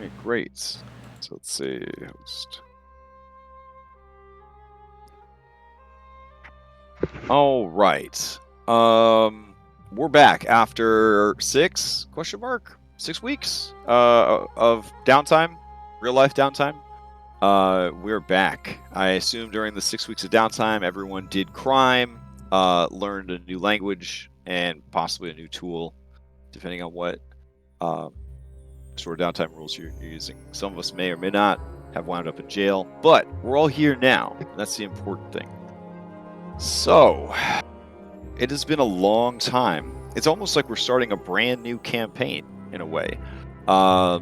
Okay, great. So let's see. Host. All right. We're back after 6 weeks of downtime, real life downtime. We're back. I assume during the 6 weeks of downtime, everyone did crime, learned a new language, and possibly a new tool, depending on what sort of downtime rules you're using. Some of us may or may not have wound up in jail, but we're all here now. That's the important thing. So, it has been a long time. It's almost like we're starting a brand new campaign in a way.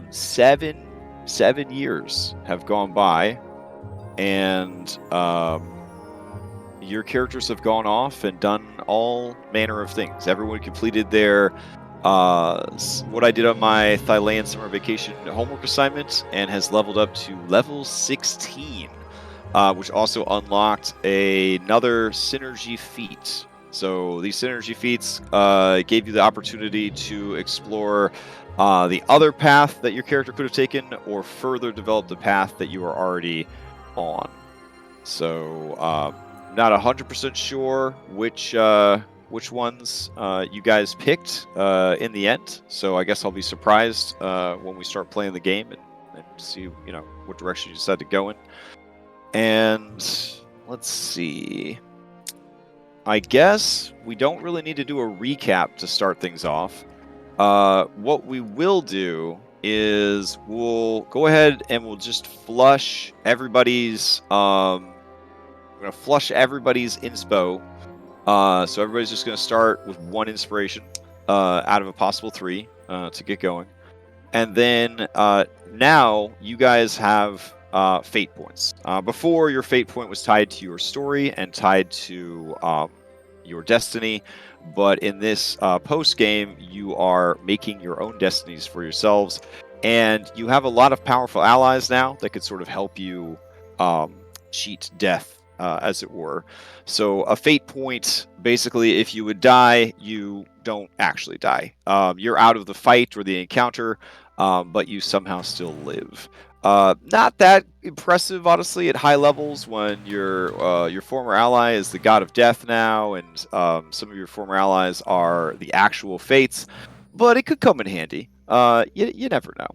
7 years have gone by, and your characters have gone off and done all manner of things. Everyone completed their what I did on my Thylean summer vacation homework assignment and has leveled up to level 16, which also unlocked another synergy feat. So these synergy feats gave you the opportunity to explore the other path that your character could have taken, or further develop the path that you are already on. So not 100% sure which ones you guys picked in the end. So I guess I'll be surprised when we start playing the game and see what direction you decide to go in. And let's see. I guess we don't really need to do a recap to start things off. What we will do is we'll go ahead and we'll just flush everybody's. We're gonna flush everybody's inspo. So everybody's just gonna start with 1 inspiration out of a possible 3 to get going, and then now you guys have fate points. Before, your fate point was tied to your story and tied to your destiny, but in this post game, you are making your own destinies for yourselves, and you have a lot of powerful allies now that could sort of help you cheat death, as it were. So a fate point, basically, if you would die, you don't actually die. You're out of the fight or the encounter, but you somehow still live. Not that impressive, honestly, at high levels when your former ally is the god of death now, and some of your former allies are the actual fates, but it could come in handy. You never know.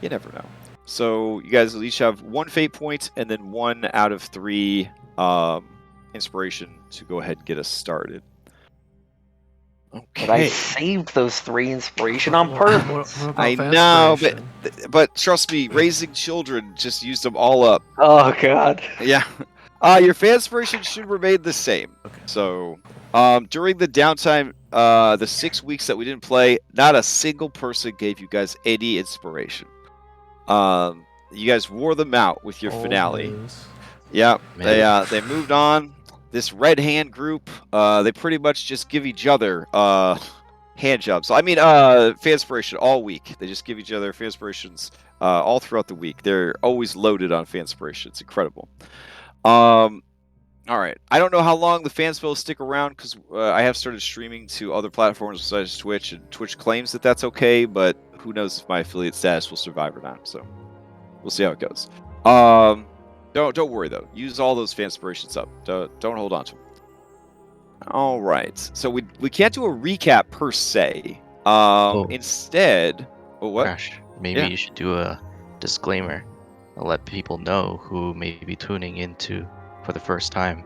You never know. So you guys will each have 1 fate point and then 1 out of 3 inspiration to go ahead and get us started. Okay. But I saved those 3 inspiration on purpose. What about I fan know, inspiration? but trust me, raising children just used them all up. Oh god. Yeah. Your fan inspiration should remain the same. Okay. So, during the downtime, the 6 weeks that we didn't play, not a single person gave you guys any inspiration. You guys wore them out with your Old finale. news. Yeah, Man. they moved on. This red hand group, they pretty much just give each other hand jobs. I mean, fan inspiration all week. They just give each other fan inspirations all throughout the week. They're always loaded on fan inspiration. It's incredible. All right. I don't know how long the fan spells stick around because I have started streaming to other platforms besides Twitch, and Twitch claims that that's okay, but who knows if my affiliate status will survive or not. So we'll see how it goes. Don't worry though. Use all those fan inspirations up. Don't hold on to them. All right. So we can't do a recap per se. Instead, what? Crash, maybe Yeah. you should do a disclaimer and let people know who may be tuning into for the first time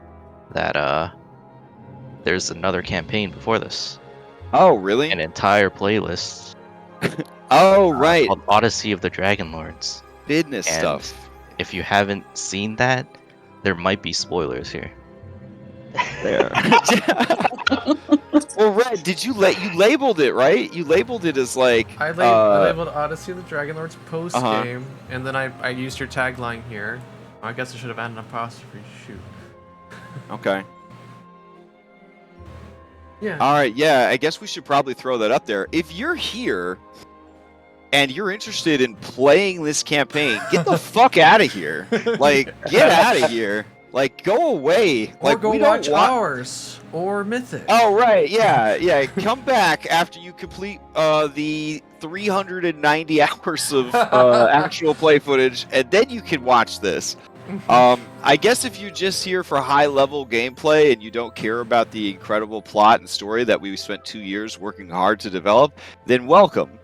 that there's another campaign before this. Oh, really? An entire playlist Oh, right. called Odyssey of the Dragonlords. Business And stuff. if you haven't seen that, there might be spoilers here. There. Well, Red, you labeled it, right? You labeled it as like I labeled Odyssey of the Dragonlords post Uh-huh. game, and then I used your tagline here. I guess I should have added an apostrophe. Shoot. Okay. Yeah. All right, yeah, I guess we should probably throw that up there. If you're here and you're interested in playing this campaign, get the fuck out of here. Like, get out of here. Like, go away. Or Like, go we watch don't want... ours. or Mythic. Oh right, yeah. Come back after you complete the 390 hours of actual play footage, and then you can watch this. I guess if you're just here for high-level gameplay and you don't care about the incredible plot and story that we spent 2 years working hard to develop, then welcome.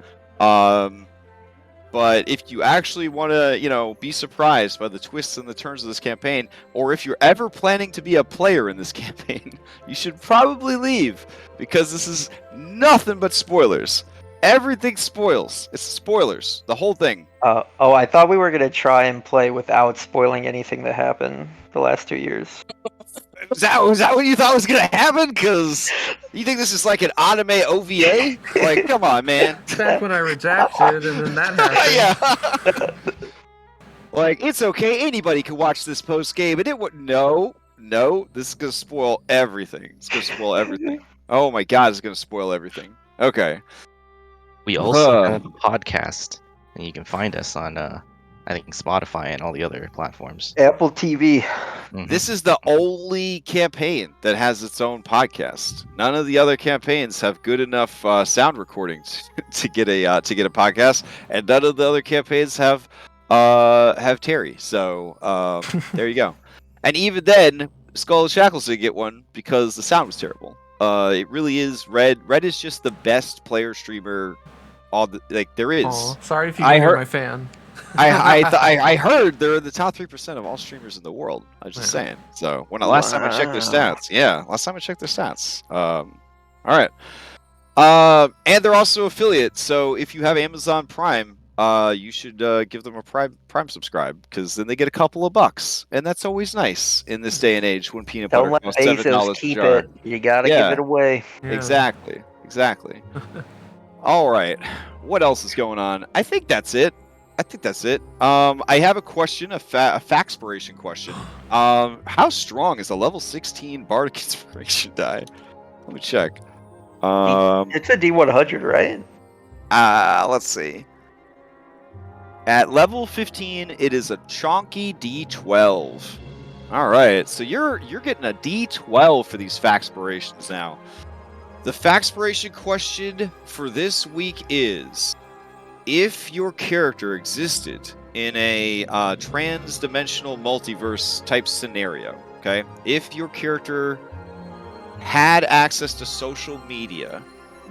But if you actually want to, be surprised by the twists and the turns of this campaign, or if you're ever planning to be a player in this campaign, you should probably leave, because this is nothing but spoilers. Everything spoils. It's spoilers. The whole thing. I thought we were gonna try and play without spoiling anything that happened the last 2 years. Was that what you thought was going to happen? Because you think this is like an anime OVA? Like, come on, man. Back when I redacted, and then that happened. Yeah. Like, it's okay. Anybody can watch this post game, and it would no. This is gonna spoil everything. It's gonna spoil everything. Oh my god, it's gonna spoil everything. Okay. We also have a podcast, and you can find us on, I think, Spotify and all the other platforms. Apple TV. Mhm. This is the only campaign that has its own podcast. None of the other campaigns have good enough sound recordings to get a podcast, and none of the other campaigns have Terry. So there you go. And even then, Skull and Shackles didn't get one because the sound was terrible. It really is. Red is just the best player streamer. There is. Aw, sorry if you I can hear heard- my fan. I heard they're the top 3% of all streamers in the world. I was just Yeah. saying. So last time I checked their stats, all right. And they're also affiliate. So if you have Amazon Prime, you should give them a Prime subscribe, because then they get a couple of bucks, and that's always nice in this day and age when peanut Don't butter let costs $7 Bezos a keep jar. it. You gotta Yeah. give it away. Yeah. Exactly. All right. What else is going on? I think that's it. I have a question, a faxpiration question. How strong is a level 16 Bardic Inspiration die? Let me check. It's a D100, right? Let's see. At level 15, it is a chonky D12. All right, so you're getting a D12 for these faxpirations now. The faxpiration question for this week is: if your character existed in a trans-dimensional multiverse type scenario, okay? If your character had access to social media,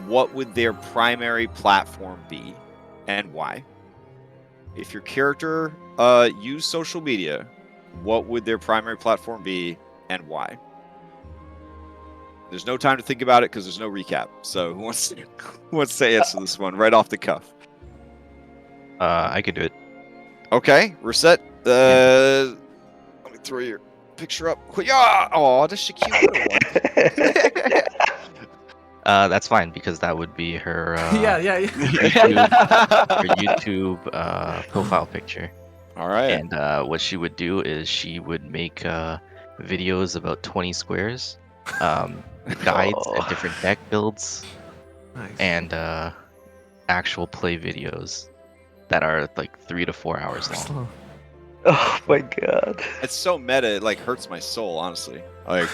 what would their primary platform be, and why? If your character used social media, what would their primary platform be, and why? There's no time to think about it because there's no recap. So who wants to answer this one right off the cuff? I could do it. Okay, reset. Let me throw your picture up. Yeah. Oh, that's a cute little one. That's fine, because that would be her, yeah. her YouTube profile picture. All right. And what she would do is she would make videos about 20 squares, guides and different deck builds, Nice. and actual play videos that are like 3 to 4 hours long. Oh my god. It's so meta, it like hurts my soul, honestly. Like,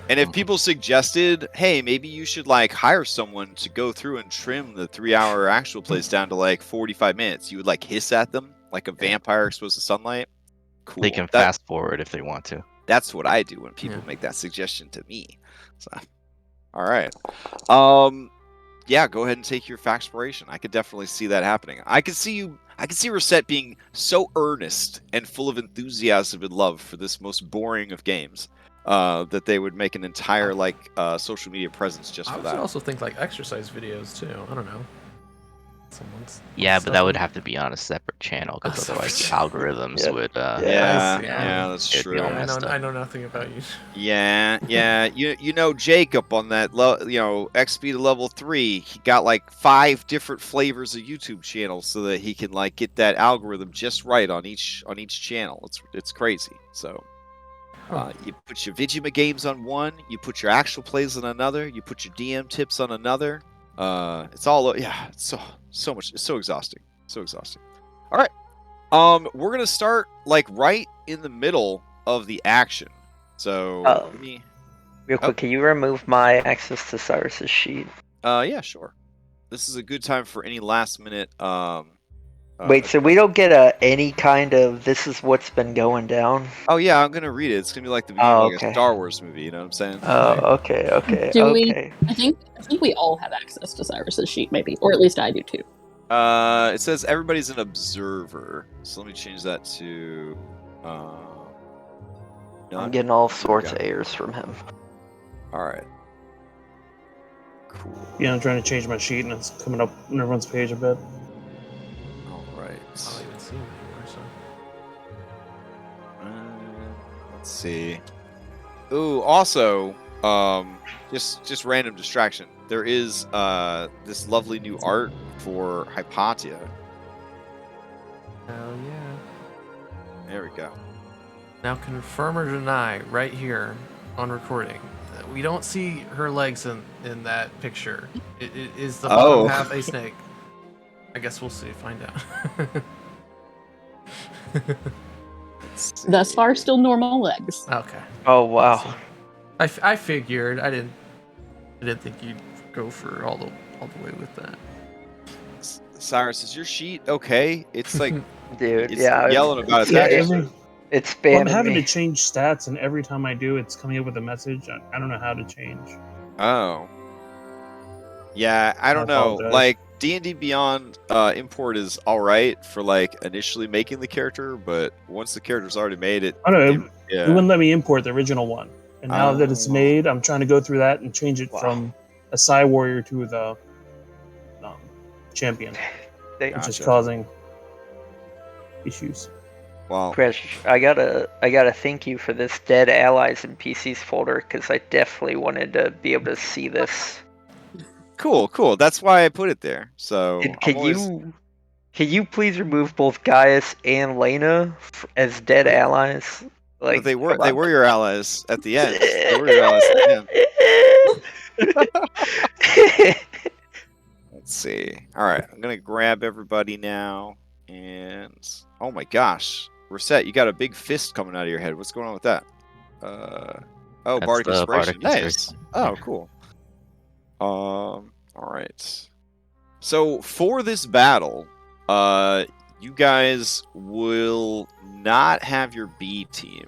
and if people suggested, hey, maybe you should like hire someone to go through and trim the 3-hour actual plays down to like 45 minutes, you would like hiss at them like a vampire exposed to sunlight. Cool. They can fast forward if they want to. That's what I do when people Yeah. make that suggestion to me. So, all right. Yeah, go ahead and take your faxpiration. I could definitely see that happening. I could see Reset being so earnest and full of enthusiasm and love for this most boring of games, that they would make an entire like social media presence just I for would that. also think like exercise videos too. I don't know. Someone's Yeah, but that would have to be on a separate channel, because Oh, otherwise the separate algorithms Yeah. would. Yeah, that's It'd be true. all Yeah, messed up. I know nothing about you. Yeah. You know Jacob on that XP to level 3. He got like 5 different flavors of YouTube channels so that he can like get that algorithm just right on each channel. It's crazy. So you put your Vigima games on one, you put your actual plays on another, you put your DM tips on another. It's all it's so much. It's so exhausting. All right. We're gonna start like right in the middle of the action. So let me Real quick, can you remove my access to Cyrus's sheet? Yeah, sure. This is a good time for any last minute. Wait, so we don't get any kind of this is what's been going down? Oh yeah, I'm gonna read it. It's gonna be like the beginning Oh, of like a okay. Star Wars movie. You know what I'm saying? Oh, Like, okay, okay, Do we? okay. I think we all have access to Cyrus's sheet, maybe, or at least I do too. it says everybody's an observer. So let me change that to. I'm None? getting all There we sorts go. of errors from him. All right. Cool. Yeah, I'm trying to change my sheet and it's coming up on everyone's page a bit. All right. I don't even see him anymore, so. Let's see. Ooh, also, just random distraction. There is this lovely new art for Hypatia. Hell yeah. There we go. Now confirm or deny right here on recording. We don't see her legs in that picture. It is the bottom Oh. half a snake. I guess we'll see. Find out. Let's see. Thus far, still normal legs. Okay. Oh wow. I figured. I didn't think you'd go for all the way with that. Cyrus, is your sheet okay? It's like Dude, it's yeah. yelling about its Yeah, accuracy. It's Well, I'm spamming having me. to change stats, and every time I do, it's coming up with a message. I don't know how to change. Oh. Yeah, I don't I know. apologize. Like D&D Beyond import is all right for like initially making the character, but once the character's already made, it I don't know. It yeah. wouldn't let me import the original one. And now that it's Oh. made, I'm trying to go through that and change it Wow. from a Psy Warrior to the champion, They- which is Gotcha. causing issues. Well, Crash, I gotta thank you for this dead allies and PCs folder because I definitely wanted to be able to see this. cool. That's why I put it there. So Can, I'm always can you please remove both Gaius and Lena as dead allies? Like they come on. were your allies at the end. They were your allies at the end. Let's see. All right, I'm gonna grab everybody now, and oh my gosh, Reset, you got a big fist coming out of your head. What's going on with that? Oh, That's Bardic the Inspiration. Bardic Nice. Inspiration. Oh, cool. All right. So for this battle, you guys will not have your B team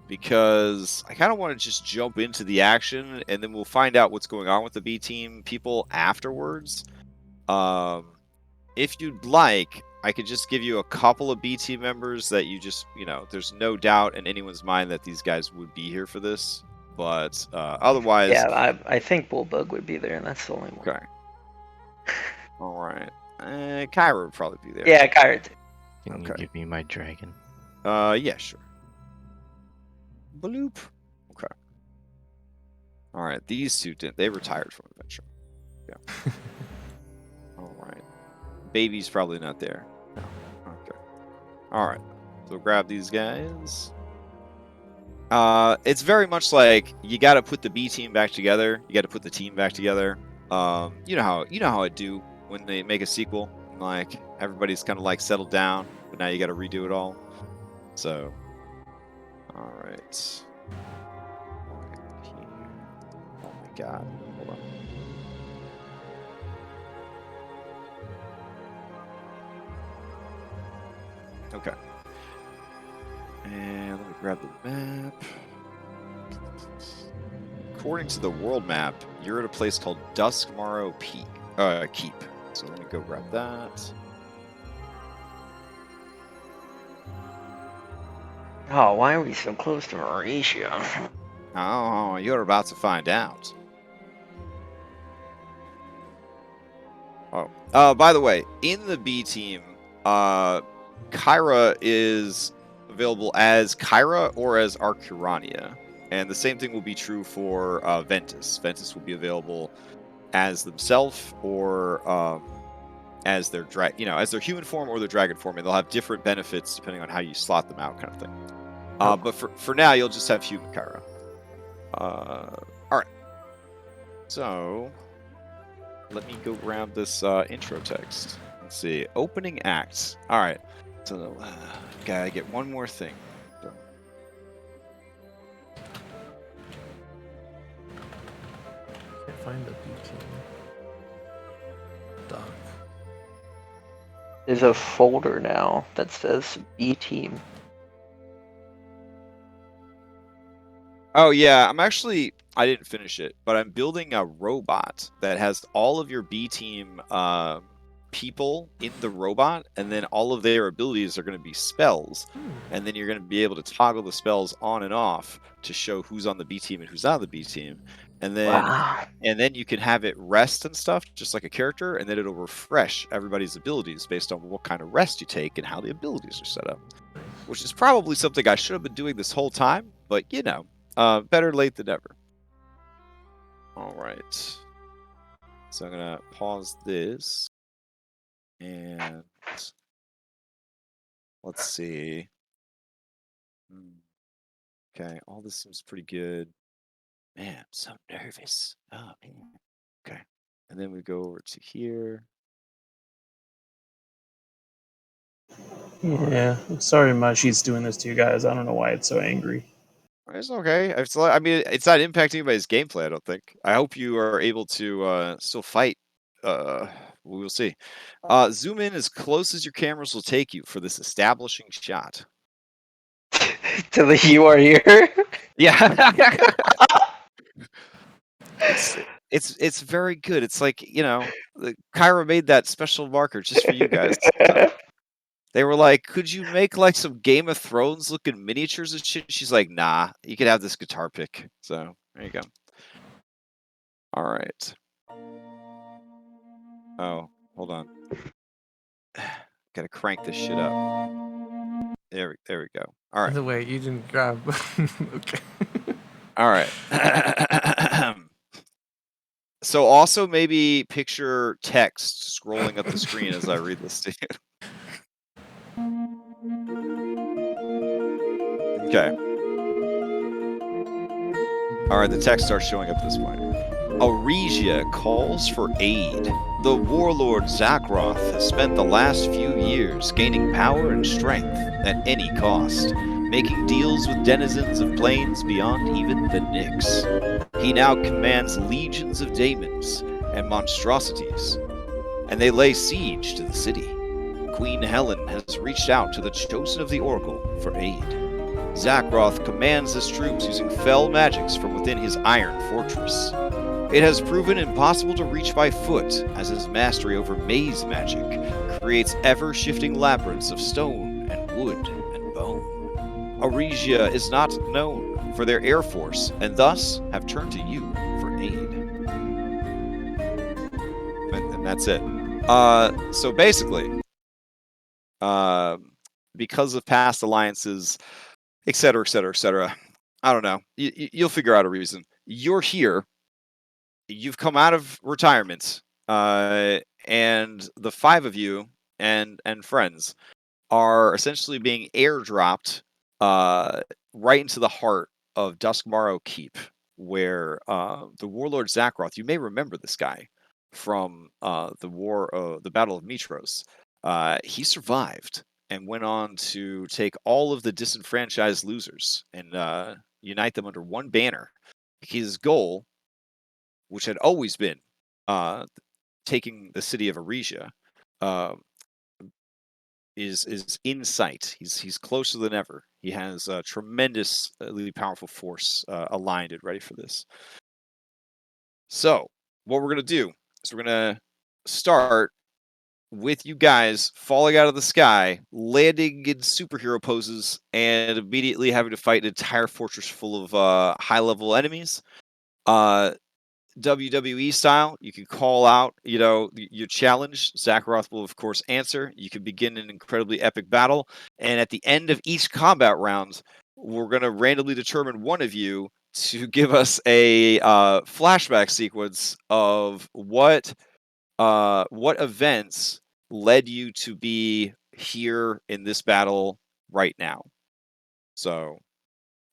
because I kind of want to just jump into the action and then we'll find out what's going on with the B team people afterwards. If you'd like, I could just give you a couple of B team members that you just, there's no doubt in anyone's mind that these guys would be here for this. But otherwise, Yeah, I think Bullbug would be there, and that's the only one. okay. All right. Kyra would probably be there. Yeah, Kyra too. Can you Okay. give me my dragon? Yeah, sure. Bloop. Okay. All right. These two didn't. They retired from adventure. Yeah. All right. Baby's probably not there. No. Okay. All right. So grab these guys. It's very much like you got to put the B team back together. You got to put the team back together. You know how I do when they make a sequel. Like everybody's kind of like settled down, but now you got to redo it all. So, all right. Oh my God! Hold on. Okay. And let me grab the map. According to the world map, you're at a place called Duskmarrow Keep. So let me go grab that. Oh, why are we so close to Aresia? Oh, you're about to find out. Oh, by the way, in the B team, Kyra is available as Kyra or as Arcurania. And the same thing will be true for Ventus. Ventus will be available as themselves or as their as their human form or their dragon form, and they'll have different benefits depending on how you slot them out, kind of thing. But for now, you'll just have human Kyra. All right. So let me go grab this intro text. Let's see. Opening act. All right. So gotta get one more thing. So. find the B team. Doc. There's a folder now that says B team. Oh yeah, I didn't finish it, but I'm building a robot that has all of your B team people in the robot, and then all of their abilities are going to be spells, and then you're going to be able to toggle the spells on and off to show who's on the B team and who's not on the B team, and then you can have it rest and stuff just like a character, and then it'll refresh everybody's abilities based on what kind of rest you take and how the abilities are set up, which is probably something I should have been doing this whole time, but you know. Better late than never. All right. So I'm going to pause this. And let's see. Okay, all this seems pretty good. Man, I'm so nervous. Oh, man. Okay. And then we go over to here. Yeah, I'm sorry Mashi's doing this to you guys. I don't know why it's so angry. It's okay. I mean, it's not impacting anybody's gameplay, I don't think. I hope you are able to still fight. We will see. Zoom in as close as your cameras will take you for this establishing shot. To the you are here. Yeah. It's very good. It's like, you know, Kyra made that special marker just for you guys. So. They were like, could you make like some Game of Thrones looking miniatures and shit? She's like, nah, you could have this guitar pick. So there you go. All right. Oh, hold on. Gotta crank this shit up. There we go. All right. By the way, you didn't grab. Okay. All right. So also maybe picture text scrolling up the screen as I read this to you. Okay. All right, the text starts showing up at this point. Aresia calls for aid. The warlord Zakroth has spent the last few years gaining power and strength at any cost, making deals with denizens of plains beyond even the Nyx. He now commands legions of daemons and monstrosities, and they lay siege to the city. Queen Helen has reached out to the Chosen of the Oracle for aid. Zakroth commands his troops using fell magics from within his iron fortress. It has proven impossible to reach by foot, as his mastery over maze magic creates ever-shifting labyrinths of stone and wood and bone. Aresia is not known for their air force, and thus have turned to you for aid. And that's it. So basically, because of past alliances, etc., etc., etc., I don't know. You'll figure out a reason. You're here. You've come out of retirement, and the five of you and friends are essentially being airdropped right into the heart of Duskmarrow Keep, where the warlord Zakroth, you may remember this guy from the Battle of Mitros. He survived and went on to take all of the disenfranchised losers and unite them under one banner. His goal, which had always been taking the city of Aresia, is in sight. He's closer than ever. He has a tremendously powerful force aligned and ready for this. So what we're gonna do is we're gonna start with you guys falling out of the sky, landing in superhero poses, and immediately having to fight an entire fortress full of high-level enemies. WWE style, you can call out, your challenge. Zakroth will, of course, answer. You can begin an incredibly epic battle. And at the end of each combat round, we're going to randomly determine one of you to give us a flashback sequence of what events led you to be here in this battle right now. So,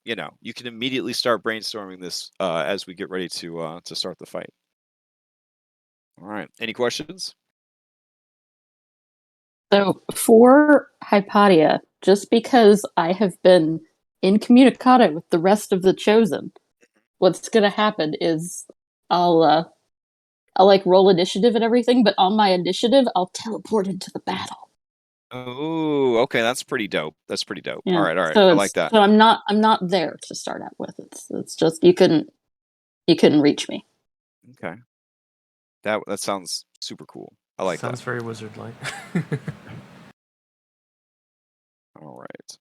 you can immediately start brainstorming this as we get ready to start the fight. All right. Any questions? So for Hypatia, just because I have been incommunicado with the rest of the Chosen, what's going to happen is I'll I'll like roll initiative and everything, but on my initiative, I'll teleport into the battle. Oh, okay, that's pretty dope. That's pretty dope. Yeah. All right, So I like that. So I'm not there to start out with. It's just you couldn't reach me. Okay, that sounds super cool. I like Sounds that. very wizard-like. All right,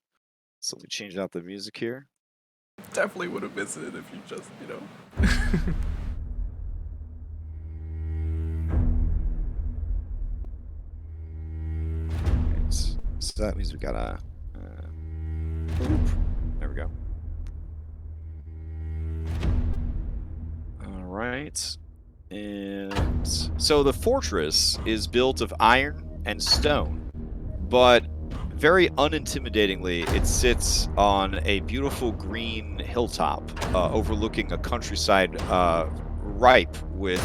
so we changed out the music here. Definitely would have visited if you just, Right. So that means we got a. There we go. All right. And so the fortress is built of iron and stone, but very unintimidatingly, it sits on a beautiful green hilltop overlooking a countryside ripe with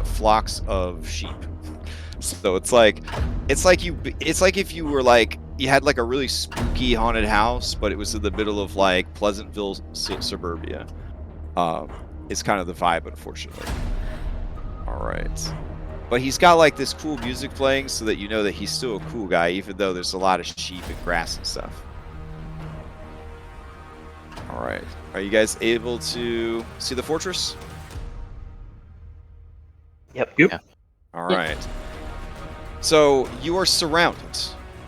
flocks of sheep. So it's like if you were like you had like a really spooky haunted house, but it was in the middle of like Pleasantville suburbia. It's kind of the vibe, unfortunately. All right. But he's got like this cool music playing so that you know that he's still a cool guy, even though there's a lot of sheep and grass and stuff. All right. Are you guys able to see the fortress? Yep. Yep. All right. So you are surrounded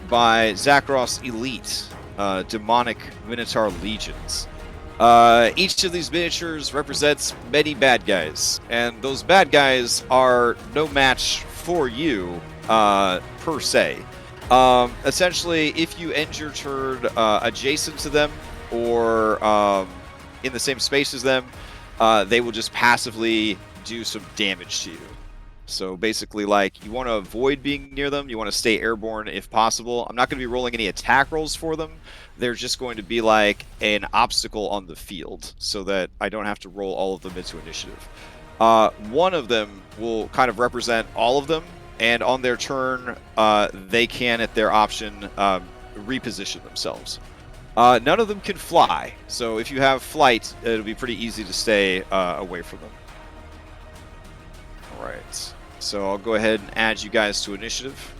by Zakharov's elite demonic Minotaur legions. Each of these miniatures represents many bad guys, and those bad guys are no match for you, per se. Essentially, if you end your turn adjacent to them or in the same space as them, they will just passively do some damage to you. So basically, like, you want to avoid being near them. You want to stay airborne if possible. I'm not going to be rolling any attack rolls for them. They're just going to be like an obstacle on the field so that I don't have to roll all of them into initiative. One of them will kind of represent all of them, and on their turn, they can, at their option, reposition themselves. None of them can fly, so if you have flight, it'll be pretty easy to stay away from them. All right. So I'll go ahead and add you guys to initiative.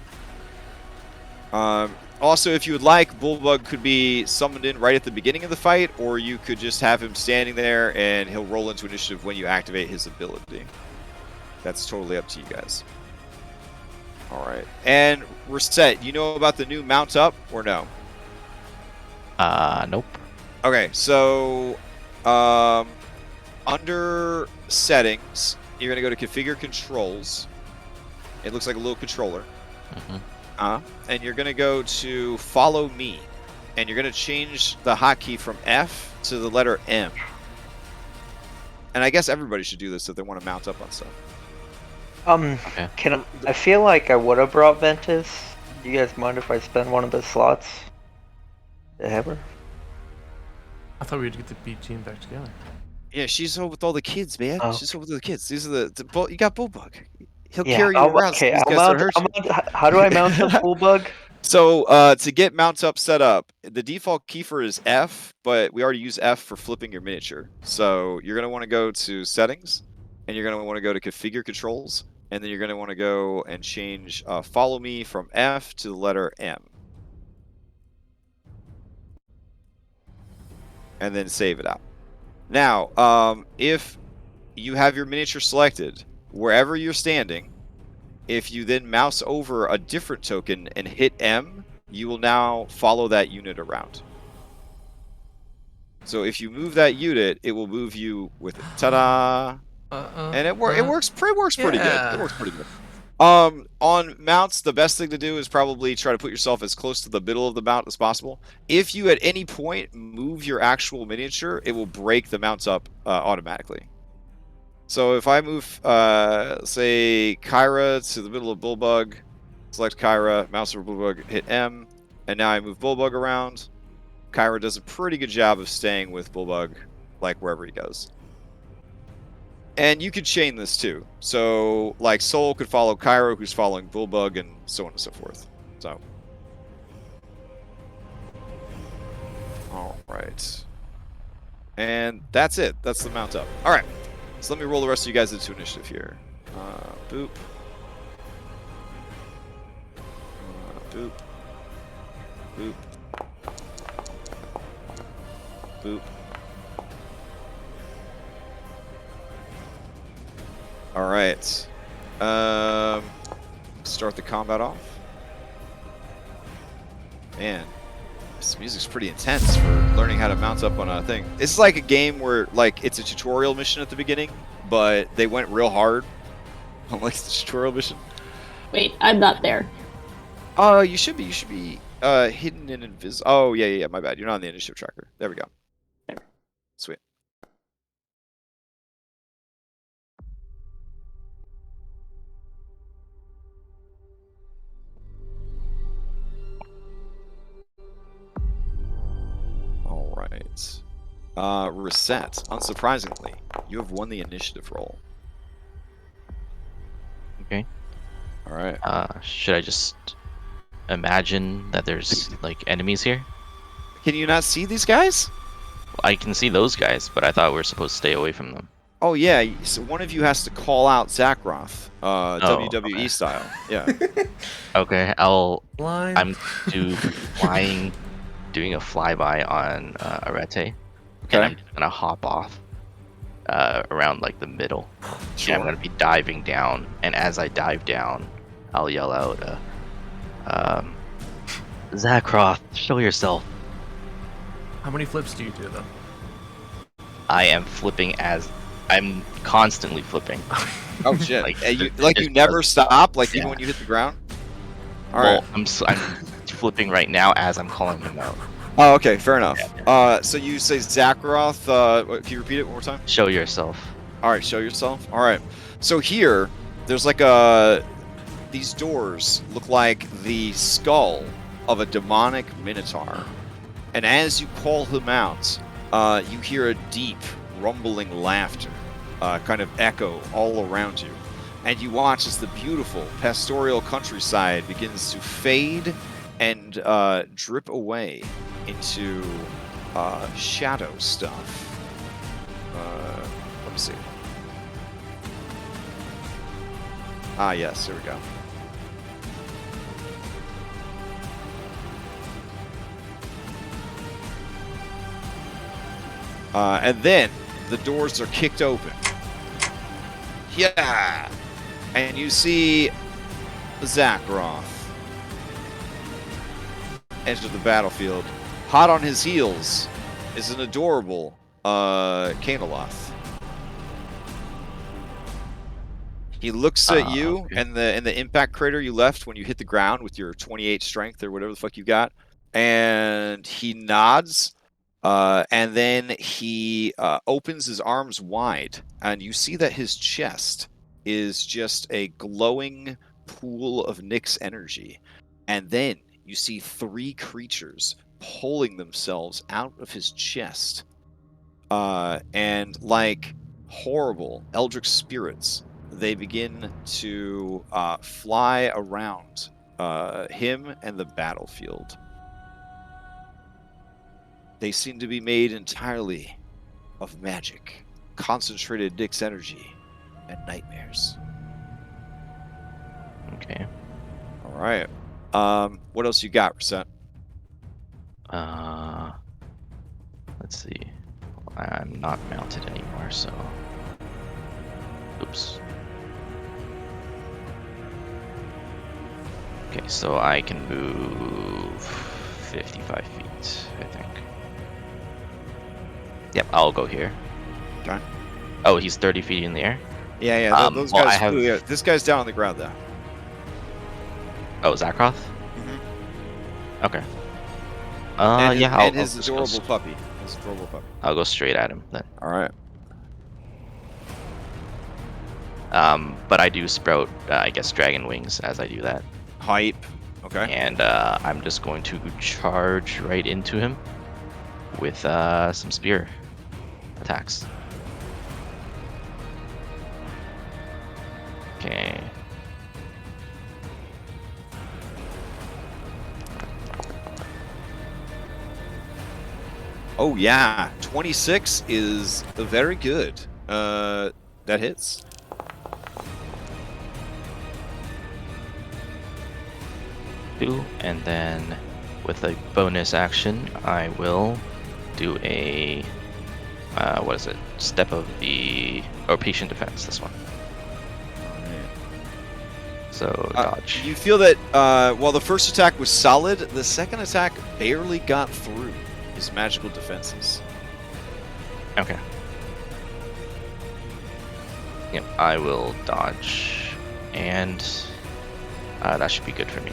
Also, if you would like, Bullbug could be summoned in right at the beginning of the fight, or you could just have him standing there and he'll roll into initiative when you activate his ability. That's totally up to you guys. All right. And we're set. You know about the new mount up or no? Nope. Okay, so under settings, you're going to go to configure controls. It looks like a little controller. And you're going to go to follow me. And you're going to change the hotkey from F to the letter M. And I guess everybody should do this if they want to mount up on stuff. Okay. I feel like I would have brought Ventus. Do you guys mind if I spend one of the slots to have her? I thought we'd get the B team back together. Yeah, she's home with all the kids, man. Oh. She's home with the kids. These are you got Bullbug. He'll Yeah, carry you around. Okay, So these guys don't hurt you. how do I mount a Bullbug? So to get mount up set up, the default keyframe is F, but we already use F for flipping your miniature. So you're going to want to go to settings, and you're going to want to go to configure controls, and then you're going to want to go and change follow me from F to the letter M. And then save it out. Now, if you have your miniature selected, wherever you're standing, if you then mouse over a different token and hit M, you will now follow that unit around. So if you move that unit, it will move you with it. Ta-da! And it works pretty good. It works pretty good. On mounts, the best thing to do is probably try to put yourself as close to the middle of the mount as possible. If you at any point move your actual miniature, it will break the mounts up automatically. So if I move, say, Kyra to the middle of Bullbug, select Kyra, mouse over Bullbug, hit M, and now I move Bullbug around. Kyra does a pretty good job of staying with Bullbug, like, wherever he goes. And you could chain this, too. So, like, Soul could follow Kyra, who's following Bullbug, and so on and so forth. So. Alright. And that's it. That's the mount up. Alright. So let me roll the rest of you guys into initiative here. Boop. Boop. Boop. Boop. All right. Start the combat off. Man, this music's pretty intense for learning how to mount up on a thing. This is like a game where like it's a tutorial mission at the beginning, but they went real hard on like the tutorial mission. Wait, I'm not there. Oh, you should be. You should be hidden and invisible. Oh, yeah. My bad. You're not on the initiative tracker. There we go. There. Sweet. All right. Reset. Unsurprisingly, you have won the initiative roll. Okay. All right. Should I just imagine that there's like enemies here? Can you not see these guys? I can see those guys, but I thought we were supposed to stay away from them. Oh yeah. So one of you has to call out Zakroth, WWE okay. style. Yeah. Okay, Blind. I'm doing a flyby on Arete, and I'm just gonna hop off around like the middle. Sure. And I'm gonna be diving down, and as I dive down, I'll yell out, Zakroth, show yourself. How many flips do you do, though? I am flipping I'm constantly flipping. Oh shit! Like, you never stop, like even when you hit the ground. All right. I'm flipping right now as I'm calling him out. Oh, okay, fair enough. Yeah. So you say Zakroth. Can you repeat it one more time? Show yourself. All right, show yourself. All right. So here, there's like these doors look like the skull of a demonic minotaur, and as you call him out, you hear a deep, rumbling laughter, kind of echo all around you, and you watch as the beautiful pastoral countryside begins to fade and drip away into shadow stuff. Let me see. Ah, yes, here we go. And then the doors are kicked open. Yeah! And you see Zakroth enter the battlefield. Hot on his heels is an adorable Canoloth. He looks at you okay. and the impact crater you left when you hit the ground with your 28 strength or whatever the fuck you got, and he nods. And then he opens his arms wide, and you see that his chest is just a glowing pool of Nyx energy. And then you see 3 creatures pulling themselves out of his chest. And like horrible eldritch spirits, they begin to fly around him and the battlefield. They seem to be made entirely of magic, concentrated Nyx energy, and nightmares. Okay. All right. What else you got, Reset? Let's see. I'm not mounted anymore, so. Oops. Okay, so I can move 55 feet, I think. Yep, I'll go here. Okay. Oh, he's 30 feet in the air? Yeah. Those well, guys. Yeah, this guy's down on the ground, though. Oh, Zakroth? Mm-hmm. Okay. And his adorable puppy. His adorable puppy. I'll go straight at him then. All right. But I do sprout, I guess, dragon wings as I do that. Hype. Okay. And I'm just going to charge right into him with some spear attacks. Okay. Oh yeah, 26 is very good. That hits. 2, and then with a bonus action, I will do a step of the patient defense. This one. So dodge. You feel that while the first attack was solid, the second attack barely got through his magical defenses. Okay. Yep, I will dodge, and that should be good for me.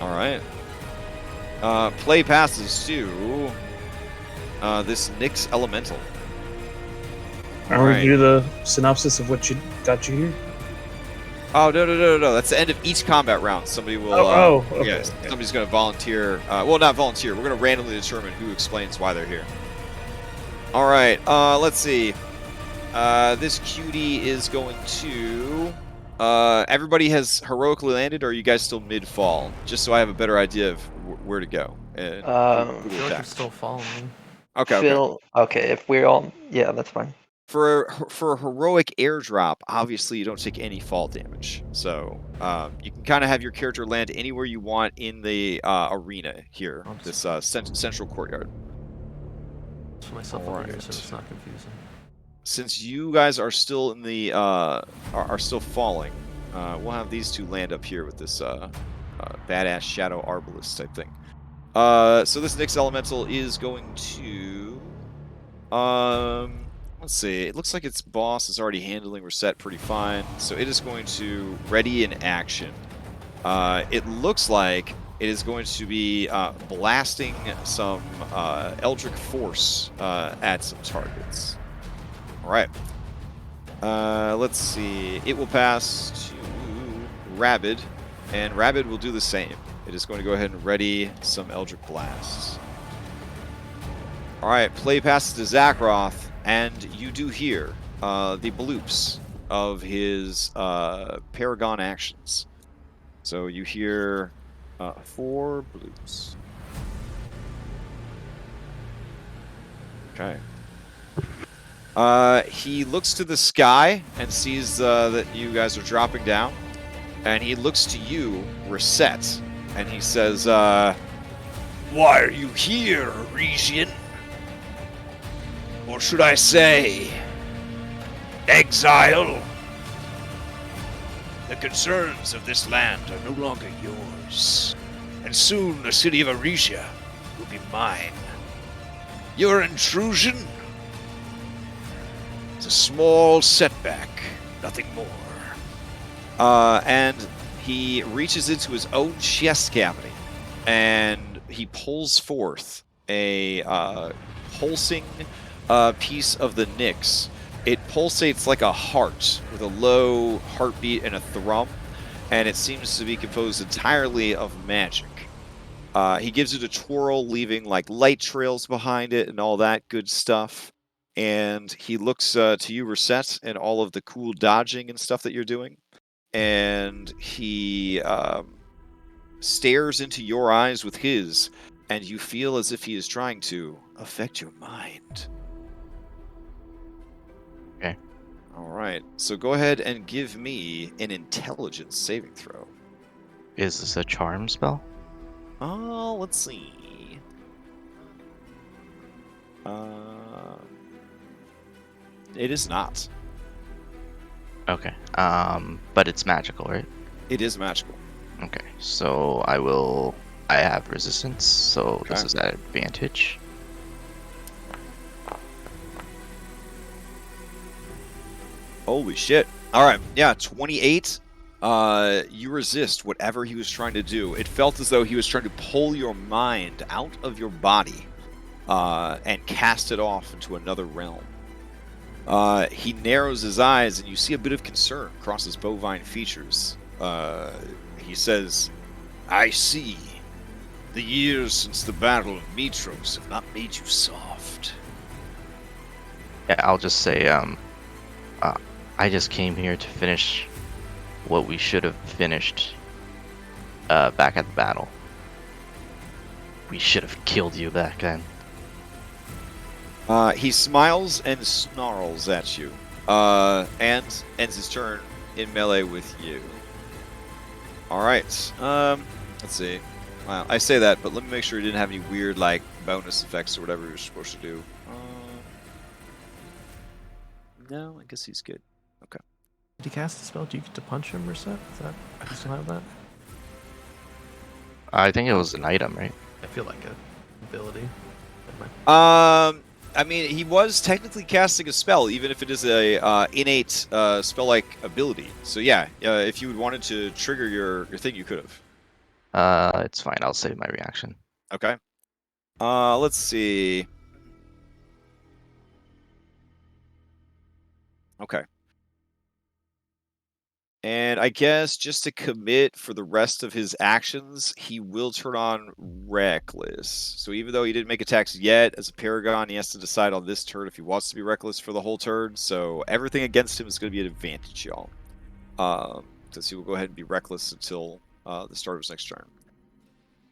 All right. Play passes to this Nyx Elemental. Are we do the synopsis of what got you here? Oh, no. That's the end of each combat round. Somebody will... okay. Yes, somebody's going to volunteer. Well, not volunteer. We're going to randomly determine who explains why they're here. All right. Let's see. This cutie is going to... everybody has heroically landed, or are you guys still mid-fall? Just so I have a better idea of where to go. And I feel like you're still following. Okay. Okay, if we're all... Yeah, that's fine. For a heroic airdrop, obviously you don't take any fall damage. So you can kind of have your character land anywhere you want in the arena here, this central courtyard. Put myself over here so it's not confusing. Since you guys are still in the are still falling, we'll have these two land up here with this badass shadow arbalist type thing. So this Nyx Elemental is going to let's see. It looks like its boss is already handling Reset pretty fine, so it is going to ready in action. It looks like it is going to be blasting some Eldritch Force at some targets. All right. Let's see. It will pass to Rabid, and Rabid will do the same. It is going to go ahead and ready some Eldritch Blasts. All right. Play passes to Zakroth. And you do hear the bloops of his Paragon actions. So you hear 4 bloops. Okay. He looks to the sky and sees that you guys are dropping down. And he looks to you, Reset, and he says, "Why are you here, Aresian? Or should I say, exile? The concerns of this land are no longer yours, and soon the city of Aresia will be mine. Your intrusion is a small setback, nothing more." And he reaches into his own chest cavity, and he pulls forth a pulsing piece of the Nyx. It pulsates like a heart with a low heartbeat and a thrum, and it seems to be composed entirely of magic. He gives it a twirl, leaving like light trails behind it and all that good stuff. And he looks to you, Reset, and all of the cool dodging and stuff that you're doing. And he stares into your eyes with his, and you feel as if he is trying to affect your mind. Okay. All right. So go ahead and give me an intelligence saving throw. Is this a charm spell? Oh, let's see. It is not. Okay. But it's magical, right? It is magical. Okay. So I have resistance, so this is at advantage. Holy shit. All right. Yeah, 28. You resist whatever he was trying to do. It felt as though he was trying to pull your mind out of your body and cast it off into another realm. He narrows his eyes, and you see a bit of concern across his bovine features. He says, "I see. The years since the Battle of Mitros have not made you soft." Yeah, I'll just say, I just came here to finish what we should have finished back at the battle. We should have killed you back then. He smiles and snarls at you, and ends his turn in melee with you. All right. Let's see. Wow, I say that, but let me make sure he didn't have any weird like bonus effects or whatever you're supposed to do. No, I guess he's good. Okay. Did he cast a spell? Do you get to punch him or set? Is that you still have that? I think it was an item, right? I feel like an ability. Never mind. I mean, he was technically casting a spell, even if it is a innate spell-like ability. So yeah, if you wanted to trigger your thing, you could have. It's fine. I'll save my reaction. Okay. Let's see. Okay. And I guess just to commit for the rest of his actions, he will turn on Reckless. So even though he didn't make attacks yet, as a Paragon, he has to decide on this turn if he wants to be Reckless for the whole turn. So everything against him is going to be an advantage, y'all. Because he will go ahead and be Reckless until the start of his next turn.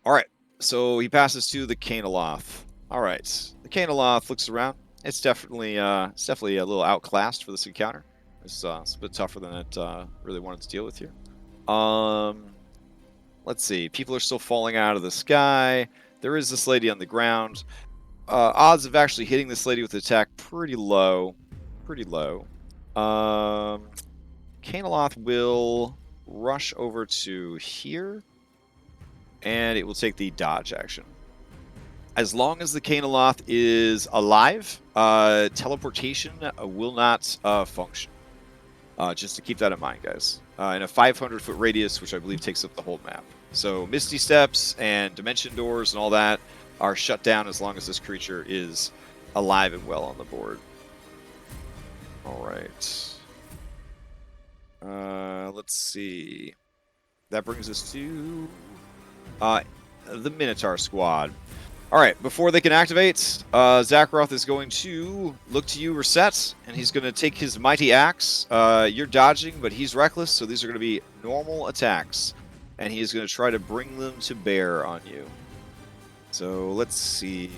All right. So he passes to the Canoloth. All right. The Canoloth looks around. It's definitely a little outclassed for this encounter. It's a bit tougher than it really wanted to deal with here. Let's see. People are still falling out of the sky. There is this lady on the ground. Odds of actually hitting this lady with an attack pretty low. Pretty low. Canoloth will rush over to here. And it will take the dodge action. As long as the Canoloth is alive, teleportation will not function. Just to keep that in mind, guys. In a 500-foot radius, which I believe takes up the whole map. So Misty Steps and Dimension Doors and all that are shut down as long as this creature is alive and well on the board. All right. Let's see. That brings us to the Minotaur squad. All right, before they can activate, Zakharoth is going to look to you, Reset, and he's going to take his Mighty Axe. You're dodging, but he's reckless, so these are going to be normal attacks. And he is going to try to bring them to bear on you. So let's see.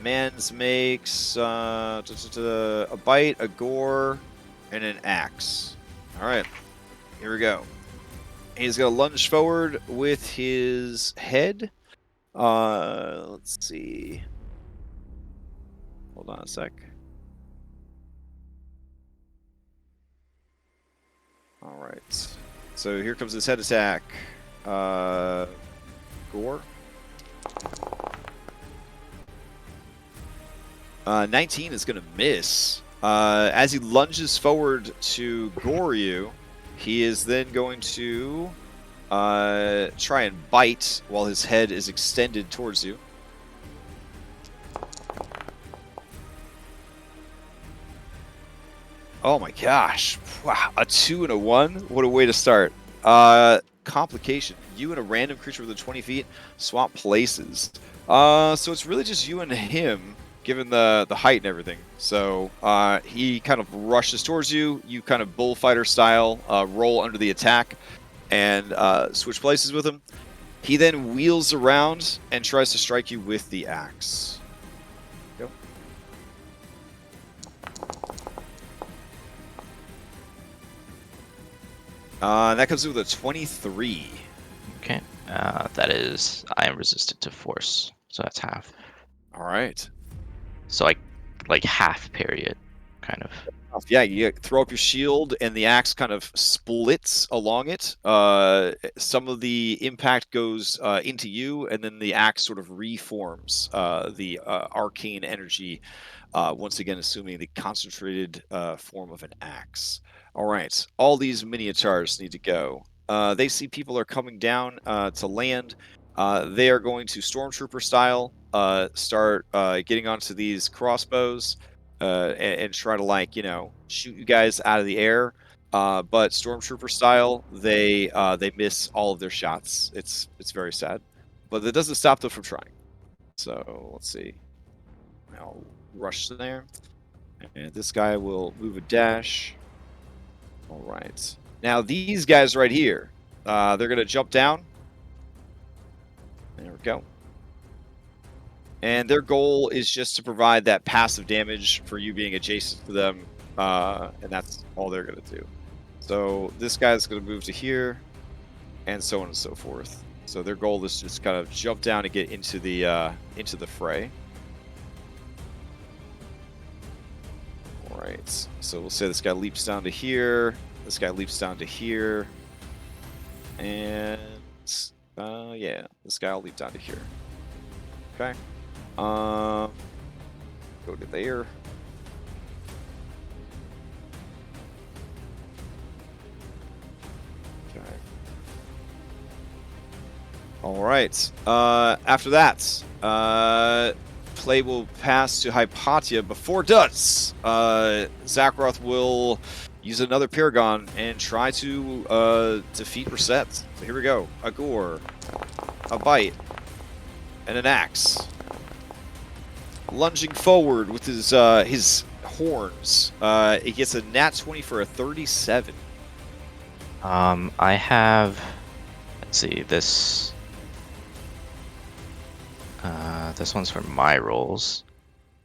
Mans makes a bite, a gore, and an axe. All right, here we go. He's going to lunge forward with his head. Let's see. Hold on a sec. All right. So here comes his head attack. Gore. 19 is going to miss. As he lunges forward to gore you, he is then going to try and bite while his head is extended towards you. Oh my gosh. Wow. A 2 and a 1? What a way to start. Complication. You and a random creature within 20 feet swap places. So it's really just you and him, given the height and everything. So he kind of rushes towards you. You kind of bullfighter style roll under the attack and switch places with him. He then wheels around and tries to strike you with the axe. Go. That comes with a 23. Okay. That is, I am resistant to force, so that's half. All right. So like half period, kind of. Yeah, you throw up your shield, and the axe kind of splits along it. Some of the impact goes into you, and then the axe sort of reforms the arcane energy, once again assuming the concentrated form of an axe. All right, all these minotaurs need to go. They see people are coming down to land. They are going to Stormtrooper style start getting onto these crossbows. And try to, like, you know, shoot you guys out of the air, but Stormtrooper style, they miss all of their shots. It's very sad, but that doesn't stop them from trying. So let's see. I'll rush there, and this guy will move a dash. All right. Now these guys right here, they're gonna jump down. There we go. And their goal is just to provide that passive damage for you being adjacent to them, and that's all they're going to do. So this guy's going to move to here. and so on and so forth. So their goal is to just kind of jump down and get into the fray. All right. So we'll say this guy leaps down to here. This guy leaps down to here, and yeah, this guy will leap down to here. Okay. Go to there. Okay. All right. After that, play will pass to Hypatia. Before it does, Zakroth will use another Paragon and try to defeat Reset. So here we go. A Gore, a Bite, and an Axe. Lunging forward with his horns. It gets a nat 20 for a 37. I have, let's see, this one's for my rolls.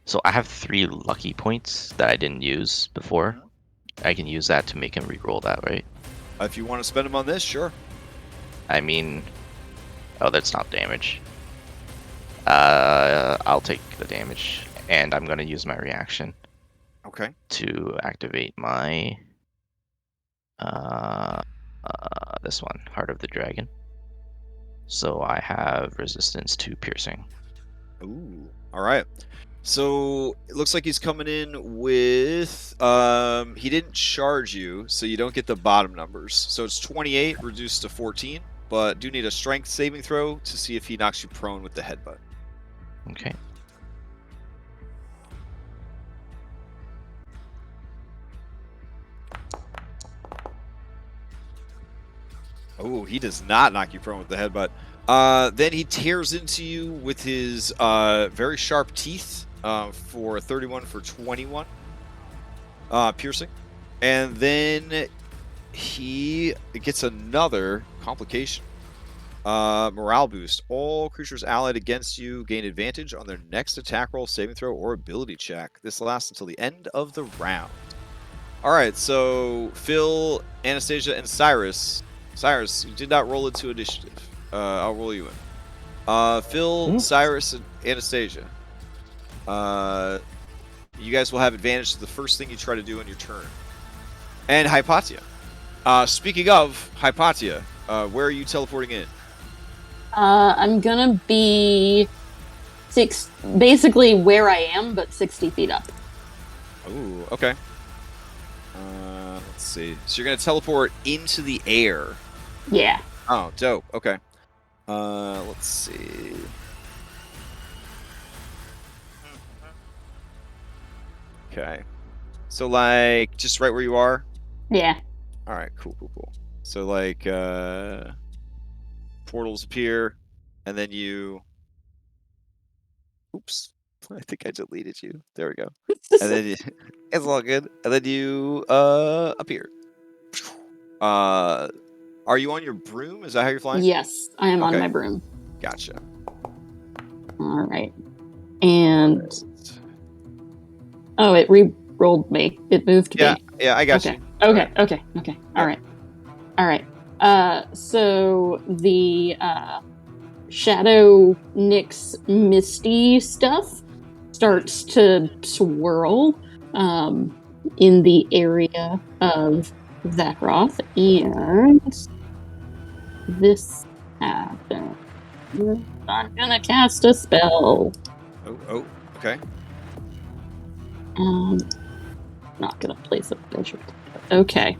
So I have 3 lucky points that I didn't use before. I can use that to make him re-roll that, right? If you want to spend them on this, sure. I mean, oh, that's not damage. I'll take the damage, and I'm gonna use my reaction. Okay. To activate my this one, Heart of the Dragon. So I have resistance to piercing. Ooh. All right. So it looks like he's coming in with he didn't charge you, so you don't get the bottom numbers. So it's 28 reduced to 14, but do need a strength saving throw to see if he knocks you prone with the headbutt. Okay. Oh, he does not knock you prone with the headbutt. Then he tears into you with his very sharp teeth for 31 for 21 piercing. And then he gets another complication. Morale boost. All creatures allied against you gain advantage on their next attack roll, saving throw, or ability check. This lasts until the end of the round. Alright, so Phil, Anastasia, and Cyrus. Cyrus, you did not roll into initiative. I'll roll you in. Phil, Cyrus, and Anastasia. You guys will have advantage to the first thing you try to do on your turn. And Hypatia. Speaking of Hypatia, where are you teleporting in? I'm gonna be basically where I am, but 60 feet up. Ooh, okay. Let's see. So you're gonna teleport into the air. Yeah. Oh, dope. Okay. Let's see. Okay. So like just right where you are? Yeah. All right, cool. So like portals appear and then you oops. I think I deleted you. There we go. And then you... it's all good. And then you appear. Are you on your broom? Is that how you're flying? Yes, I am on Okay. my broom. Gotcha. All right. And oh, it re-rolled me. It moved me. Yeah, I got Okay. you. Okay. All right. So the Shadow Nyx Misty stuff starts to swirl in the area of Zakroth, and this happens. I'm gonna cast a spell. Oh, okay. Not gonna place a bishop. Okay.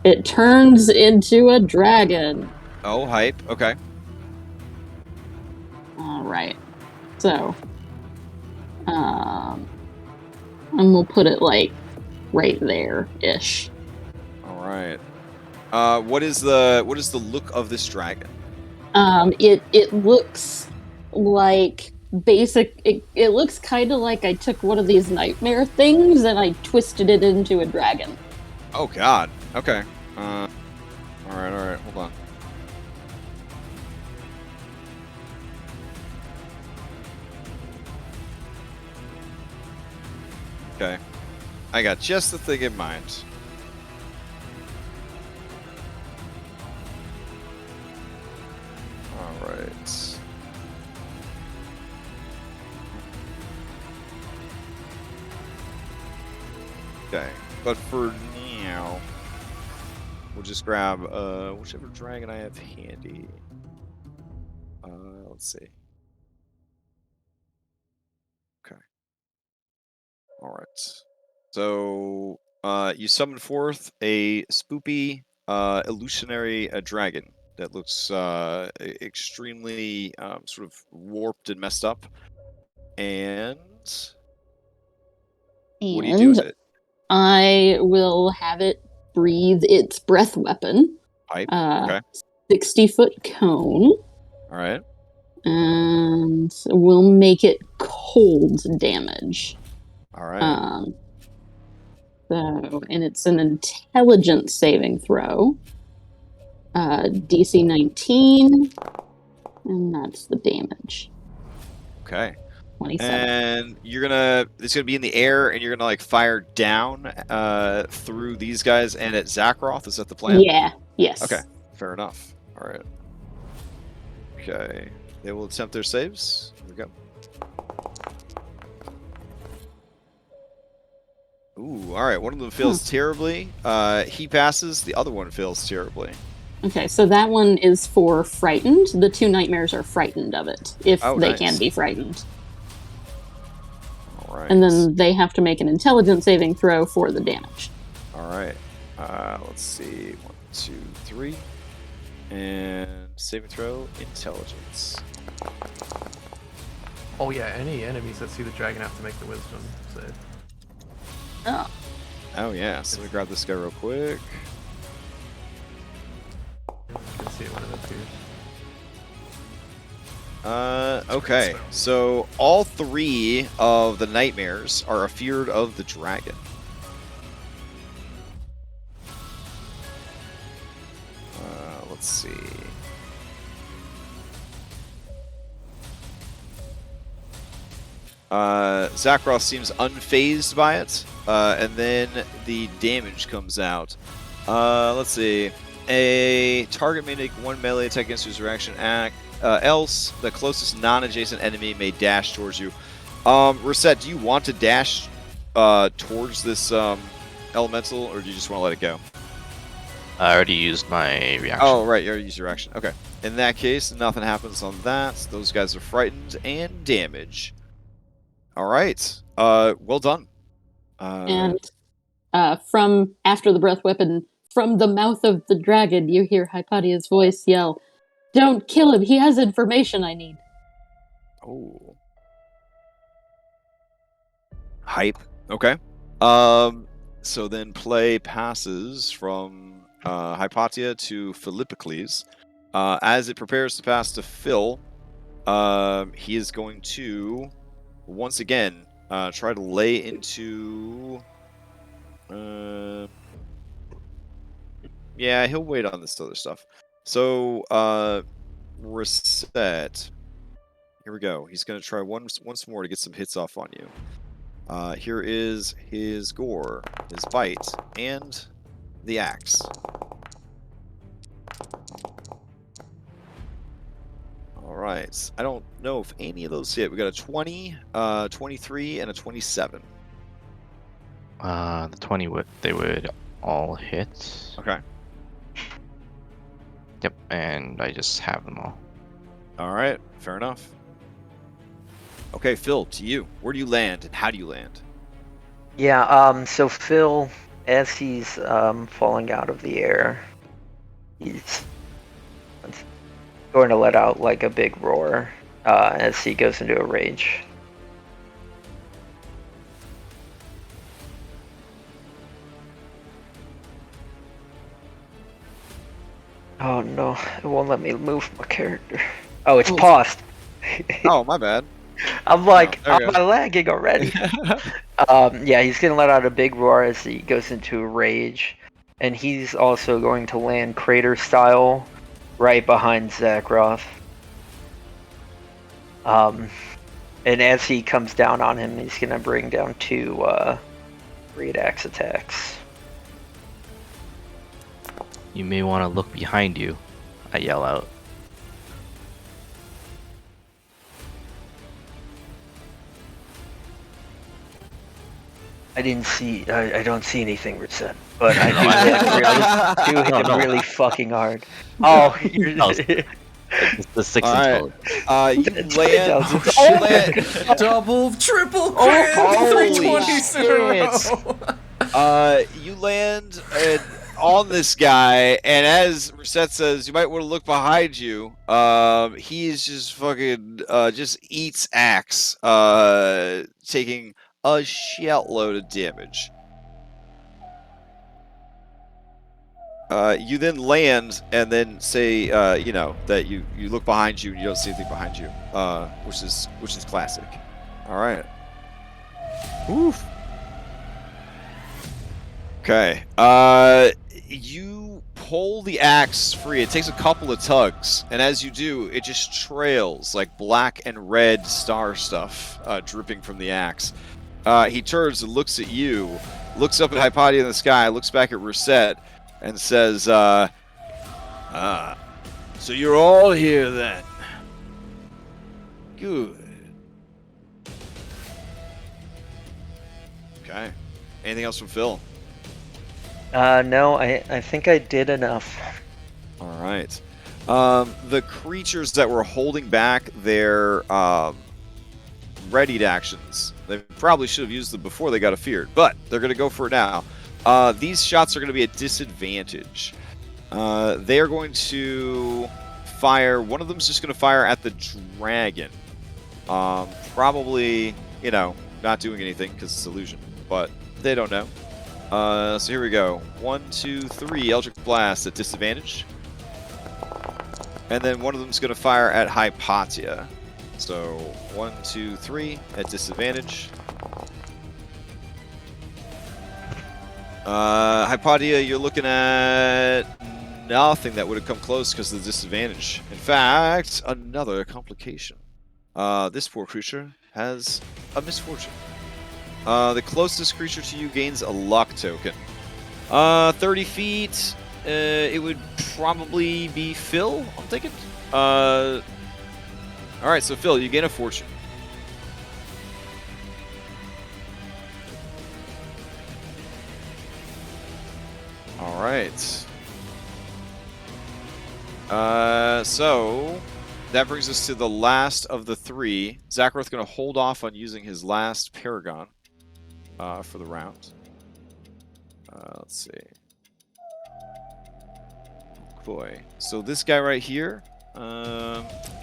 It turns into a dragon. Oh, hype. Okay. Alright. So and we'll put it like right there-ish. All right. What is the look of this dragon? It looks like it looks kind of like I took one of these nightmare things and I twisted it into a dragon. Oh god. Okay. All right. Hold on. Okay. I got just the thing in mind. Okay, but for now, we'll just grab whichever dragon I have handy. Let's see. Okay. All right. So you summon forth a spoopy illusionary dragon that looks extremely sort of warped and messed up. And what do you do with it? I will have it breathe its breath weapon. Pipe. Okay. 60-foot cone. All right. And we'll make it cold damage. All right. So, and it's an intelligence saving throw. DC 19. And that's the damage. Okay. 27. And it's gonna be in the air, and you're gonna like fire down through these guys and at Zakroth. Is that the plan? Yeah. Yes. Okay. Fair enough. All right. Okay. They will attempt their saves. Here we go. Ooh. All right. One of them fails terribly. He passes. The other one fails terribly. Okay, so that one is for frightened. The two nightmares are frightened of it, if they nice. can be frightened. All right. And then they have to make an intelligence saving throw for the damage. All right. Let's see. 1, 2, 3. And saving throw, intelligence. Oh yeah, any enemies that see the dragon have to make the wisdom save. Oh. Oh yeah, so let me grab this guy real quick. You can see it when it appears. Okay, so all 3 of the nightmares are afeared of the dragon. Let's see. Zakroth seems unfazed by it, and then the damage comes out. Let's see. A target may make 1 melee attack against his reaction act. Else, the closest non-adjacent enemy may dash towards you. Reset, do you want to dash towards this elemental, or do you just want to let it go? I already used my reaction. Oh, right, you already used your action. Okay. In that case, nothing happens on that. Those guys are frightened and damage. All right. Well done. And from after the breath weapon, from the mouth of the dragon, you hear Hypatia's voice yell, "Don't kill him, he has information I need." Oh. Hype. Okay. So then play passes from Hypatia to Philippocles. As it prepares to pass to Phil, he is going to once again try to lay into yeah, he'll wait on this other stuff. So reset. Here we go. He's going to try once more to get some hits off on you. Here is his gore, his bite, and the axe. All right. I don't know if any of those hit. We got a 20, 23, and a 27. The 20 they would all hit. Okay. Yep, and I just have them all. All right. Fair enough. Okay, Phil, to you. Where do you land, and how do you land? Yeah, so Phil, as he's falling out of the air, he's going to let out like a big roar as he goes into a rage. Oh no, it won't let me move my character. Oh, it's paused. Oh, my bad. I'm like, Oh, there you I'm lagging already. Yeah, he's gonna let out a big roar as he goes into a rage, and he's also going to land crater style right behind Zakroth. And as he comes down on him, he's gonna bring down 2 great axe attacks. You may want to look behind you, I yell out. I didn't see. I don't see anything, Reset. But I do hit him really fucking hard. Oh, you're... It's the 6 All and right. 12. You land. Oh, You land. Double, triple Oh, crit, holy 320s in a row. You land on this guy, and as Reset says, you might want to look behind you. He is just fucking just eats axe, taking a shitload of damage. You then land and then say, that you look behind you and you don't see anything behind you, which is classic. All right. Oof. Okay. You pull the axe free. It takes a couple of tugs, and as you do, it just trails like black and red star stuff dripping from the axe. He turns and looks at you, looks up at Hypatia in the sky, looks back at Reset, and says, so you're all here then. Good. Okay. Anything else from Phil? No, I think I did enough. All right. The creatures that were holding back their readied actions, they probably should have used them before they got afeared, but they're going to go for it now. These shots are going to be a disadvantage. They are going to fire. One of them is just going to fire at the dragon. Probably, not doing anything because it's illusion, but they don't know. So here we go. 1, 2, 3 Eldritch Blast at disadvantage. And then one of them is going to fire at Hypatia. So 1, 2, 3 at disadvantage. Hypatia, you're looking at nothing that would have come close because of the disadvantage. In fact, another complication. This poor creature has a misfortune. The closest creature to you gains a luck token. 30 feet, it would probably be Phil, I'm thinking. Alright, so Phil, you gain a fortune. Alright. So that brings us to the last of the 3. Zakroth's going to hold off on using his last Paragon for the round. Let's see. Boy. So this guy right here,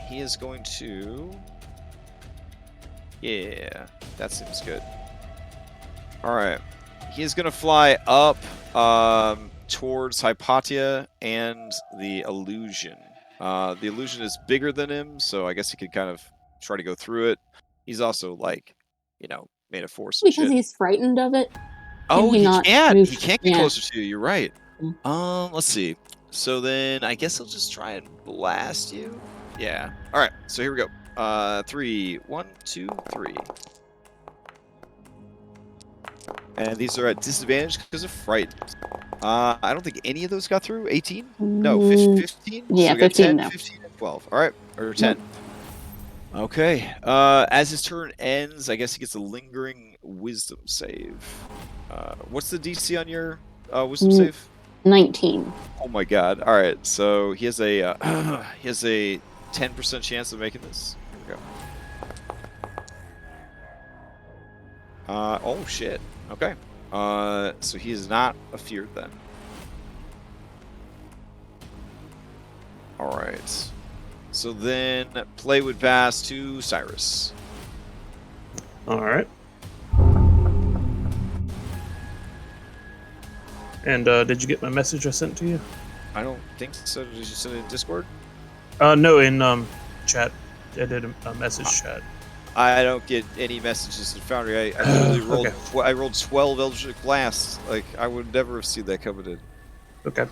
he is going to... Yeah, that seems good. Alright. He is going to fly up towards Hypatia and the illusion. The illusion is bigger than him, so I guess he could kind of try to go through it. He's also, like, made of force and Because shit. he's frightened of it. Oh, he can't. He can't get Yeah. closer to you. You're right. Mm. Let's see. So then I guess I'll just try and blast you. Yeah. All right. So here we go. 3, 1, 2, 3. And these are at disadvantage because of fright. I don't think any of those got through. 18? No, 15? Yeah, So we got 15 10, no. 15, and 12. All right. Or 10. Okay. As his turn ends, I guess he gets a lingering wisdom save. What's the DC on your wisdom save? 19. Oh my god. All right. So he has a 10% chance of making this. Here we go. Oh shit. Okay. So he is not afeared then. All right. So then play would pass to Cyrus. All right. And did you get my message I sent to you? I don't think so. Did you send it in Discord? No, in chat. I did a message chat. I don't get any messages in Foundry. I literally rolled. Okay. I rolled 12 Eldritch Blasts. Like I would never have seen that coming in. Okay.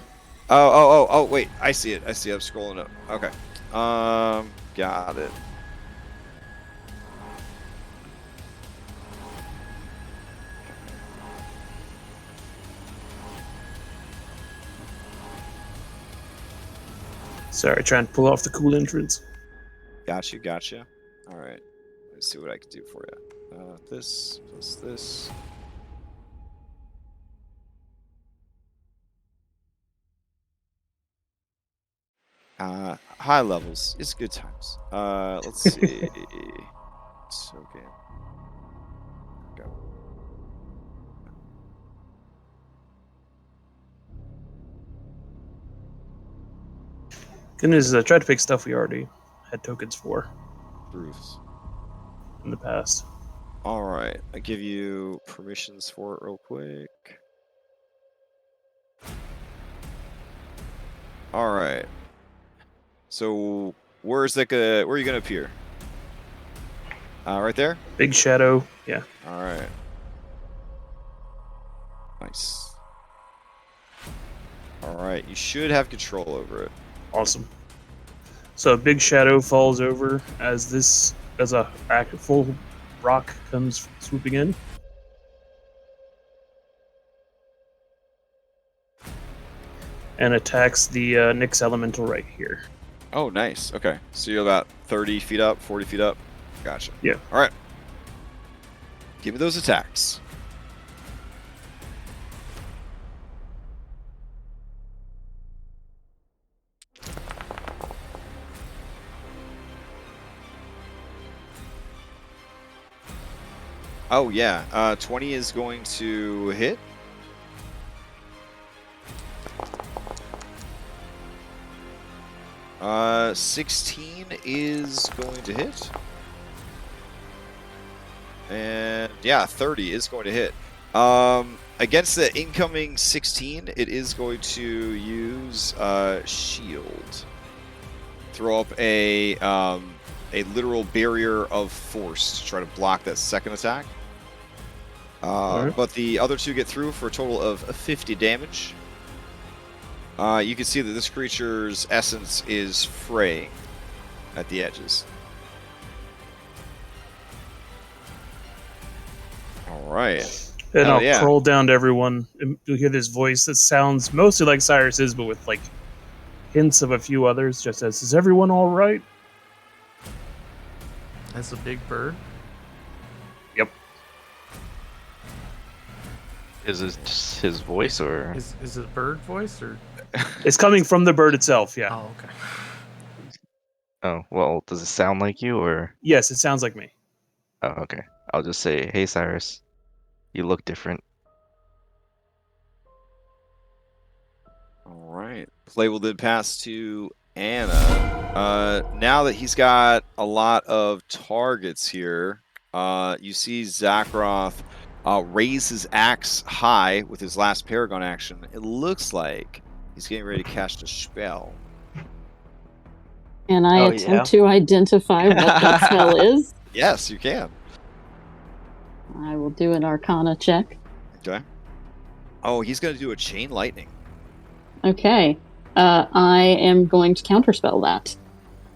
Oh! Wait, I see it. I'm scrolling up. Okay. Got it. Sorry, trying to pull off the cool entrance. Gotcha. All right. Let's see what I can do for you. This plus this. High levels. It's good times. Let's see. It's okay. Go. Goodness, I tried to pick stuff we already had tokens for Proofs. in the past. All right. I give you permissions for it real quick. All right. So where are you gonna appear? Right there. Big shadow. Yeah. All right. Nice. All right. You should have control over it. Awesome. So a big shadow falls over as a full rock comes swooping in. And attacks the Nyx elemental right here. Oh, nice. Okay. So you're about 30 feet up, 40 feet up. Gotcha. Yeah. All right. Give me those attacks. Oh, yeah. 20 is going to hit. Uh, 16 is going to hit. And yeah, 30 is going to hit. Against the incoming 16, it is going to use shield. Throw up a literal barrier of force to try to block that second attack. But the other two get through for a total of 50 damage. You can see that this creature's essence is fraying at the edges. All right. And I'll crawl down to everyone. And you'll hear this voice that sounds mostly like Cyrus's, but with like hints of a few others. Just as, "Is everyone all right?" That's a big bird. Yep. Is it just his voice, or Is it bird voice or? It's coming from the bird itself. Yeah. Oh, okay. oh well, does it sound like you, or? Yes, it sounds like me. Oh, okay. I'll just say, "Hey, Cyrus, you look different." All right. Play will then pass to Anna. Now that he's got a lot of targets here, you see Zakroth raise his axe high with his last Paragon action. It looks like he's getting ready to cast a spell. And I attempt to identify what that spell is. Yes, you can. I will do an Arcana check. Okay. Oh, he's going to do a Chain Lightning. Okay. I am going to counterspell that.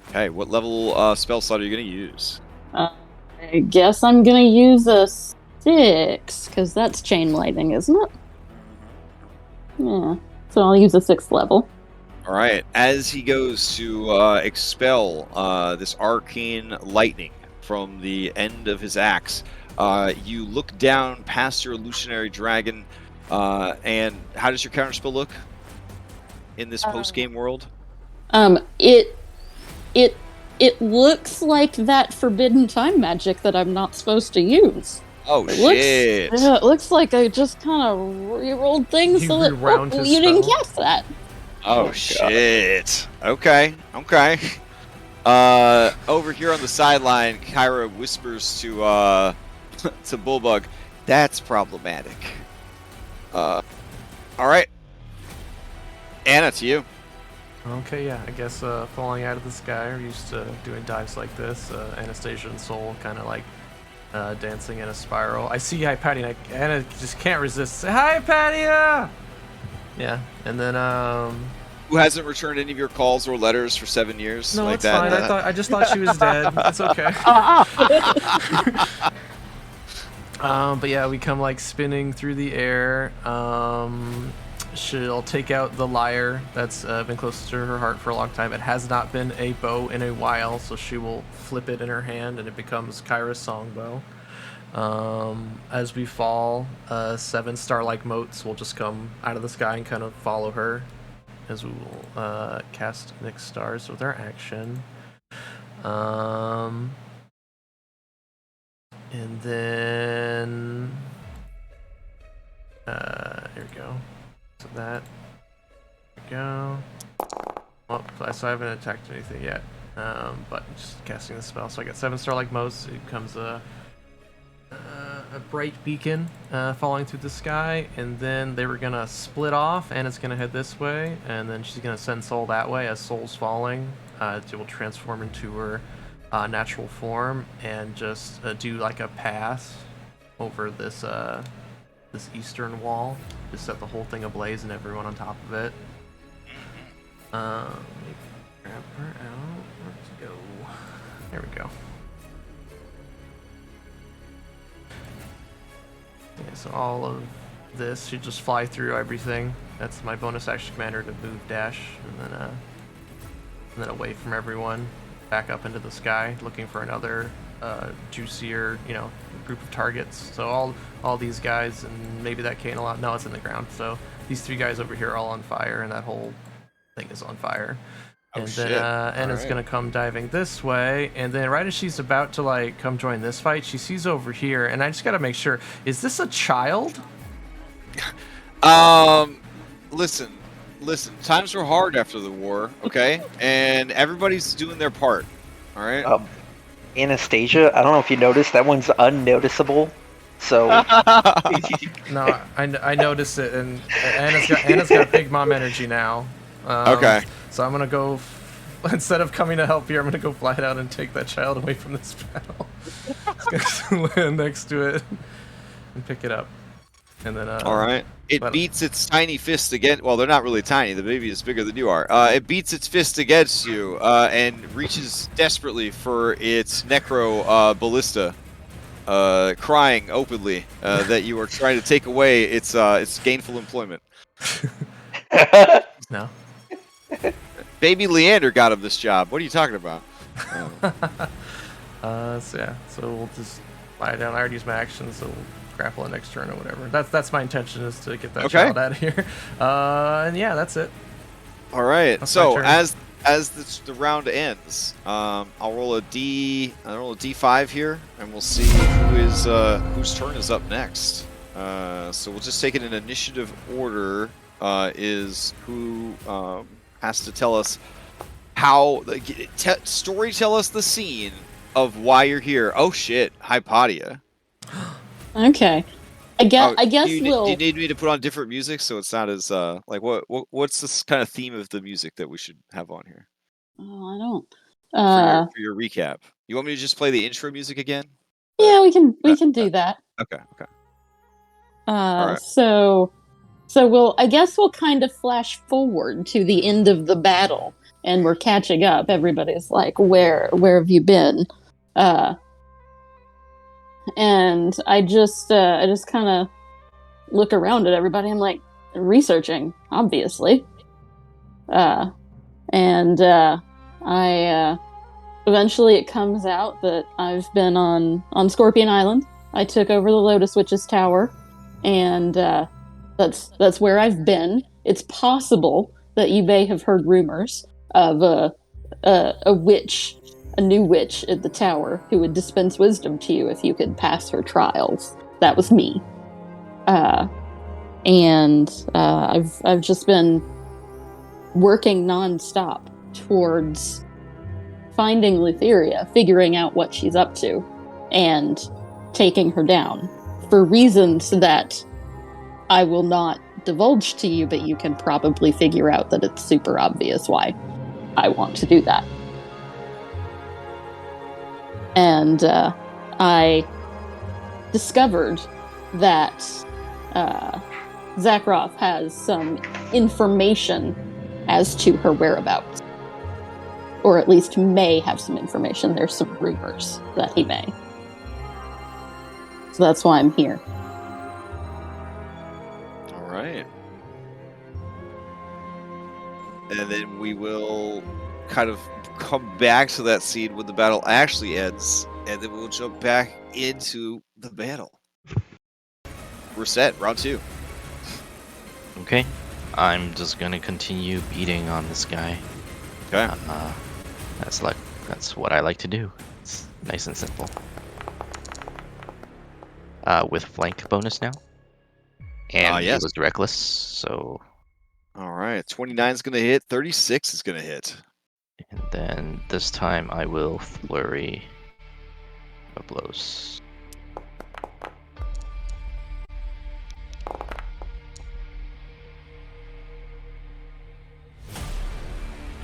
Okay, what level spell slot are you going to use? I guess I'm going to use a 6, because that's Chain Lightning, isn't it? Yeah. So I'll use a 6th level. All right. As he goes to expel this arcane lightning from the end of his axe, you look down past your illusionary dragon, and how does your counterspell look in this post-game world? It looks like that forbidden time magic that I'm not supposed to use. Oh, shit. It looks like I just kind of re-rolled things so that you didn't cast that. Oh, shit. Okay. Over here on the sideline, Kyra whispers to to Bullbug, "That's problematic." All right. Anna, to you. Okay, yeah, I guess falling out of the sky. We're used to doing dives like this. Anastasia and Soul kind of like dancing in a spiral. I see Hypatia, and Anna just can't resist. Say, "Hypatia!" Yeah, and then Who hasn't returned any of your calls or letters for 7 years? no, like it's that, fine. I just thought she was dead. It's okay. But yeah, we come like spinning through the air. She'll take out the lyre that's been close to her heart for a long time. It has not been a bow in a while, so she will flip it in her hand and it becomes Kyra's songbow. As we fall, 7 star-like motes will just come out of the sky and kind of follow her. as we will cast Nyx Stars with our action. And then here we go. So that. There we go. Well, so I haven't attacked anything yet. But just casting the spell. So I got 7-star like most. It becomes a bright beacon falling through the sky, and then they were gonna split off, and it's gonna head this way, and then she's gonna send Soul that way. As Soul's falling, it will transform into her natural form and just do like a pass over this this eastern wall, just set the whole thing ablaze and everyone on top of it. Let me grab her out. Let's go. There we go. Yeah, so all of this should just fly through everything. That's my bonus action commander to move, dash, and then away from everyone, back up into the sky, looking for another juicier, group of targets. So all these guys, and maybe that cane a lot. No, it's in the ground. So these 3 guys over here are all on fire, and that whole thing is on fire. Oh, and shit. then Anna's gonna come diving this way, and then right as she's about to like come join this fight, she sees over here, and I just gotta make sure, is this a child? Listen. Times were hard after the war, okay, and everybody's doing their part. All right. Anastasia, I don't know if you noticed, that one's unnoticeable. So No, I noticed it, and Anna's got big mom energy now. Okay. So I'm gonna go. Instead of coming to help here, I'm gonna go fly out and take that child away from this battle. Just gonna land next to it and pick it up, and then. All right. It beats its tiny fist against. Well, they're not really tiny. The baby is bigger than you are. It beats its fist against you and reaches desperately for its necro ballista, crying openly that you are trying to take away its gainful employment. No. Baby Leander got him this job. What are you talking about? So yeah. So we'll just fly down. I already used my action, so we'll grapple it next turn or whatever. That's my intention, is to get that child out of here. And yeah, that's it. All right. That's so as the round ends, I'll roll a D5 here, and we'll see whose turn is up next. So we'll just take it in initiative order. Is who has to tell us how tell us the scene of why you're here. Oh shit, Hypatia. Okay. I guess do we'll. Do you need me to put on different music so it's not as like what's this kind of theme of the music that we should have on here? Oh, I don't. For your recap, you want me to just play the intro music again? Yeah, we can do that. Okay. Right. So I guess we'll kind of flash forward to the end of the battle, and we're catching up. Everybody's like, where have you been? And I just kind of look around at everybody. I'm like, researching, obviously. I eventually it comes out that I've been on Scorpion Island. I took over the Lotus Witch's tower, and that's where I've been. It's possible that you may have heard rumors of a witch, a new witch at the tower who would dispense wisdom to you if you could pass her trials. That was me. I've just been working nonstop towards finding Lutheria, figuring out what she's up to, and taking her down for reasons that I will not divulge to you, but you can probably figure out that it's super obvious why I want to do that. And I discovered that Zakroff has some information as to her whereabouts. Or at least may have some information. There's some rumors that he may. So that's why I'm here. All right. And then we will kind of come back to that scene when the battle actually ends, and then we'll jump back into the battle. We're set. Round 2. Okay. I'm just gonna continue beating on this guy. Okay. That's what I like to do. It's nice and simple. With flank bonus now. And yes. it was reckless, so. All right. 29 is going to hit. 36 is going to hit. And then this time I will flurry of blows.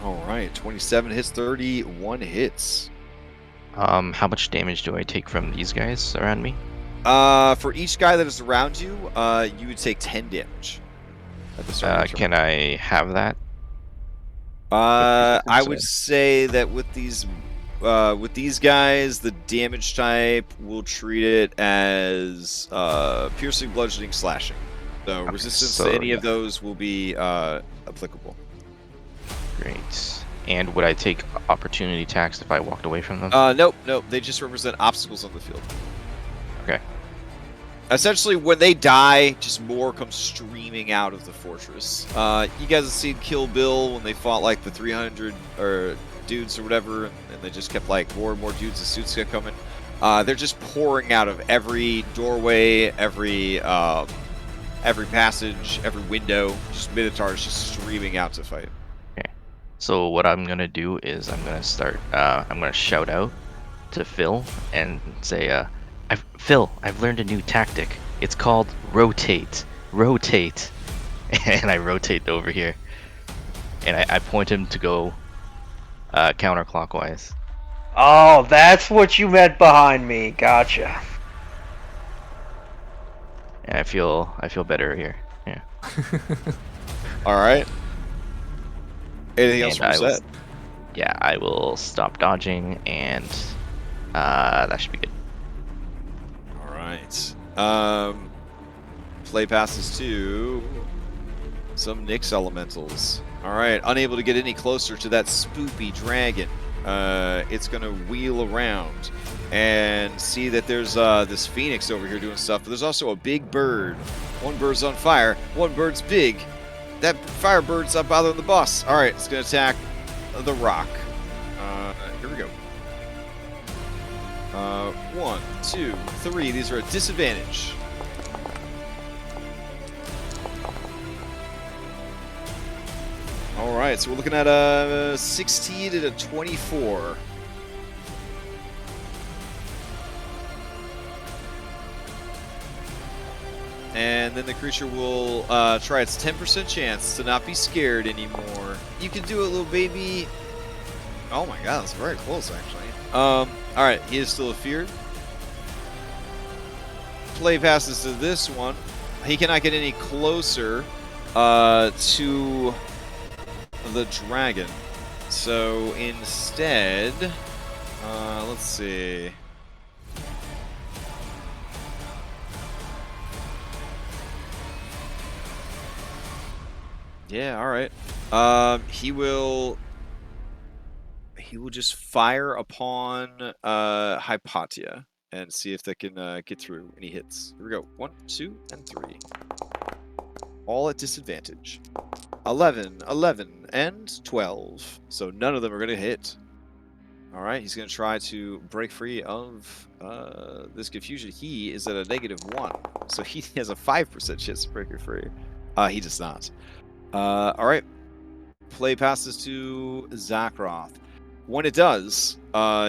All right. 27 hits. 31 hits. How much damage do I take from these guys around me? For each guy that is around you, you would take 10 damage. At the start of your turn. Can I have that? I would say that with these guys, the damage type will treat it as piercing, bludgeoning, slashing. So Okay, resistance to any of those will be applicable. Great. And would I take opportunity attacks if I walked away from them? Nope. They just represent obstacles on the field. Okay. Essentially, when they die, just more comes streaming out of the fortress. You guys have seen Kill Bill when they fought like the 300 dudes or whatever, and they just kept like more and more dudes as suits kept coming. They're just pouring out of every doorway, every passage, every window. Just Minotaurs just streaming out to fight. Okay. So what I'm gonna do is I'm gonna start. I'm gonna shout out to Phil and say, Phil, I've learned a new tactic. It's called rotate. Rotate. And I rotate over here. And I point him to go counterclockwise. Oh, that's what you meant behind me. Gotcha. And I feel better here. Yeah. All right. Anything else And for set? Yeah, I will stop dodging, and that should be good. All right. Play passes to some Nyx elementals. All right. Unable to get any closer to that spoopy dragon. It's gonna wheel around and see that there's this phoenix over here doing stuff. But there's also a big bird. One bird's on fire. One bird's big. That fire bird's not bothering the boss. All right, it's gonna attack the rock. Here we go. 1, 2, 3. These are at disadvantage. All right, so we're looking at a 16 and a 24. And then the creature will try its 10% chance to not be scared anymore. You can do it, little baby. Oh my god, that's very close, actually. Alright, he is still afeared. Play passes to this one. He cannot get any closer to the dragon. So instead, let's see. Yeah, all right. He will just fire upon Hypatia and see if they can get through any hits. Here we go. 1, 2, and 3. All at disadvantage. 11, 11, and 12. So none of them are going to hit. All right, he's going to try to break free of this confusion. He is at a -1, so he has a 5% chance to break it free. He does not. All right. Play passes to Zakroth. When it does,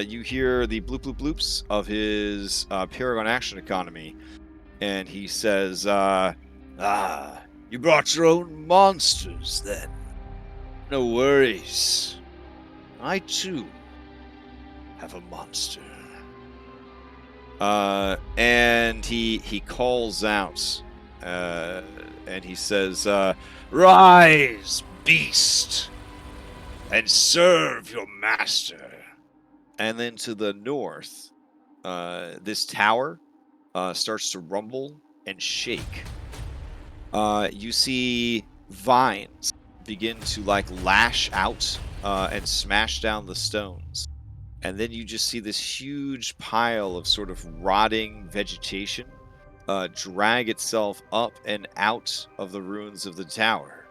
you hear the bloop bloop bloops of his Paragon Action Economy, and he says, you brought your own monsters, then. No worries. I, too, have a monster. And he calls out, and he says, rise, beast, and serve your master. And then to the north, this tower starts to rumble and shake. You see vines begin to lash out and smash down the stones. And then you just see this huge pile of sort of rotting vegetation drag itself up and out of the ruins of the tower.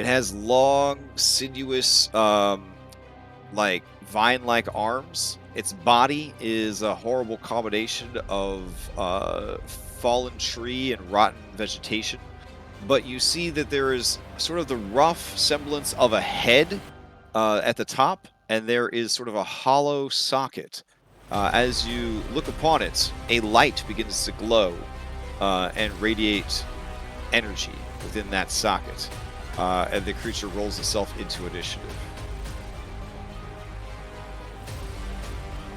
It has long, sinuous, like vine-like arms. Its body is a horrible combination of fallen tree and rotten vegetation. But you see that there is sort of the rough semblance of a head at the top, and there is sort of a hollow socket. As you look upon it, a light begins to glow and radiate energy within that socket, and the creature rolls itself into initiative.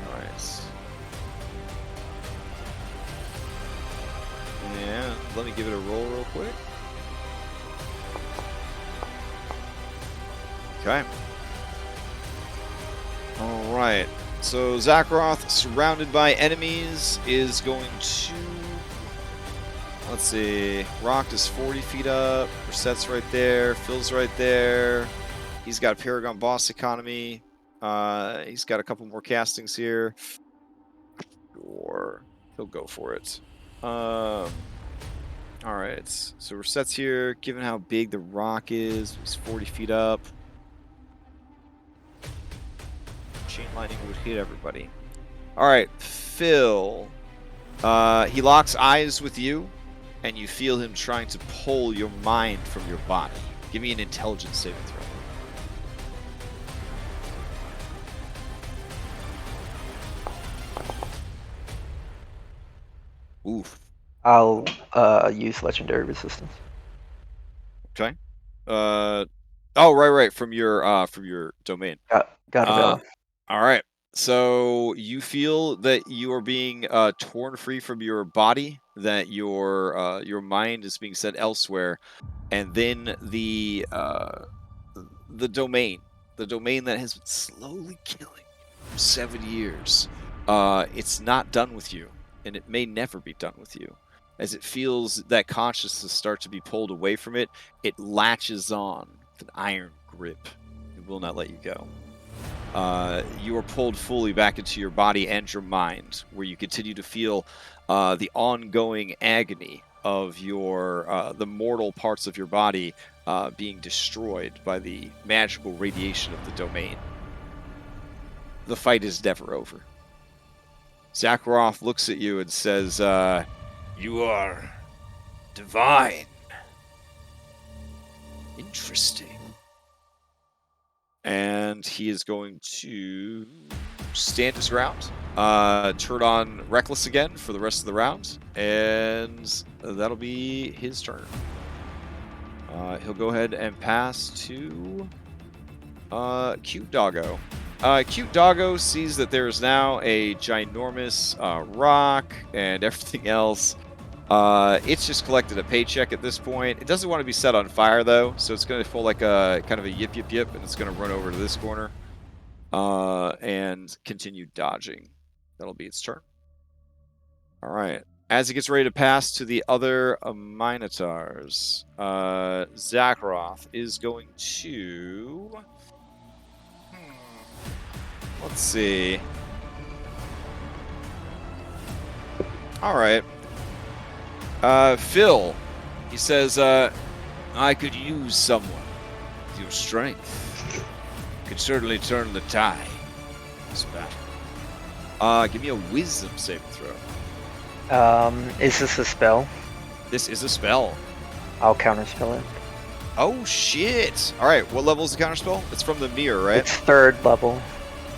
All right. And let me give it a roll real quick. Okay. All right. So Zakroth, surrounded by enemies, is going to... Let's see. Rock is 40 feet up. Reset's right there. Phil's right there. He's got a Paragon Boss economy. He's got a couple more castings here. Or he'll go for it. All right. So Reset's here. Given how big the rock is, he's 40 feet up. Chain lightning would hit everybody. All right, Phil. He locks eyes with you, and you feel him trying to pull your mind from your body. Give me an intelligence saving throw. Oof. I'll use legendary resistance. Okay. Oh, right. From your domain. Got it. All right. So you feel that you are being torn free from your body, that your mind is being sent elsewhere, and then the domain that has been slowly killing you for 7 years, it's not done with you, and it may never be done with you. As it feels that consciousness start to be pulled away from it, it latches on with an iron grip. It will not let you go. You are pulled fully back into your body and your mind, where you continue to feel the ongoing agony of the mortal parts of your body being destroyed by the magical radiation of the domain. The fight is never over. Zakroth looks at you and says, "You are divine. Interesting." And he is going to stand his ground, turn on Reckless again for the rest of the round, and that'll be his turn. He'll go ahead and pass to Cute Doggo. Cute Doggo sees that there is now a ginormous rock and everything else. It's just collected a paycheck at this point. It doesn't want to be set on fire, though, so it's going to feel like a kind of a yip, and it's going to run over to this corner and continue dodging. That'll be its turn. All right. As it gets ready to pass to the other Minotaurs, Zakroth is going to... Let's see. All right. Phil, he says, I could use someone with your strength. Could certainly turn the tide in this battle. Give me a wisdom saving throw. Is this a spell? This is a spell. I'll counterspell it. Oh, shit. All right, what level is the counterspell? It's from the mirror, right? It's 3rd level.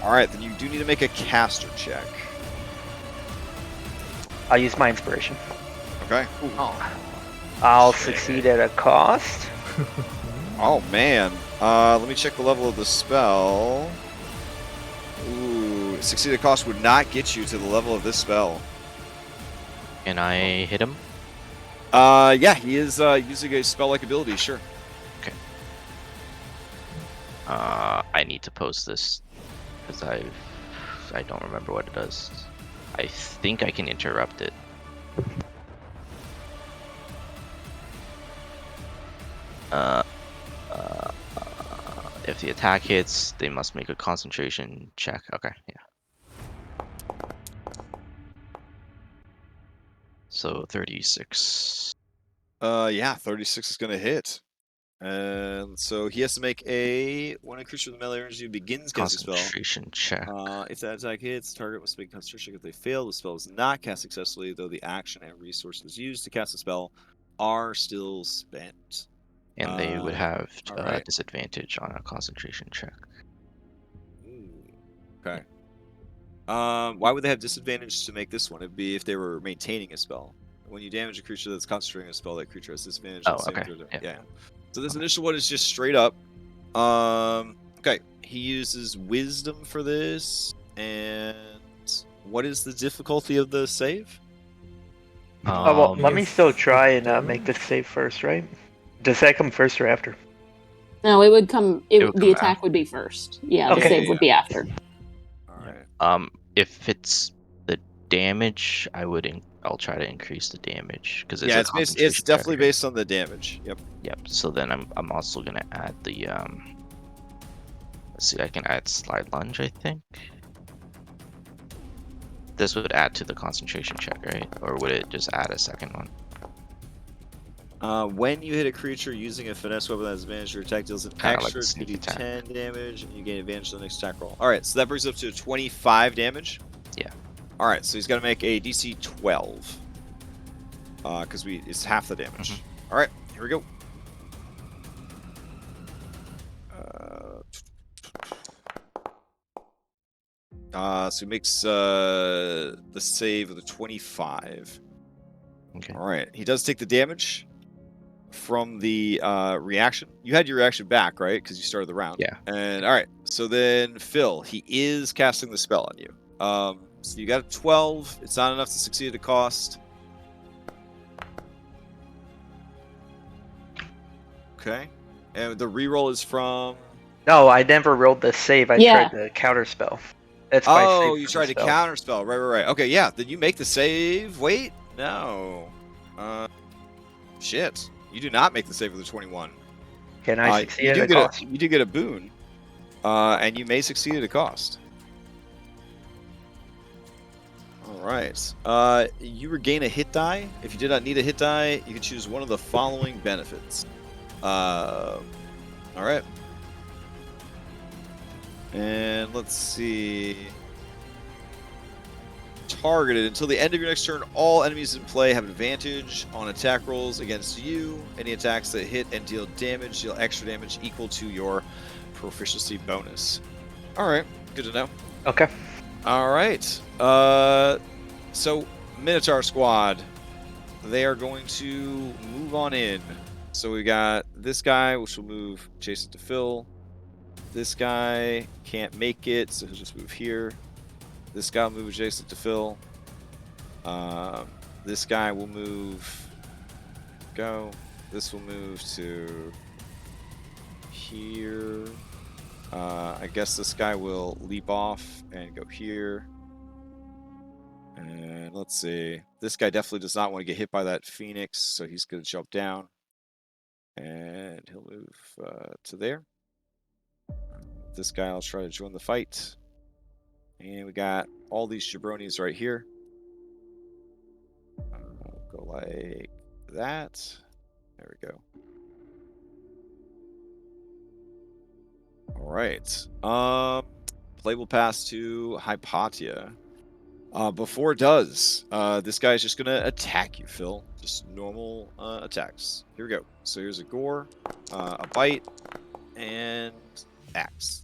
All right, then you do need to make a caster check. I'll use my inspiration. Okay. I'll succeed at a cost. Oh, man. Let me check the level of the spell. Ooh, succeed at cost would not get you to the level of this spell. Can I hit him? Yeah, he is using a spell-like ability, sure. Okay. I need to post this because I don't remember what it does. I think I can interrupt it. If the attack hits, they must make a concentration check. Okay, yeah. So 36. Yeah, 36 is gonna hit. And so he has to make when a creature with melee energy begins casting a spell. Concentration check. If that attack hits, the target must make a concentration check. If they fail, the spell is not cast successfully, though the action and resources used to cast the spell are still spent. And they would have alright. disadvantage on a concentration check. Ooh, okay. Why would they have disadvantage to make this one? It'd be if they were maintaining a spell. When you damage a creature that's concentrating a spell, that creature has disadvantage. Oh, on saving okay. throws. Yeah. Yeah. So this initial one is just straight up. Okay. He uses wisdom for this, and what is the difficulty of the save? well, let me if still try and the make this save first, right? Does that come first or after? No, it would come. It would The come attack would be first. Yeah, the Okay. save would be after. All right. If it's the damage, I'll try to increase the damage because Yeah, it's definitely based on the damage. Yep. Yep. So then I'm also gonna add the Let's see, I can add slide lunge, I think. This would add to the concentration check, right? Or would it just add a second one? When you hit a creature using a finesse weapon that has advantage, your attack deals an Kinda like extra a sneak attack. 2d10 damage, and you gain advantage on the next attack roll. Alright, so that brings up to 25 damage. Yeah. Alright, so he's got to make a DC 12. Because it's half the damage. Alright, here we go. So he makes the save with a 25. Okay. Alright, he does take the damage from the reaction. You had your reaction back, right? Because you started the round. Yeah. And alright, so then Phil, he is casting the spell on you. So you got a 12. It's not enough to succeed at a cost. Okay. And the reroll is from... No, I never rolled the save. I Yeah. tried the counter spell. That's why I Oh, saved you for tried the to spell. counterspell. Right. Okay, yeah. Then you make the save. Wait. No. Shit. You do not make the save with a 21. Can I succeed you at do a get cost? you do get a boon. And you may succeed at a cost. Alright. You regain a hit die. If you did not need a hit die, you can choose one of the following benefits. Alright. And let's see. Targeted. Until the end of your next turn, all enemies in play have advantage on attack rolls against you. Any attacks that hit and deal extra damage equal to your proficiency bonus. Alright, good to know. Okay. Alright. So, Minotaur Squad, they are going to move on in. So we got this guy, which will move Jason to Phil. This guy can't make it, so he'll just move here. This guy will move adjacent to Phil. This guy will move. Go. This will move to here. I guess this guy will leap off and go here. And let's see. This guy definitely does not want to get hit by that Phoenix, so he's going to jump down. And he'll move to there. This guy will try to join the fight. And we got all these jabronis right here. Go like that. There we go. All right. Play will pass to Hypatia. Before it does, this guy's just gonna attack you, Phil. Just normal attacks. Here we go. So here's a gore, a bite, and axe.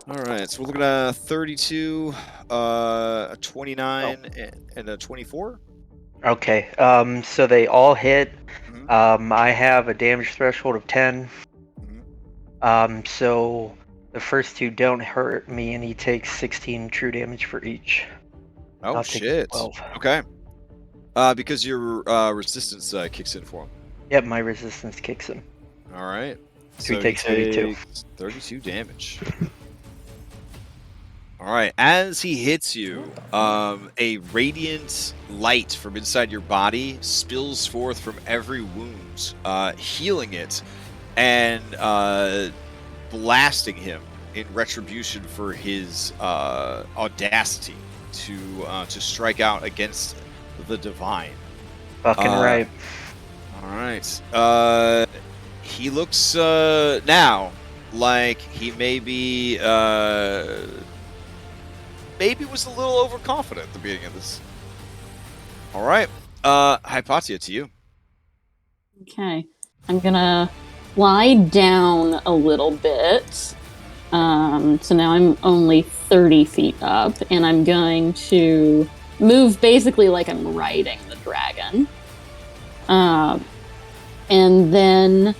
All right, so we're looking at a 32, a 29, and a 24. Okay. So they all hit. Mhm. I have a damage threshold of 10. Mhm. So the first two don't hurt me, and he takes 16 true damage for each. Oh, I'll take shit. 12. Okay. Because your resistance kicks in for him. Yep, my resistance kicks in. All right. So he takes 32. 32 damage. All right. As he hits you, a radiant light from inside your body spills forth from every wound, healing it and blasting him in retribution for his audacity to strike out against the divine. Fucking right. All right. He looks now like he maybe was a little overconfident at the beginning of this. All right. Hypatia, to you. Okay. I'm gonna fly down a little bit. So now I'm only 30 feet up, and I'm going to move basically like I'm riding the dragon. And then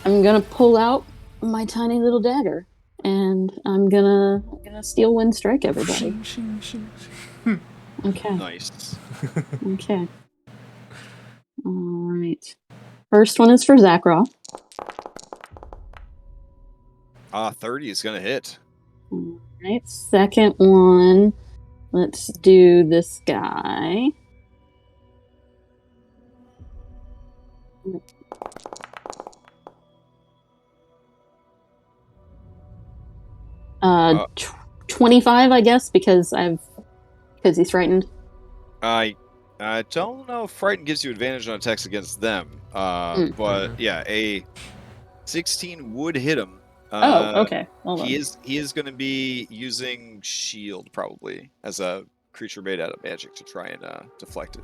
I'm gonna pull out my tiny little dagger, and I'm gonna steel wind strike everybody. Okay. Nice. Okay. All right. First one is for Zakroth. 30 is gonna hit. All right. Second one. Let's do this guy. Uh, 25, I guess, because he's frightened. I don't know if Frighten gives you advantage on attacks against them. But yeah, a 16 would hit him. Okay. Well, He is going to be using shield probably as a creature made out of magic to try and deflect it.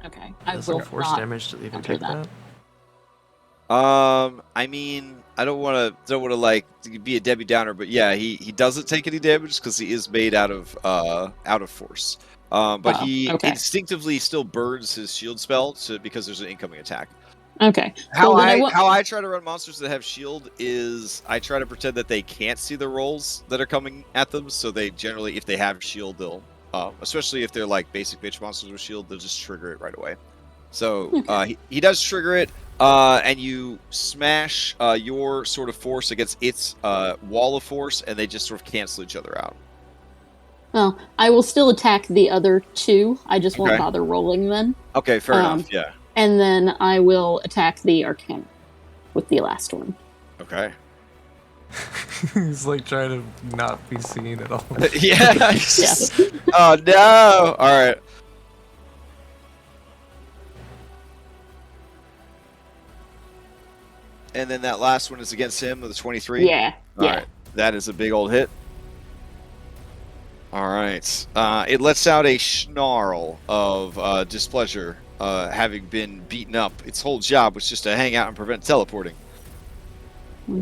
okay. Does like force damage to even take that? I mean, I don't want to like be a Debbie Downer, but yeah, he doesn't take any damage because he is made out of force. But he instinctively still burns his shield spell because there's an incoming attack. Okay. How I try to run monsters that have shield is I try to pretend that they can't see the rolls that are coming at them, so they generally, if they have shield, they'll especially if they're like basic bitch monsters with shield, they'll just trigger it right away. So he does trigger it, and you smash your sort of force against its wall of force, and they just sort of cancel each other out. Well, I will still attack the other two. I just won't bother rolling then. Okay, fair enough. Yeah. And then I will attack the Arcana with the last one. Okay. He's like trying to not be seen at all. Yeah. Oh no! All right. And then that last one is against him with a 23. Yeah. All right. That is a big old hit. All right. It lets out a snarl of displeasure, having been beaten up. Its whole job was just to hang out and prevent teleporting.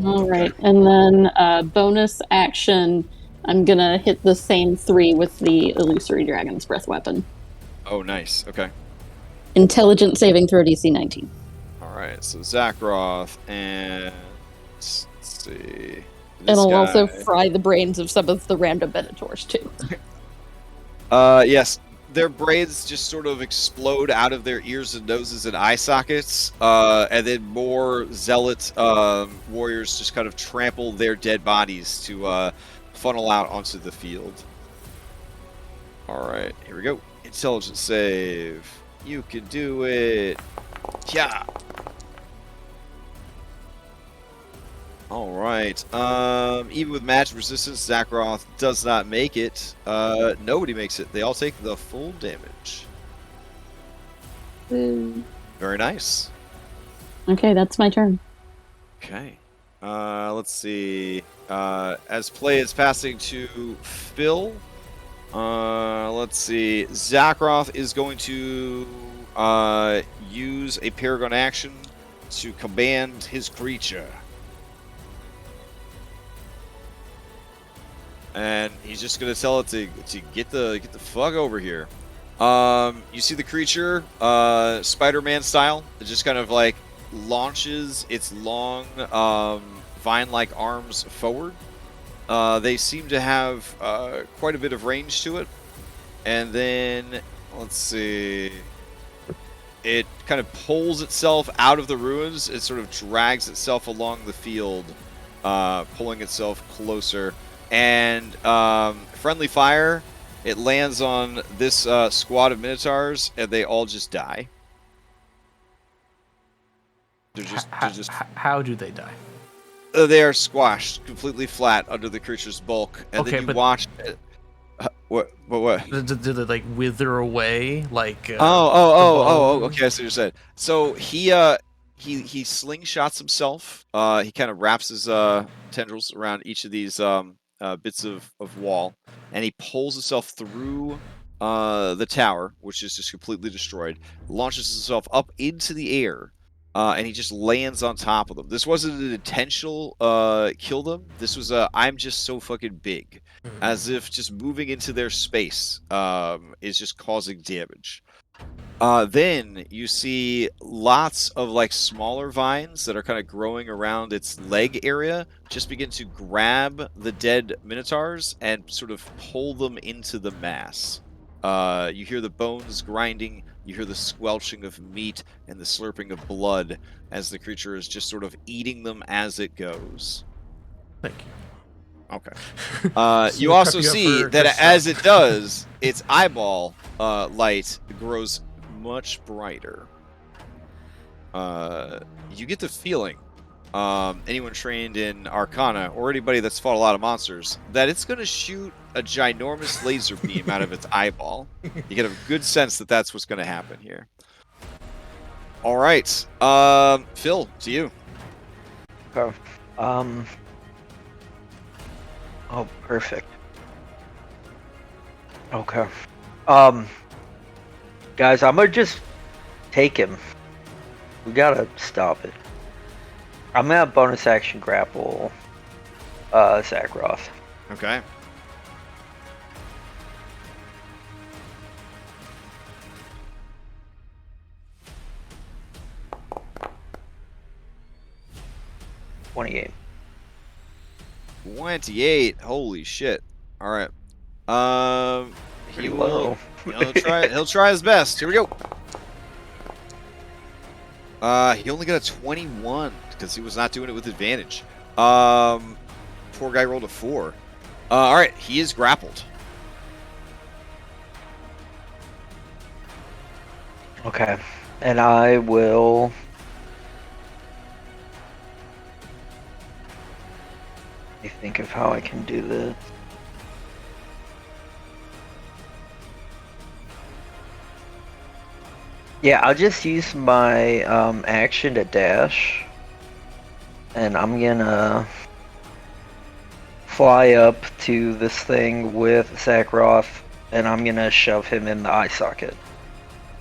All right. And then bonus action, I'm going to hit the same 3 with the Illusory Dragon's Breath weapon. Oh, nice. Okay. Intelligence saving throw DC 19. All right. So Zakroth and let's see. It'll also fry the brains of some of the random Minotaurs too. Yes. Their brains just sort of explode out of their ears and noses and eye sockets, and then more zealot warriors just kind of trample their dead bodies to funnel out onto the field. All right, here we go. Intelligence save. You can do it. Yeah. All right. Even with magic resistance, Zakroth does not make it. Nobody makes it. They all take the full damage. Very nice. Okay, that's my turn. Okay. Let's see. As play is passing to Phil. Let's see. Zakroth is going to use a Paragon action to command his creature. And he's just gonna tell it to get the fuck over here. You see the creature, Spider-Man style. It just kind of like launches its long vine-like arms forward. They seem to have quite a bit of range to it. And then let's see. It kind of pulls itself out of the ruins. It sort of drags itself along the field, pulling itself closer. And friendly fire, it lands on this squad of Minotaurs, and they all just die. They're just how do they die? They are squashed completely flat under the creature's bulk, and then you watch it. What? What? Did it like wither away? Like the Oh. bones? Okay, I see what you said. So he slingshots himself. He kind of wraps his tendrils around each of these bits of wall, and he pulls himself through the tower, which is just completely destroyed. Launches himself up into the air. And he just lands on top of them. This wasn't an intentional kill them. This was a I'm just so fucking big. As if just moving into their space is just causing damage. Then you see lots of like smaller vines that are kind of growing around its leg area just begin to grab the dead minotaurs and sort of pull them into the mass. You hear the bones grinding, you hear the squelching of meat and the slurping of blood as the creature is just sort of eating them as it goes. Thank you. Okay. So You we'll also prep you up see for that Chris as stuff. it does, its eyeball light grows much brighter. You get the feeling, anyone trained in Arcana or anybody that's fought a lot of monsters, that it's going to shoot a ginormous laser beam out of its eyeball. You get a good sense that that's what's going to happen here. All right, Phil, to you. Okay. Oh, perfect. Okay. Guys, I'm gonna just take him. We gotta stop it. I'm gonna bonus action grapple Zakroth. Okay. $28. 28. Holy shit. All right. Pretty He low. will. He'll try his best. Here we go. He only got a 21 because he was not doing it with advantage. Poor guy rolled a 4. All right, he is grappled. Okay. And I will. Let me think of how I can do this. Yeah, I'll just use my action to dash. And I'm gonna fly up to this thing with Zakroth, and I'm gonna shove him in the eye socket.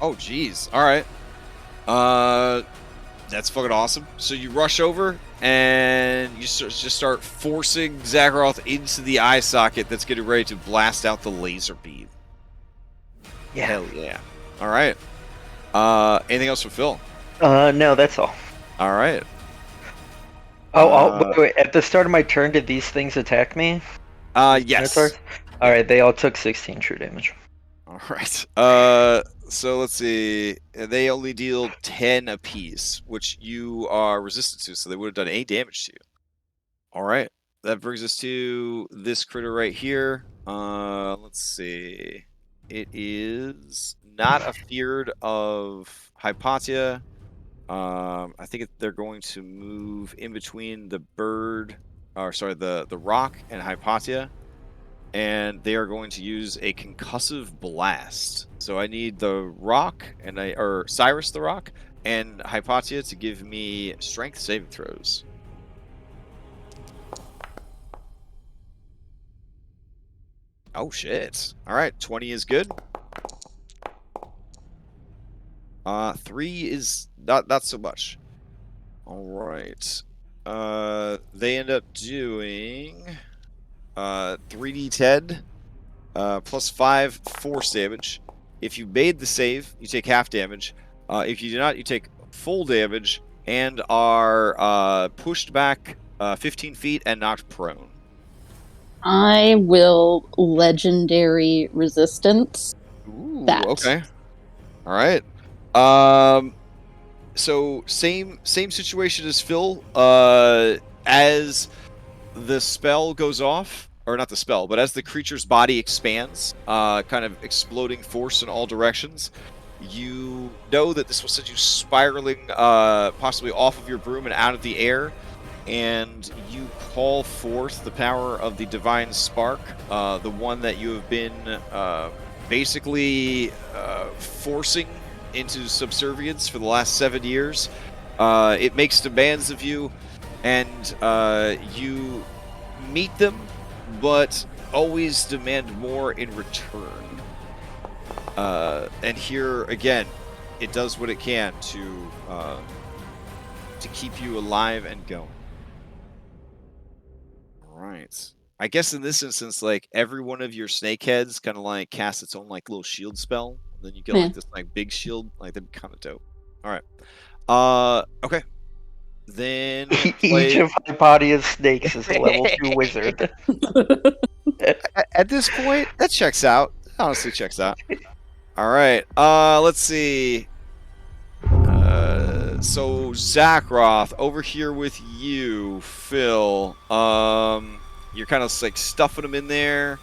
Oh, jeez. All right. That's fucking awesome. So you rush over and you just start forcing Zakroth into the eye socket that's getting ready to blast out the laser beam. Yeah. Hell yeah. All right. Anything else for Phil? No, that's all. All right. Wait. At the start of my turn, did these things attack me? Yes. Minotaurs? Alright, they all took 16 true damage. All right. So let's see. They only deal 10 apiece, which you are resistant to, so they would have done 8 damage to you. All right. That brings us to this critter right here. Let's see. It is not afeared of Hypatia. I think they're going to move in between the bird, or sorry, the rock and Hypatia, and they are going to use a concussive blast. So I need the rock or Cyrus the rock and Hypatia to give me strength saving throws. Oh shit! All right, 20 is good. 3 is not so much. All right. They end up doing 3d10 plus 5 force damage. If you made the save, you take half damage. If you do not, you take full damage and are pushed back 15 feet and knocked prone. I will legendary resistance. Ooh, that. okay. All right. So same situation as Phil. As the spell goes off, or not the spell, but as the creature's body expands, kind of exploding force in all directions, you know that this will send you spiraling, possibly off of your broom and out of the air. and you call forth the power of the Divine Spark, the one that you have been basically forcing into subservience for the last 7 years. It makes demands of you, and you meet them, but always demand more in return. And here again, it does what it can to keep you alive and going. All right. I guess in this instance, like every one of your snake heads kind of like casts its own like little shield spell. And then you get like this like big shield. Like that'd be kind of dope. All right. Okay. Then Each of Hypatia's snakes is a level 2 wizard. At this point, that checks out. Honestly, checks out. All right. Let's see. So Zakroth, over here with you, Phil. You're kind of like stuffing him in there.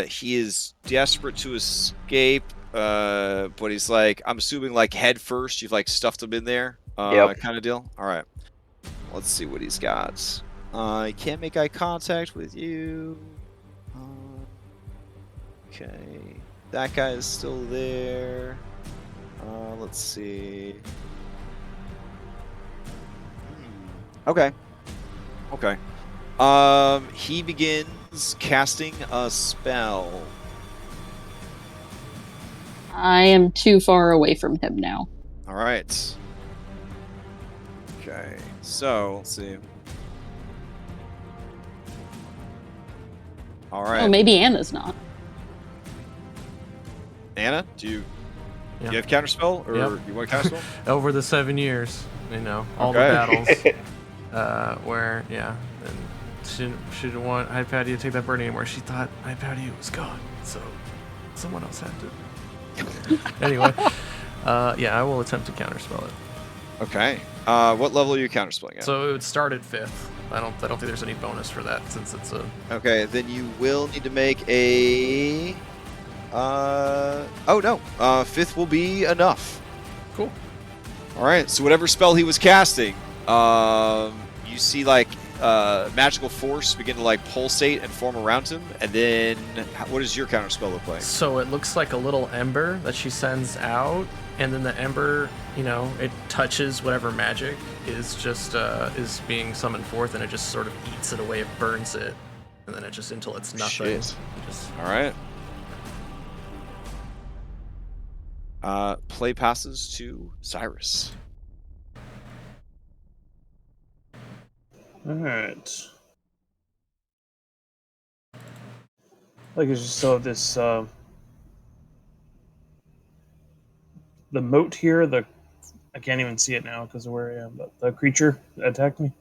He is desperate to escape, but he's like, I'm assuming like head first. You've like stuffed him in there, Yep. kind of deal. All right. Let's see what he's got. I can't make eye contact with you. Okay. That guy is still there. Let's see. Okay. Okay. He begins casting a spell. I am too far away from him now. All right. Okay. So, let's see. All right. Oh, maybe Anna's not. Anna, do you Yeah. have counterspell, or Yep. you want a counterspell? Over the 7 years, you know, all the Okay. battles, where, yeah, and she didn't want Hypatia to take that burden anymore. She thought Hypatia was gone, so someone else had to. Anyway, yeah, I will attempt to counterspell it. Okay. What level are you counterspelling at? So it would start at 5th. I don't think there's any bonus for that since it's a. Okay, then you will need to make a. Oh no. 5th will be enough. Cool. All right. So whatever spell he was casting, you see like magical force begin to like pulsate and form around him, and then what does your counterspell look like? So it looks like a little ember that she sends out, and then the ember, you know, it touches whatever magic is just is being summoned forth, and it just sort of eats it away, it burns it, and then it just until it's nothing. Shit. Just, All right. Play passes to Cyrus. Alright. Like I just saw this the moat here, I can't even see it now because of where I am, but the creature that attacked me.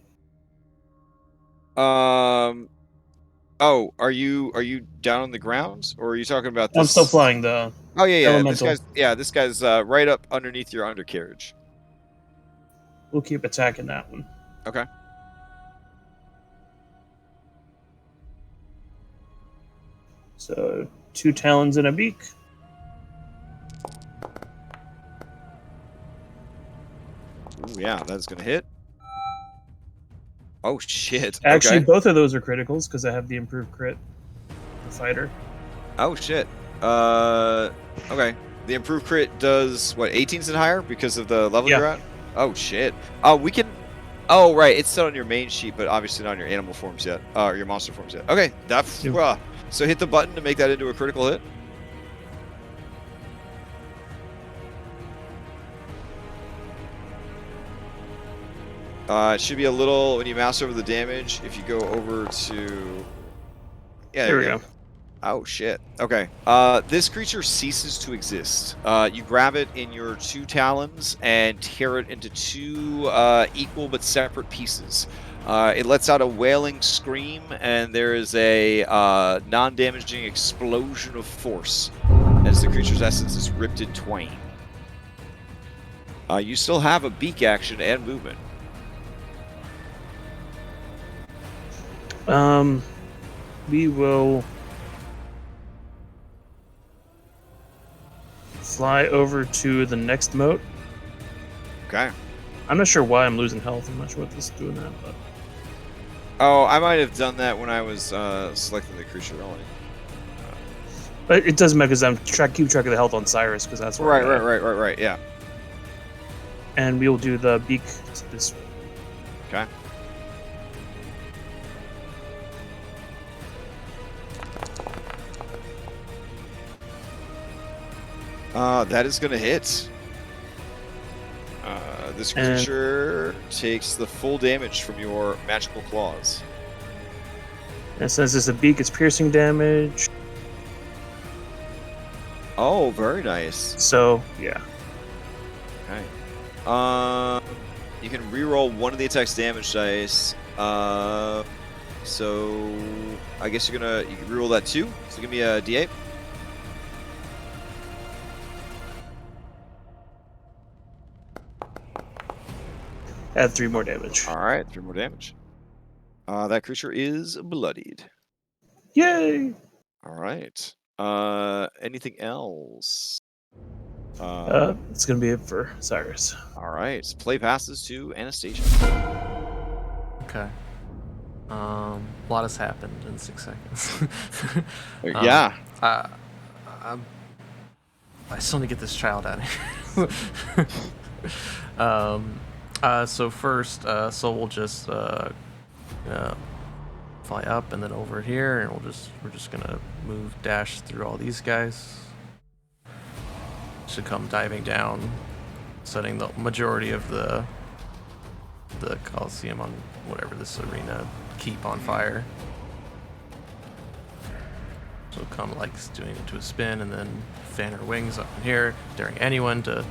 Oh, are you down on the ground, or are you talking about this? I'm still flying the Oh yeah. elemental. This guy's right up underneath your undercarriage. We'll keep attacking that one. Okay. So 2 talons and a beak. Ooh, yeah, that's gonna hit. Oh shit. Actually, Okay. both of those are criticals because I have the improved crit. The fighter. Oh shit. Okay. The improved crit does what, 18s and higher because of the level Yeah. you're at? Oh shit. Oh, we can. Oh right, it's still on your main sheet, but obviously not on your animal forms yet, or your monster forms yet. Okay, that's Yep. So hit the button to make that into a critical hit. It should be a little when you mouse over the damage. If you go over to, yeah, There there we you go. go. Oh shit. Okay. This creature ceases to exist. You grab it in your 2 talons and tear it into 2 equal but separate pieces. It lets out a wailing scream, and there is a non-damaging explosion of force as the creature's essence is ripped in twain. You still have a beak action and movement. We will fly over to the next moat. Okay. I'm not sure why I'm losing health. I'm not sure what this is doing that, but Oh, I might have done that when I was selecting the creature only. but it doesn't matter because I'm keep track of the health on Cyrus because that's where Right. Yeah. And we will do the beak this. Okay. That is going to hit. This creature takes the full damage from your magical claws. And since it's a beak, it's piercing damage. Oh, very nice. So yeah. Okay. You can reroll one of the attack's damage dice. So I guess you can reroll that too. So give me a D8. Add 3 more damage. All right, 3 more damage. That creature is bloodied. Yay! All right. Anything else? It's gonna be it for Cyrus. All right. Play passes to Anastasia. Okay. A lot has happened in 6 seconds. Yeah. I still need to get this child out of here. So first, so we'll just fly up and then over here, and we're just gonna dash through all these guys. Should come diving down, setting the majority of the Coliseum on whatever this arena keep on fire. So come like doing into a spin and then fan her wings up in here, daring anyone to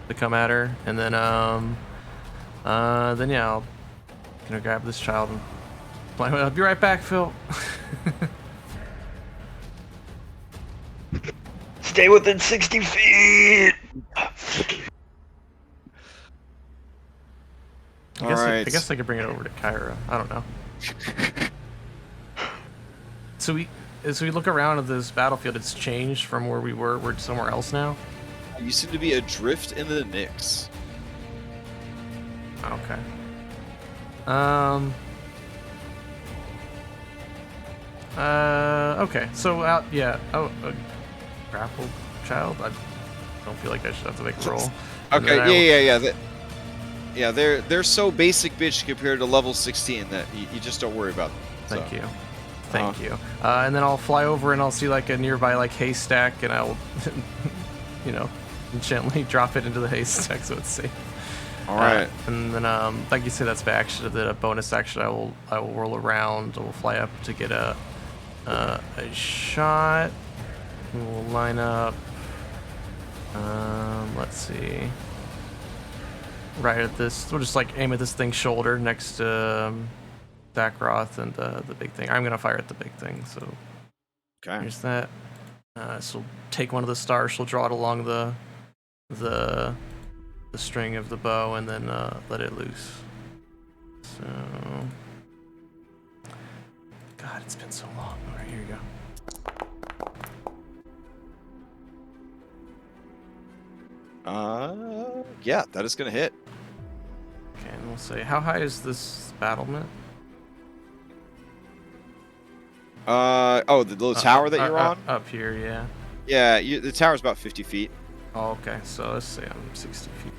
come at her, and then yeah, I'll gonna grab this child and fly away. I'll be right back, Phil. Stay within 60 feet. Alright. I guess I could bring it over to Kyra. I don't know. So we look around at this battlefield. It's changed from where we were. We're somewhere else now. You seem to be adrift in the Nyx. Okay. Okay. So out. Yeah. Oh, grapple child. I don't feel like I should have to make a roll. Okay. Yeah. They're so basic, bitch, compared to level 16 that you just don't worry about them. Thank you. Thank you. And then I'll fly over and I'll see like a nearby like haystack, and I'll, gently drop it into the haystack so it's safe. All right. And then, like you said, that's my action. Then a bonus action, I will roll around. I will fly up to get a shot. We'll line up. Let's see. Right at this, we'll just like aim at this thing's shoulder next to Dakroth and the big thing. I'm gonna fire at the big thing. So Okay. here's that. So take one of the stars. She'll draw it along the string of the bow and then let it loose. So, God, it's been so long. All right, here you go. Yeah, that is gonna hit. Okay, and we'll say, how high is this battlement? The little tower that you're on? Up here, yeah. Yeah, the tower's about 50 feet. Oh, okay, so let's say I'm 60 feet.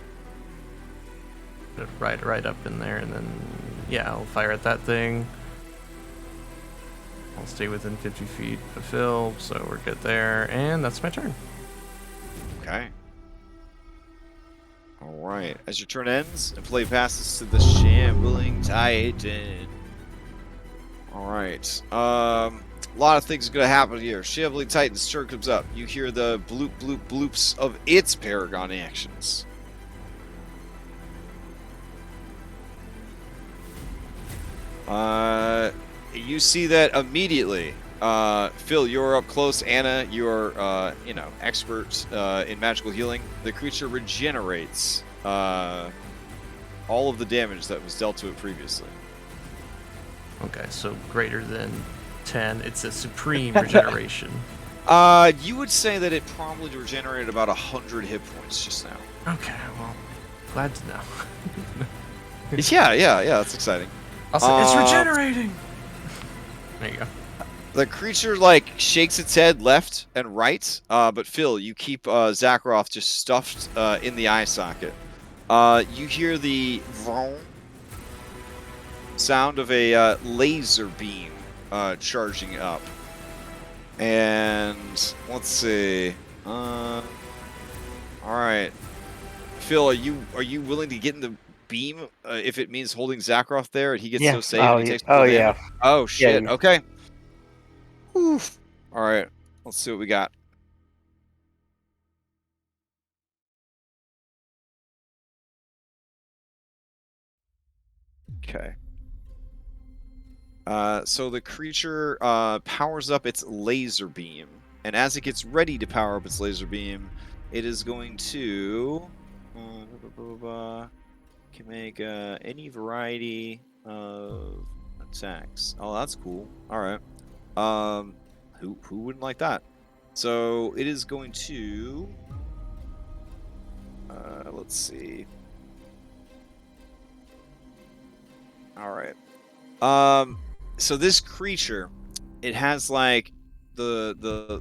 Put it right up in there, and then, yeah, I'll fire at that thing. I'll stay within 50 feet of Phil, so we're good there, and that's my turn. Okay. Alright, as your turn ends, and play passes to the Shambling Titan. Alright, a lot of things are going to happen here. Shambling Titan's turn comes up. You hear the bloop bloop bloops of its Paragon actions. You see that immediately. Phil, you're up close. Anna, you're, expert in magical healing. The creature regenerates all of the damage that was dealt to it previously. Okay, so greater than 10. It's a supreme regeneration. You would say that it probably regenerated about 100 hit points just now. Okay, well, Glad to know. Yeah, that's exciting. Also, it's regenerating. There you go. The creature like shakes its head left and right, but Phil, you keep Zakharoth just stuffed in the eye socket. You hear the vroom sound of a laser beam charging up, and let's see. All right, Phil, are you willing to get in the beam if it means holding Zakharoth there and he gets so safe? Oh, and he takes oh full yeah. damage? Oh shit. Yeah. Okay. Oof. All right, let's see what we got. Okay. So the creature powers up its laser beam, and as it gets ready to power up its laser beam, it is going to can make any variety of attacks. Oh, that's cool. All right. Who wouldn't like that? So it is going to. Let's see. All right. So this creature, it has like the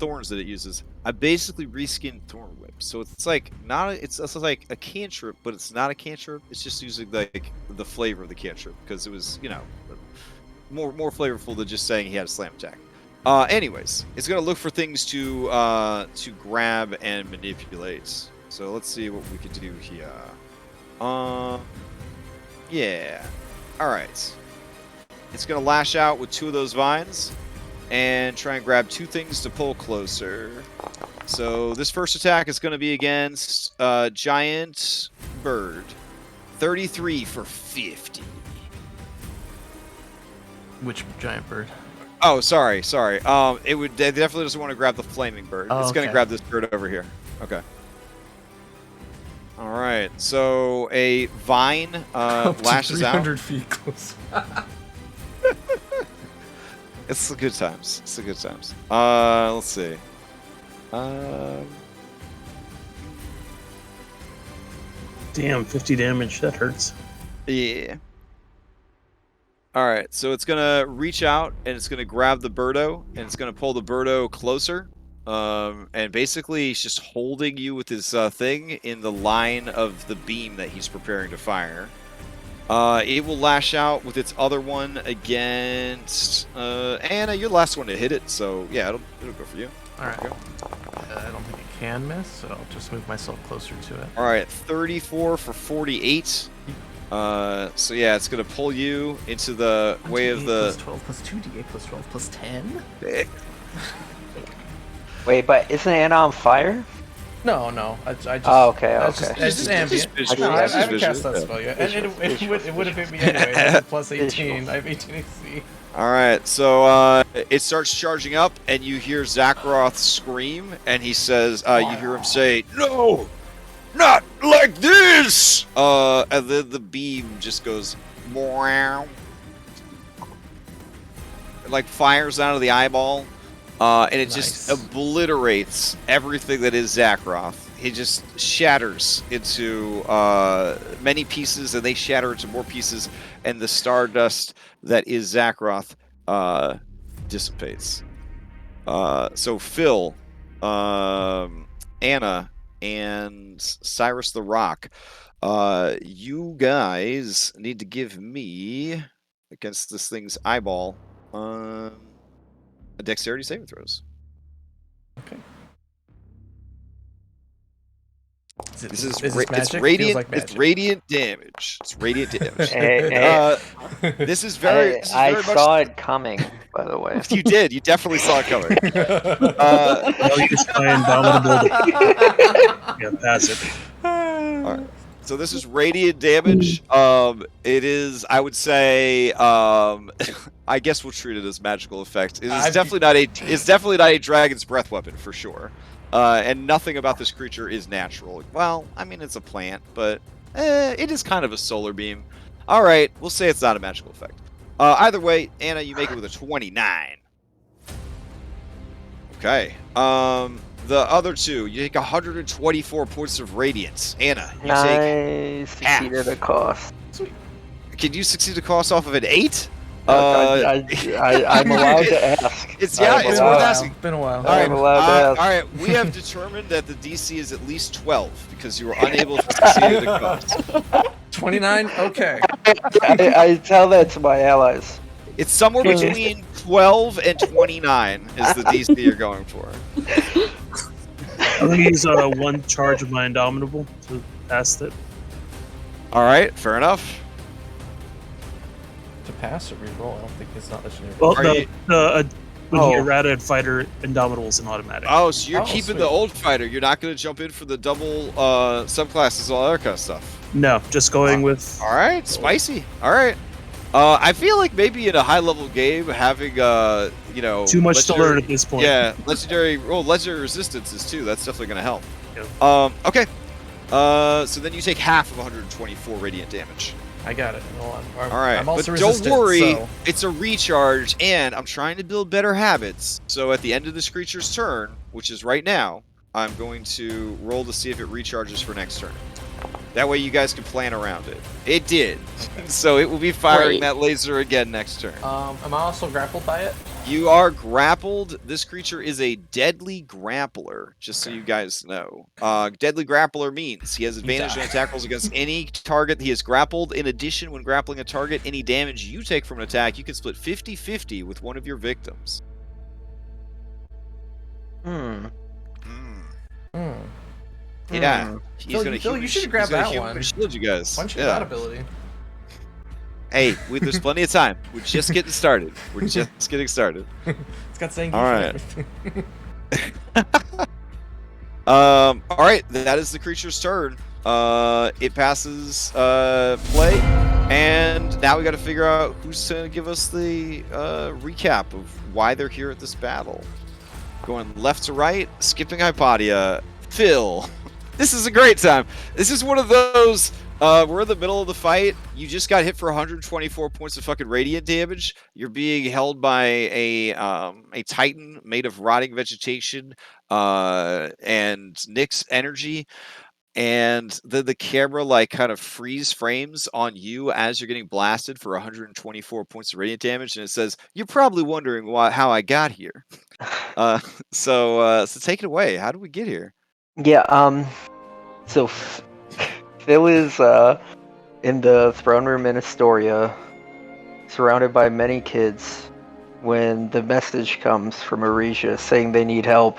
thorns that it uses. I basically reskinned Thorn Whip, so it's like it's like a cantrip, but it's not a cantrip. It's just using like the flavor of the cantrip because it was more flavorful than just saying he had a slam attack. Anyways, it's gonna look for things to grab and manipulate. So let's see what we can do here. Yeah. All right. It's going to lash out with 2 of those vines and try and grab 2 things to pull closer. So this first attack is going to be against Giant Bird. 33 for 50. Which giant bird? Oh, sorry. It definitely doesn't want to grab the flaming bird. Oh, it's going to okay. grab this bird over here. Okay. All right. So a vine lashes 300 out. feet close. It's the good times. Let's see. Damn, 50 damage. That hurts. Yeah. All right. So it's gonna reach out and it's gonna grab the birdo and it's gonna pull the birdo closer. And basically he's just holding you with his thing in the line of the beam that he's preparing to fire. It will lash out with its other one against Anna. You're the last one to hit it, so yeah, it'll go for you. All right. I don't think it can miss, so I'll just move myself closer to it. All right, 34 for 48. So yeah, it's gonna pull you into the way of the. Plus 12 plus 2 d8 plus 12 plus 10. Wait, but isn't Anna on fire? No. I just. Oh, okay, That's okay. just ambient. visual, No, I just haven't visual, cast that yeah. spell yet, and it would have hit me anyway. That's a plus 18. I have 18 AC. All right, so it starts charging up, and you hear Zakharoth scream, and he says, you hear him say, "No, not like this!" And then the beam just goes, meow, like fires out of the eyeball, and it just Nice. obliterates everything that is Zakharoth. It just shatters into many pieces, and they shatter into more pieces, and the stardust that is Zakharoth dissipates. So Phil, Anna, and Cyrus the Rock, you guys need to give me, against this thing's eyeball, a dexterity saving throws. Okay. This is this it's magic? radiant. Feels like It's magic. radiant damage. It's radiant damage. Hey, This is very. This is very I much. saw it coming, by the way. You did. You definitely saw it coming. Well, you just try indomitable. Yeah, pass it. All right. So this is radiant damage. It is. I would say. I guess we'll treat it as magical effect. It is definitely not a. It's definitely not a dragon's breath weapon for sure. And nothing about this creature is natural. Well, I mean, it's a plant, but it is kind of a solar beam. All right, we'll say it's not a magical effect. Either way, Anna, you make it with a 29. Okay. the other two, you take 124 points of radiance. Anna, you take I succeeded half. a cost. Can you succeed a cost off of an 8? I'm allowed to ask. It's I'm worth allowed- asking. Been a while. All right, I'm allowed to ask. all right. We have determined that the DC is at least 12 because you were unable to succeed at a cost. 29. Okay. I tell that to my allies. It's somewhere between 12 and 29 is the DC you're going for. I'm gonna use one charge of my Indomitable to pass it. All right, fair enough. To pass or reroll, I don't think it's not legendary. Well, Are you- when Oh. you errata fighter, Indomitable is an automatic. Oh, so you're Oh, keeping sweet. the old fighter. You're not going to jump in for the double subclasses, all that kind of stuff. No, just going with. All right, spicy. All right. I feel like maybe in a high-level game, having Too much to learn at this point. Yeah, legendary resistances too. That's definitely going to help. Yep. Okay. So then you take half of 124 radiant damage. I got it. Hold on. All right, I'm also but don't resistant, worry, so- it's a recharge, and I'm trying to build better habits. So at the end of this creature's turn, which is right now, I'm going to roll to see if it recharges for next turn. That way you guys can plan around it. It did. So it will be firing Great. that laser again next turn. Am I also grappled by it? You are grappled. This creature is a deadly grappler, just so you guys know. Deadly grappler means he has advantage on attack rolls against any target he is grappled. In addition, when grappling a target, any damage you take from an attack, you can split 50-50 with one of your victims. Hmm. Hmm. Yeah. He's Phil, gonna Phil, human you should sh- grab he's gonna that human one. shield you guys. Why don't you Yeah. have that ability? Hey, there's plenty of time. We're just getting started. We're just getting started. It's got saying. All right. All right, that is the creature's turn. It passes play, and now we got to figure out who's going to give us the recap of why they're here at this battle. Going left to right, skipping Hypatia. Phil, this is a great time. This is one of those. We're in the middle of the fight. You just got hit for 124 points of fucking radiant damage. You're being held by a titan made of rotting vegetation and Nyx energy, and the camera like kind of freeze frames on you as you're getting blasted for 124 points of radiant damage, and it says, "You're probably wondering how I got here." So take it away. How did we get here? Yeah. So Phil is in the throne room in Astoria, surrounded by many kids, when the message comes from Aresia saying they need help.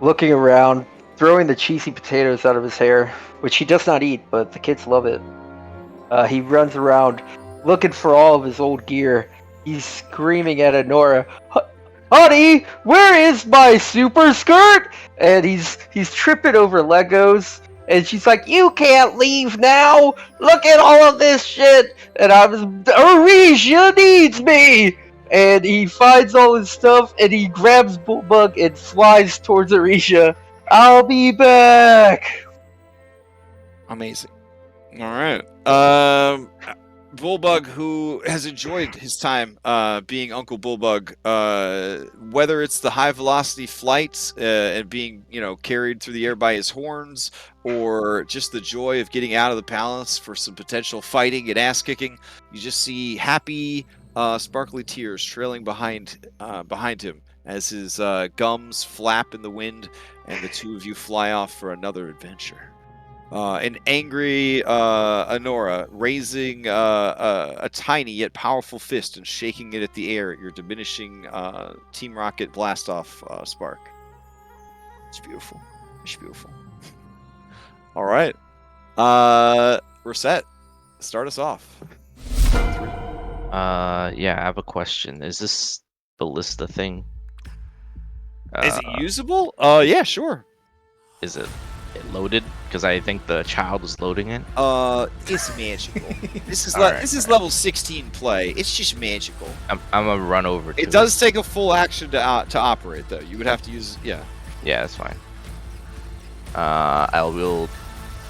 Looking around, throwing the cheesy potatoes out of his hair, which he does not eat, but the kids love it. He runs around looking for all of his old gear. He's screaming at Honora, "Honey, where is my super skirt?" And he's tripping over Legos. And she's like, "You can't leave now! Look at all of this shit!" And Aresia needs me! And he finds all his stuff, and he grabs Bullbug and flies towards Aresia. "I'll be back!" Amazing. All right. Bullbug, who has enjoyed his time being Uncle Bullbug, whether it's the high velocity flight and being carried through the air by his horns, or just the joy of getting out of the palace for some potential fighting and ass kicking, you just see happy, sparkly tears trailing behind him as his gums flap in the wind, and the two of you fly off for another adventure. An angry Honora raising a tiny yet powerful fist and shaking it at the air at your diminishing Team Rocket blast-off spark. It's beautiful. It's beautiful. All right. We're set. Start us off. Yeah, I have a question. Is this ballista thing? Is it usable? Yeah, sure. Is it loaded? Because I think the child was loading it. It's magical. This is Alright, this is level 16 play. It's just magical. I'm gonna run over to It does take a full action to operate, though. You would have to use Yeah, that's fine. I will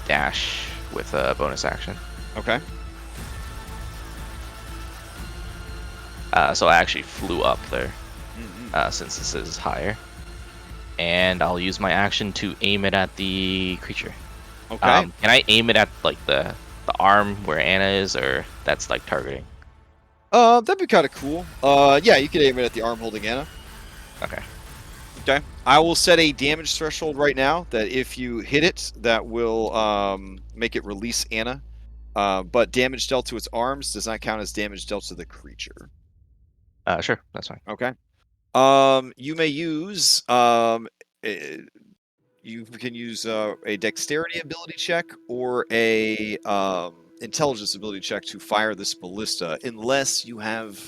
dash with a bonus action. Okay. So I actually flew up there, Mm-hmm. since this is higher. and I'll use my action to aim it at the creature. Okay. Can I aim it at like the arm where Anna is, or that's like targeting? That'd be kind of cool. Yeah, you could aim it at the arm holding Anna. Okay. Okay. I will set a damage threshold right now that if you hit it, that will make it release Anna. But damage dealt to its arms does not count as damage dealt to the creature. Sure, that's fine. Okay. You may use you can use a dexterity ability check or a intelligence ability check to fire this ballista, unless you have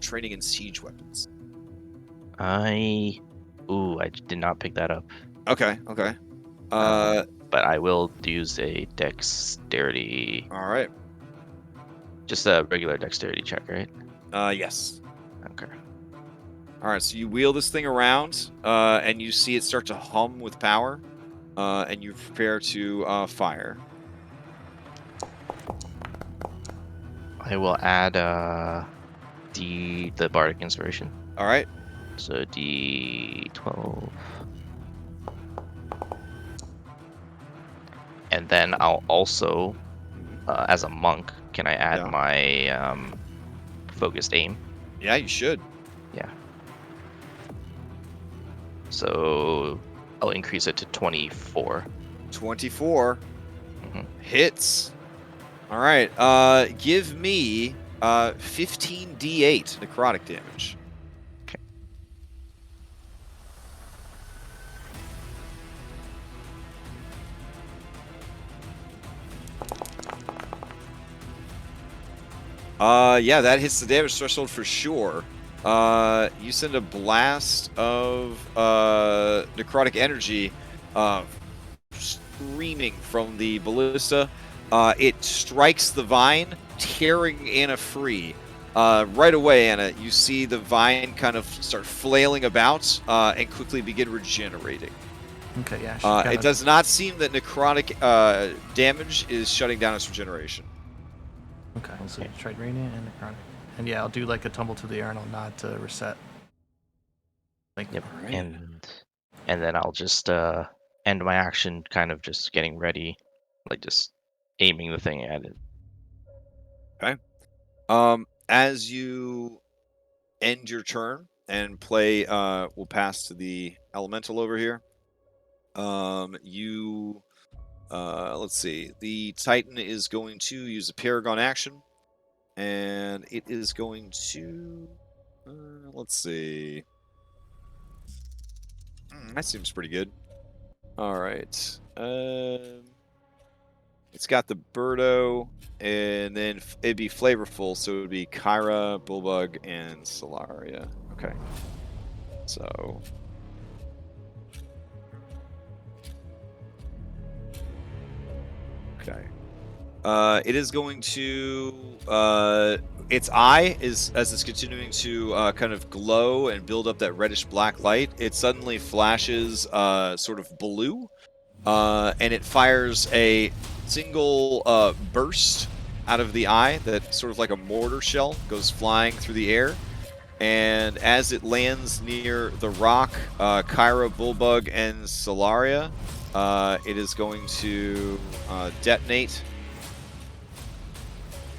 training in siege weapons. I did not pick that up. Okay. Okay. But I will use a dexterity. All right. Just a regular dexterity check, right? Yes. Okay. All right. So you wheel this thing around, and you see it start to hum with power, and you prepare to fire. I will add the bardic inspiration. All right. So D12. And then I'll also, as a monk, can I add my focused aim? Yeah, you should. Yeah. So I'll increase it to 24. 24 Mhm. hits. All right. Give me 15 d8 necrotic damage. Yeah, that hits the damage threshold for sure. You send a blast of necrotic energy screaming from the ballista. It strikes the vine, tearing Anna free. Right away, Anna, you see the vine kind of start flailing about and quickly begin regenerating. Okay, yeah. It does not seem that necrotic damage is shutting down its regeneration. Okay, so trade radiant and necrotic. And yeah, I'll do like a tumble to the air and I'll nod to reset. Thank you. Yep. And then I'll just end my action, kind of just getting ready, like just aiming the thing at it. Okay. As you end your turn and play, we'll pass to the elemental over here. Let's see. The Titan is going to use a Paragon action, and it is going to. Let's see. That seems pretty good. All right. It's got the Birdo, and then it'd be flavorful, so it would be Kyra, Bullbug, and Solaria. Okay. So. Okay. It is going to. Its eye is, as it's continuing to kind of glow and build up that reddish black light, it suddenly flashes sort of blue, and it fires a single burst out of the eye that sort of like a mortar shell goes flying through the air. And as it lands near the rock, Kyra, Bullbug, and Solaria, it is going to detonate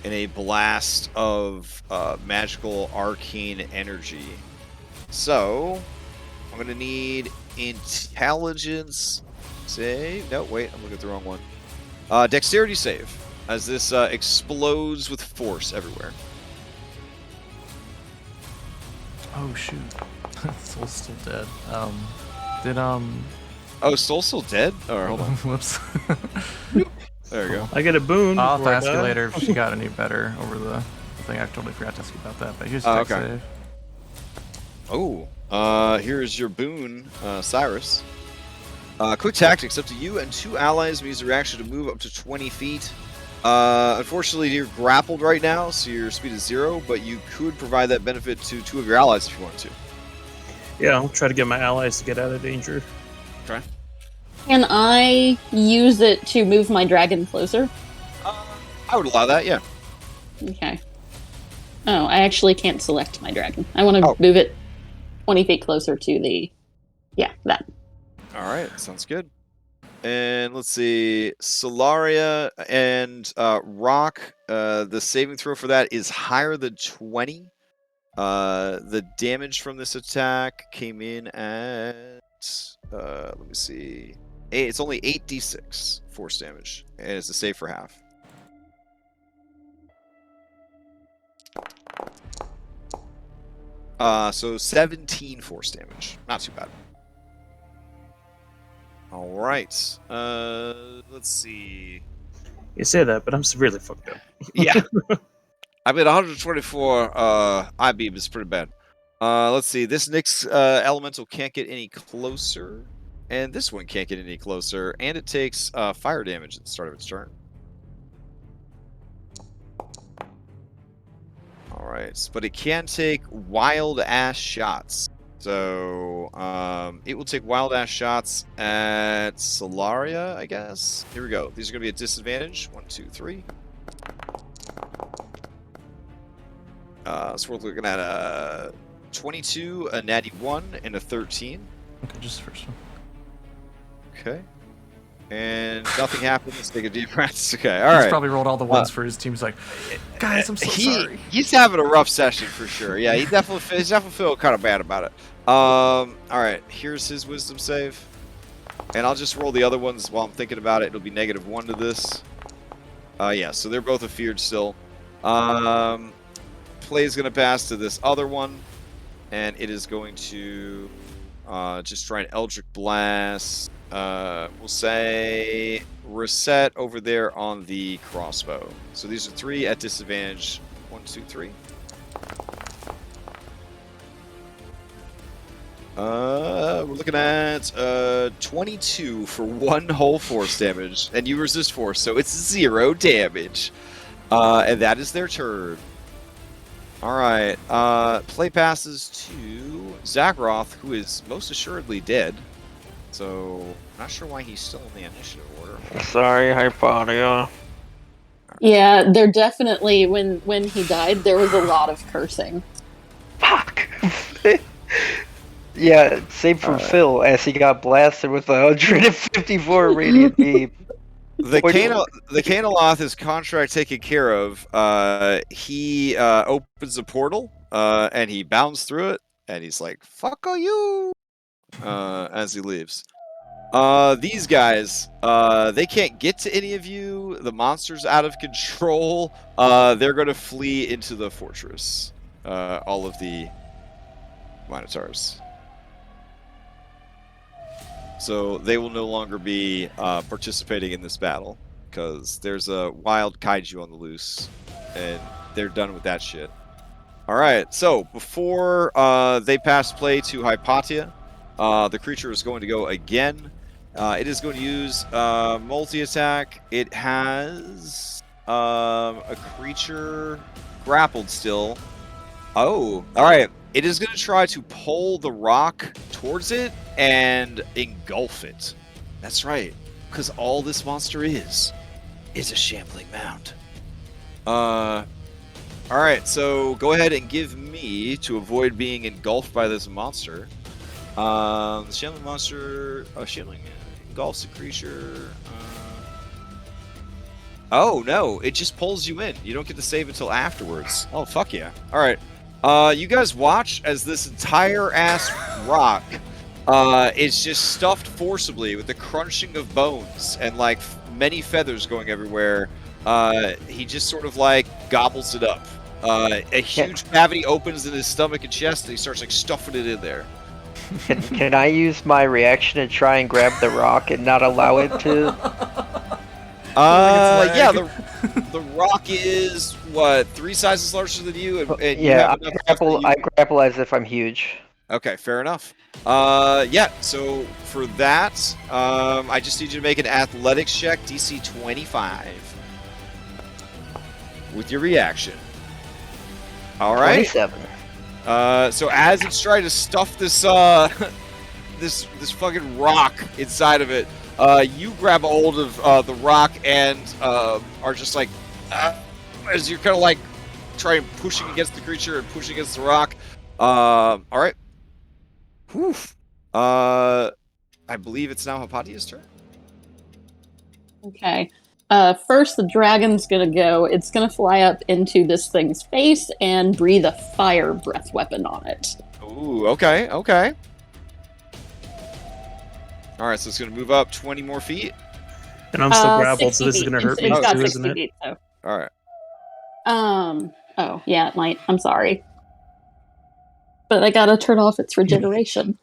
in a blast of magical arcane energy. So, I'm going to need intelligence save. No, wait, I'm looking at the wrong one. Dexterity save, as this explodes with force everywhere. Oh shoot. Soul's still dead. Oh, Soul's still dead? Alright, hold on. Whoops. There we go. I get a boon. I'll have to before I ask you die. later if she got any better over the thing. I totally forgot to ask you about that. But here's the dex okay. save. Oh, here's your boon, Cyrus. Quick tactics. Up to you and 2 allies may use a reaction to move up to 20 feet. Unfortunately, you're grappled right now, so your speed is 0, but you could provide that benefit to 2 of your allies if you want to. Yeah, I'll try to get my allies to get out of danger. Okay. Can I use it to move my dragon closer? I would allow that, yeah. Okay. Oh, I actually can't select my dragon. I want to Oh. move it 20 feet closer to the... Yeah, that. right, sounds good. And let's see, Solaria and Rock. The saving throw for that is higher than 20. The damage from this attack came in at let me see. It's only 8d6 force damage, and it's a save for half. So 17 force damage. Not too bad. All right. Let's see. You say that, but I'm severely fucked up. Yeah. I mean, 124 I-beam is pretty bad. Let's see. This Nyx elemental can't get any closer, and this one can't get any closer, and it takes fire damage at the start of its turn. All right, but it can take wild ass shots. So it will take wild ass shots at Solaria, I guess. Here we go. These are going to be at disadvantage. 1, 2, 3. So we're looking at a 22, a natty 1, and a 13. Okay, just the first one. Okay. And nothing happened. Let's take a deep breath. Okay, all He's right. probably rolled all the ones for his team. He's like, guys, I'm so sorry. He's having a rough session for sure. Yeah, he's definitely feeling kind of bad about it. All right, here's his wisdom save. And I'll just roll the other ones while I'm thinking about it. It'll be -1 to this. Yeah, so they're both afeared still. Play's going to pass to this other one. And it is going to just try an Eldritch Blast. We'll say reset over there on the crossbow. So these are 3 at disadvantage. 1, 2, 3. We're looking at 22 for 1 whole force damage, and you resist force, so it's 0 damage. And that is their turn. All right. Play passes to Zagroth, who is most assuredly dead. So, not sure why he's still in the initiative order. Sorry, Hyponia. Yeah, there definitely when he died, there was a lot of cursing. Fuck. Yeah, save from Phil as he got blasted with 154 radiant beam. The Canoloth is contract taken care of. He opens a portal and he bounds through it, and he's like, "Fuck you!" As he leaves. These guys, they can't get to any of you. The monster's out of control. They're going to flee into the fortress. All of the Minotaurs. So they will no longer be participating in this battle because there's a wild kaiju on the loose, and they're done with that shit. All right, so before they pass play to Hypatia, the creature is going to go again. It is going to use multi-attack. It has a creature grappled still. Oh, all right. It is going to try to pull the rock towards it and engulf it. That's right, because all this monster is a shambling mound. All right, so go ahead and give me, to avoid being engulfed by this monster. The shambling monster, shambling engulfs a creature. Oh no, it just pulls you in. You don't get to save until afterwards. Oh fuck yeah! All right. You guys watch as this entire ass rock is just stuffed forcibly with the crunching of bones and like many feathers going everywhere. He just sort of like gobbles it up. A huge cavity opens in his stomach and chest, and he starts like stuffing it in there. Can I use my reaction to try and grab the rock and not allow it to? Yeah, the rock is what, 3 sizes larger than you, and you Yeah, have enough I grapple as if I'm huge. Okay, fair enough. Yeah. So for that, I just need you to make an athletics check, DC 25, with your reaction. All right. 27. So as it's trying to stuff this this fucking rock inside of it, you grab a hold of the rock and are just like, as you're kind of like trying pushing against the creature and pushing against the rock. All right. Whew. I believe it's now Hypatia's turn. Okay. First, the dragon's gonna go. It's gonna fly up into this thing's face and breathe a fire breath weapon on it. Ooh, okay, okay. All right, so it's gonna move up 20 more feet. And I'm still grappled, 60 so this is feet. gonna hurt me It's got too, 60 isn't it? feet, so. All right. Oh, yeah, it might. I'm sorry. But I gotta turn off its regeneration.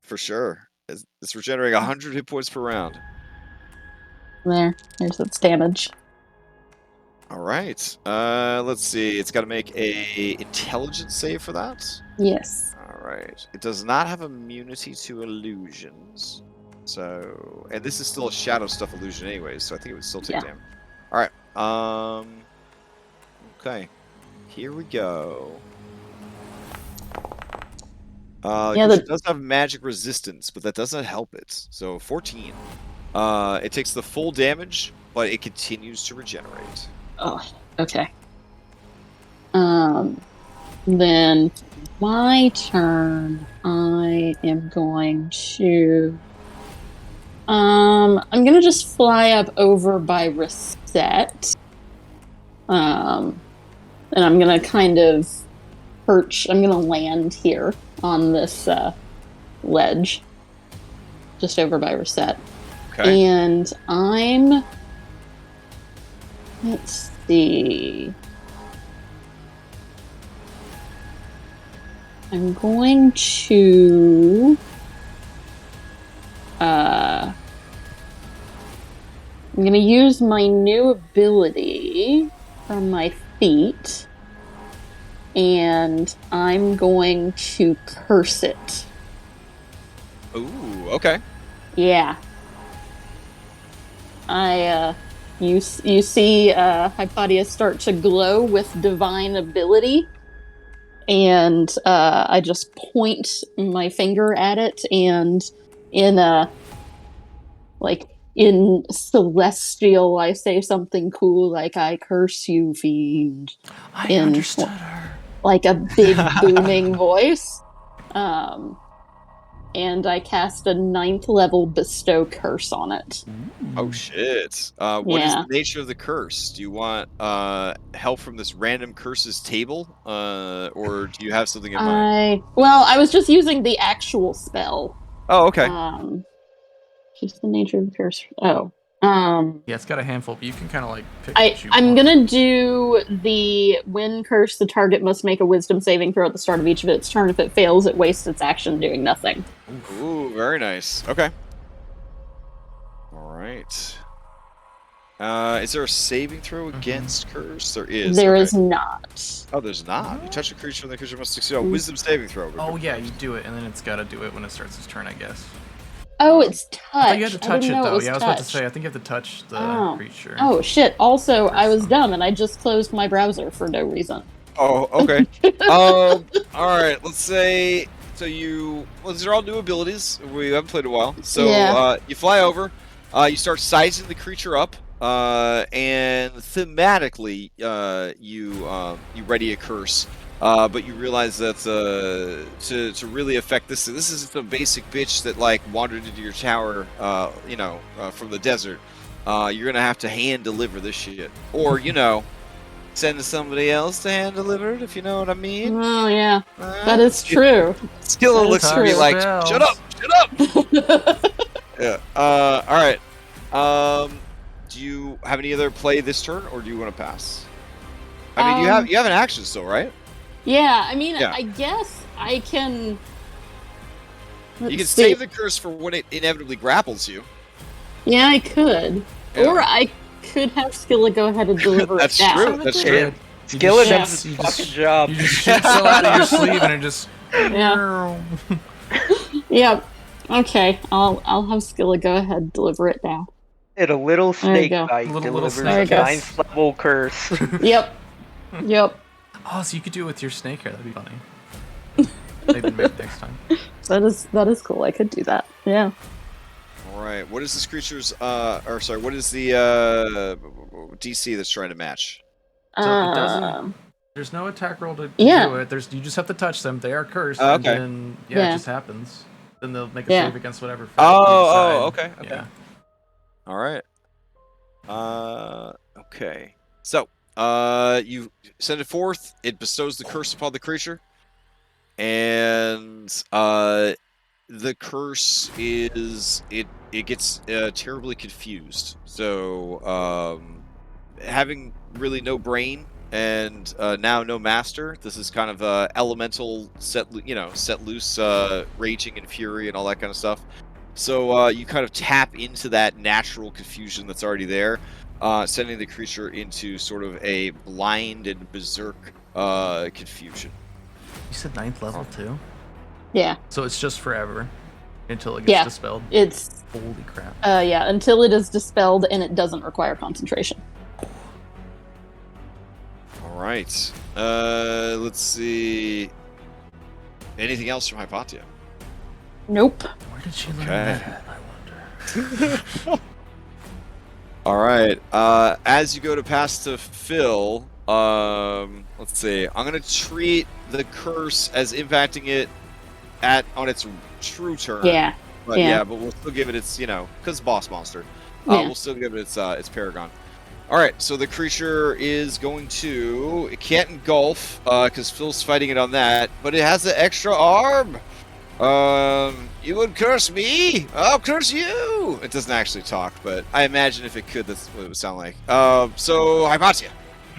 For sure. It's regenerating 100 hit points per round. There's its damage. All right. Let's see. It's got to make a intelligence save for that. Yes. All right. It does not have immunity to illusions. So, and this is still a shadow stuff illusion anyways, so I think it would still take damage. All right. Okay. Here we go. It does have magic resistance, but that doesn't help it. So 14. It takes the full damage, but it continues to regenerate. Oh, okay. Then my turn. I am going to. I'm gonna just fly up over by Reset. And I'm gonna kind of perch. I'm gonna land here on this ledge, just over by Reset. Okay. And let's see. I'm going to I'm going to use my new ability from my feet, and I'm going to curse it. Ooh, okay. Yeah. You see Hypatia start to glow with divine ability, and I just point my finger at it, and in Celestial, I say something cool like, "I curse you, fiend." I understood her. Like a big booming voice. And I cast a 9th level bestow curse on it. Oh shit. What is the nature of the curse? Do you want help from this random curses table? Or do you have something in mind? I was just using the actual spell. Oh, okay. Just the nature of the curse. Oh. Yeah, it's got a handful, but you can kind of like pick what you I'm want. gonna do the when cursed, the target must make a wisdom saving throw at the start of each of its turn. If it fails, it wastes its action doing nothing. Ooh, very nice. Okay. All right. Is there a saving throw against curse? There is. There is not. Oh, there's not. You touch a creature, and the creature must succeed on a wisdom saving throw. Oh yeah, you do it, and then it's got to do it when it starts its turn, I guess. Oh, it's touch. I thought you had to touch it, though. Yeah, I was about to say, I think you have to touch the creature. Oh, shit. Also, I was dumb, and I just closed my browser for no reason. Oh, okay. All right. Let's say, well, these are all new abilities. We haven't played in a while. So, you fly over, you start sizing the creature up, and thematically, you ready a curse. But you realize that to really affect this is just a basic bitch that like wandered into your tower, from the desert. You're gonna have to hand deliver this shit, or send somebody else to hand deliver it, if you know what I mean. Oh yeah, that is true. Skill looks at me like, shut up. Yeah. All right. Do you have any other play this turn, or do you want to pass? I mean, you have an action still, right? Yeah, I mean, I guess I can. You can save the curse for when it inevitably grapples you. Yeah, I could. Yeah. Or I could have Skilla go ahead and deliver it down. That's true. Skilla does a fucking job. You just shoot so out of your sleeve and it just. Yeah. Yeah. Okay, I'll have Skilla go ahead and deliver it down. And a little snake bite delivers a 9th level curse. Yep. Oh, so you could do it with your snake hair. That'd be funny. Maybe next time. That is cool. I could do that. Yeah. All right. What is this creature's? What is the DC that's trying to match? So it doesn't. There's no attack roll to do it. You just have to touch them. They are cursed. Okay. And then, it just happens. Then they'll make a Yeah. save against whatever. fact Oh, you decide. okay. Yeah. All right. Okay. So, you send it forth. It bestows the curse upon the creature, and the curse is it gets terribly confused. So, having really no brain and now no master, this is kind of elemental set loose, raging and fury and all that kind of stuff. So you kind of tap into that natural confusion that's already there, sending the creature into sort of a blind and berserk confusion. You said 9th level too. Yeah. So it's just forever until it gets Yeah. dispelled. It's Holy crap. yeah, until it is dispelled and it doesn't require concentration. All right. Let's see. Anything else from Hypatia? Nope. Where did she learn Okay. that? I wonder. All right. As you go to pass to Phil, let's see. I'm gonna treat the curse as impacting it on its true turn. Yeah. But yeah. but we'll still give it its, because boss monster. Yeah. We'll still give it its paragon. All right. So the creature is going to. It can't engulf because Phil's fighting it on that, but it has an extra arm. You would curse me? I'll curse you! It doesn't actually talk, but I imagine if it could, that's what it would sound like. So, Hypatia.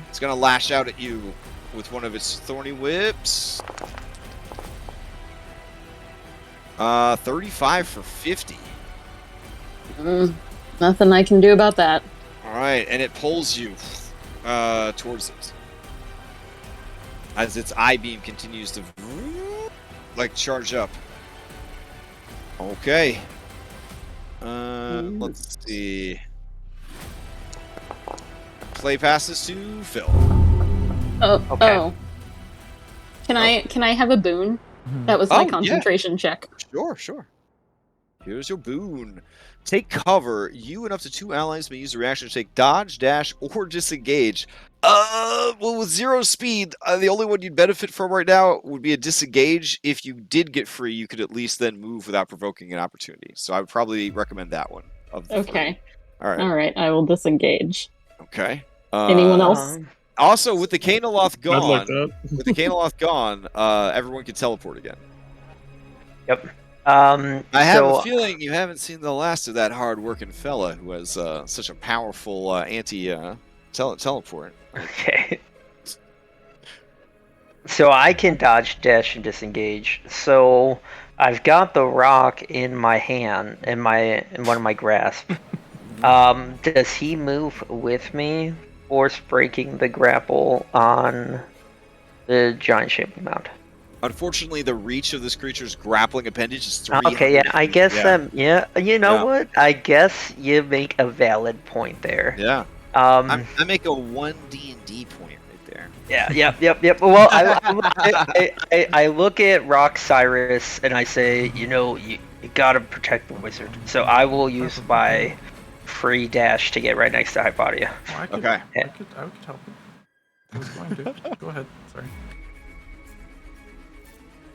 It's gonna lash out at you with one of its thorny whips. 35 for 50. Nothing I can do about that. Alright, and it pulls you towards it. As its eye beam continues to, charge up. Okay. Let's see. Play passes to Phil. Oh, Okay. oh. Can I have a boon? That was my concentration check. Sure. Here's your boon. Take cover. You and up to 2 allies may use a reaction to take dodge, dash, or disengage. Well, with 0 speed, the only one you'd benefit from right now would be a disengage. If you did get free, you could at least then move without provoking an opportunity. So I would probably recommend that one. Of the Okay. 3. All right. All right. I will disengage. Okay. Anyone else? Also, with the Canoloth Not like gone, that. everyone can teleport again. Yep. I have so a feeling you haven't seen the last of that hard-working fella who has such a powerful teleport. okay. So I can dodge, dash, and disengage. So I've got the rock in my hand, in one of my grasp. Does he move with me, force breaking the grapple on the giant shaped mound? Unfortunately, the reach of this creature's grappling appendage is 3. Okay, yeah, I guess you know Yeah. what? I guess you make a valid point there. Yeah. Um, I make a 1 D&D point right there. yeah, yep. Well, I look at Rock Cyrus and I say, you gotta protect the wizard. So I will use my free dash to get right next to Hypatia. Oh, I could, Okay. I could help you. I was going to. Go ahead. Sorry.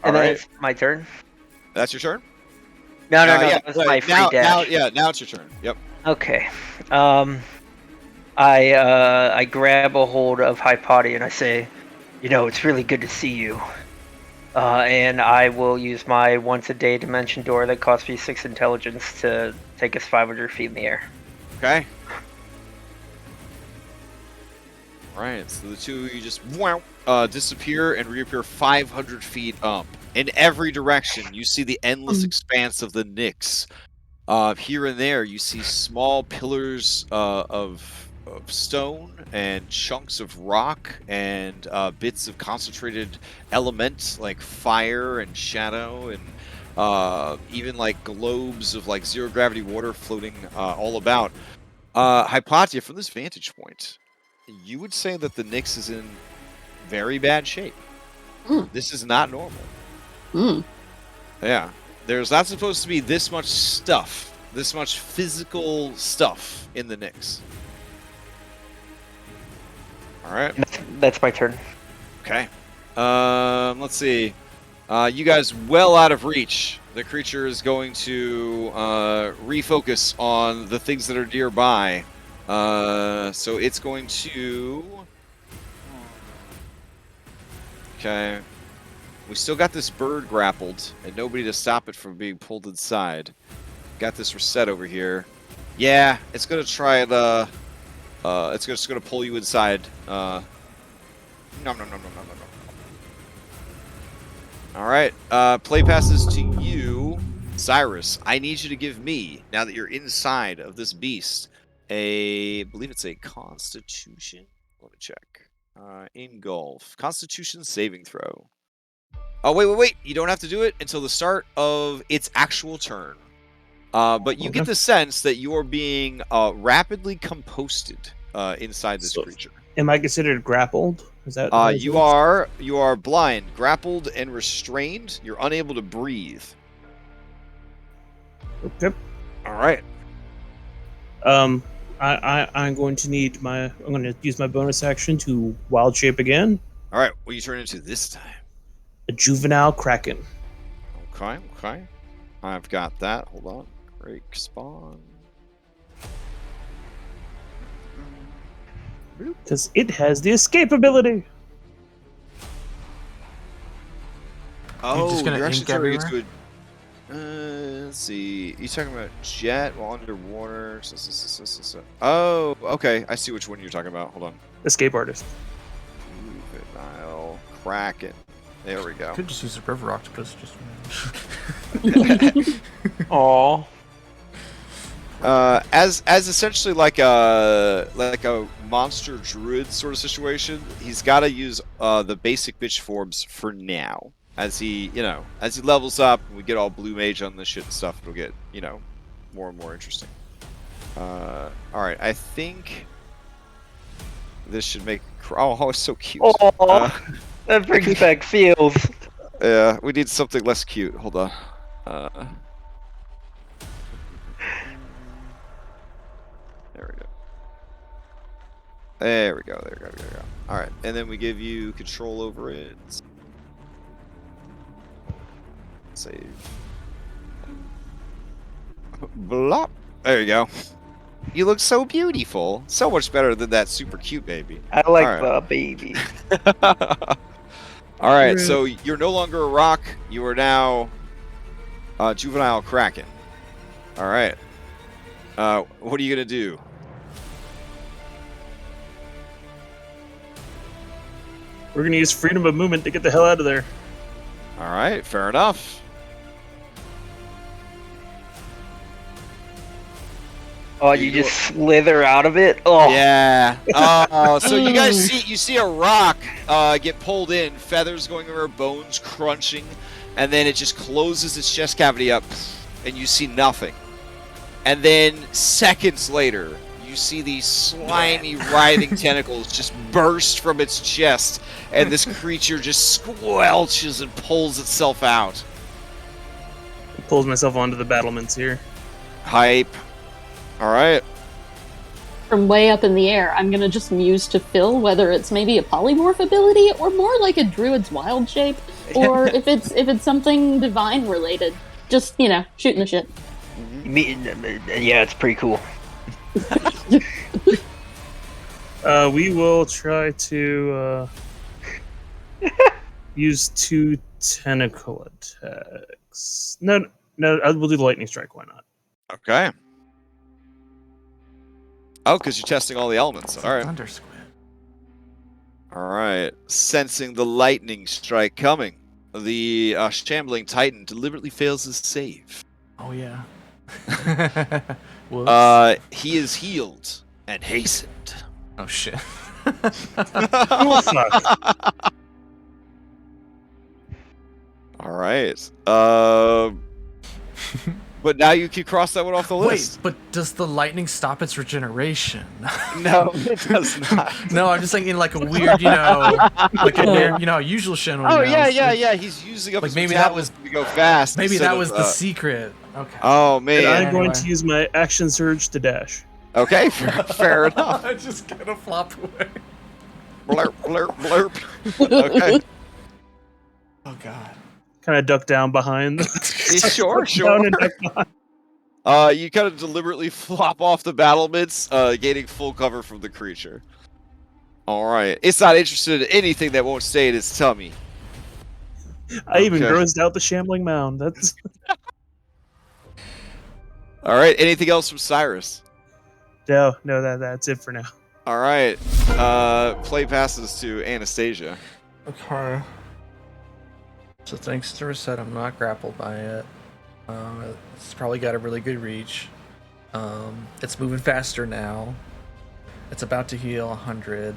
And then Alright. it's my turn. That's your turn? No, Yeah, that was my free now, dash. now it's your turn. Yep. Okay. I grab a hold of Hypatia and I say, it's really good to see you. And I will use my once a day dimension door that costs me 6 intelligence to take us 500 feet in the air. Okay. Right, so the two of you just disappear and reappear 500 feet up. In every direction, you see the endless expanse of the Nyx. Here and there, you see small pillars of stone and chunks of rock and bits of concentrated element like fire and shadow and even like globes of like zero gravity water floating all about. Hypatia, from this vantage point, you would say that the Nyx is in very bad shape. This is not normal. Yeah. There's not supposed to be this much stuff, this much physical stuff in the Nyx. Alright. That's my turn. Okay. Let's see. You guys well out of reach. The creature is going to refocus on the things that are nearby. So it's going to... Okay. We still got this bird grappled, and nobody to stop it from being pulled inside. Got this reset over here. Yeah, it's going to try and... it's just going to pull you inside. No. Alright, play passes to you, Cyrus. I need you to give me, now that you're inside of this beast, I believe it's a Constitution. Let me check. Engulf. Constitution saving throw. Oh, wait. You don't have to do it until the start of its actual turn. But you get the sense that you are being rapidly composted inside this creature. Am I considered grappled? Is that you are blind, grappled, and restrained. You're unable to breathe. Okay. All right. I'm going to need I'm going to use my bonus action to wild shape again. All right. What do you turn into this time? A juvenile kraken. Okay. I've got that. Hold on. Break spawn. Because it has the escape ability. Oh, just gonna you're actually ink turning everywhere? into a... let's see. You talking about jet while underwater? Oh, okay. I see which one you're talking about. Hold on. Escape artist. Juvenile Kraken. There we go. Could just use a river octopus. Just. Aw. As essentially like a monster druid sort of situation, he's got to use the basic bitch forms for now. As he levels up, and we get all blue mage on this shit and stuff, it'll get more and more interesting. All right, I think this should make. Oh, it's so cute. That brings back feels. Yeah, we need something less cute. Hold on. There we go. All right, and then we give you control over it. Save. Blop. There you go. You look so beautiful. So much better than that super cute baby. I like All the baby. All right, so you're no longer a rock. You are now juvenile kraken. All right. What are you gonna do? We're going to use freedom of movement to get the hell out of there. All right, fair enough. Oh, you just slither out of it? Oh. Yeah. So you guys see a rock get pulled in, feathers going over, bones crunching, and then it just closes its chest cavity up, and you see nothing. And then seconds later, you see these slimy, writhing tentacles just burst from its chest, and this creature just squelches and pulls itself out. It pulls myself onto the battlements here. Hype. All right. From way up in the air, I'm gonna just muse to Phil whether it's maybe a polymorph ability or more like a druid's wild shape, or if it's something divine related. Just shooting the shit. Yeah, it's pretty cool. We will try to use 2 tentacle attacks. No, we'll do the lightning strike. Why not? Okay. Oh, because you're testing all the elements. All right. Thunder squid. All right. Sensing the lightning strike coming, the shambling titan deliberately fails his save. Oh yeah. Whoops. He is healed and hastened. Oh shit. All right. But now you can cross that one off the list. Wait, but does the lightning stop its regeneration? No, it does not. No, I'm just thinking like a weird, like a weird, usual Shen. Oh yeah. He's using up like his maybe that was to go fast. Maybe instead that was of, the secret. Okay. Oh man. And I'm going to use my action surge to dash. Okay, fair enough. I just kind of flopped away. Blurp. Okay. Oh god. kind of duck down behind. Sure. Down and duck behind. You kind of deliberately flop off the battlements, gaining full cover from the creature. All right. It's not interested in anything that won't stay in its tummy. I even grossed out the shambling mound. That's all right. Anything else from Cyrus? no, that's it for now. All right. Play passes to Anastasia. Okay. So thanks to Reset, I'm not grappled by it. It's probably got a really good reach. It's moving faster now. It's about to heal 100.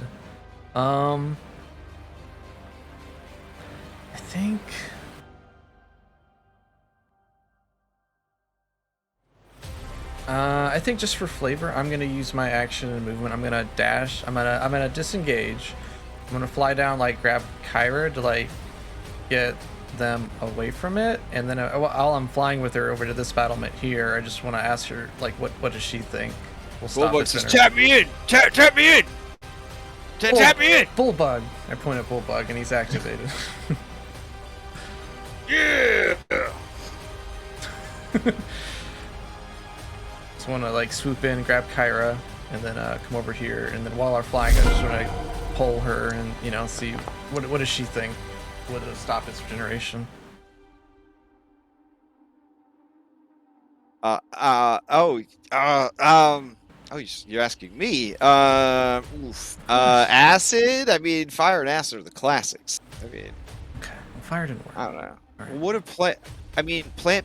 I think just for flavor, I'm gonna use my action and movement. I'm gonna dash. I'm gonna disengage. I'm gonna fly down, like grab Kyra to like get them away from it, and then while I'm flying with her over to this battlement here, I just want to ask her like what does she think? We'll stop Bullbug this says, inter- tap me in! Tap me in! Tap me in! Bullbug. I point at Bullbug and he's activated. Yeah! Just want to like swoop in, grab Kyra, and then come over here, and then while I'm flying, I just want to pull her and see what does she think? Would it stop its regeneration? You're asking me. Acid? I mean, fire and acid are the classics. I mean, Okay, well, fire didn't work. I don't know. Alright. What if plant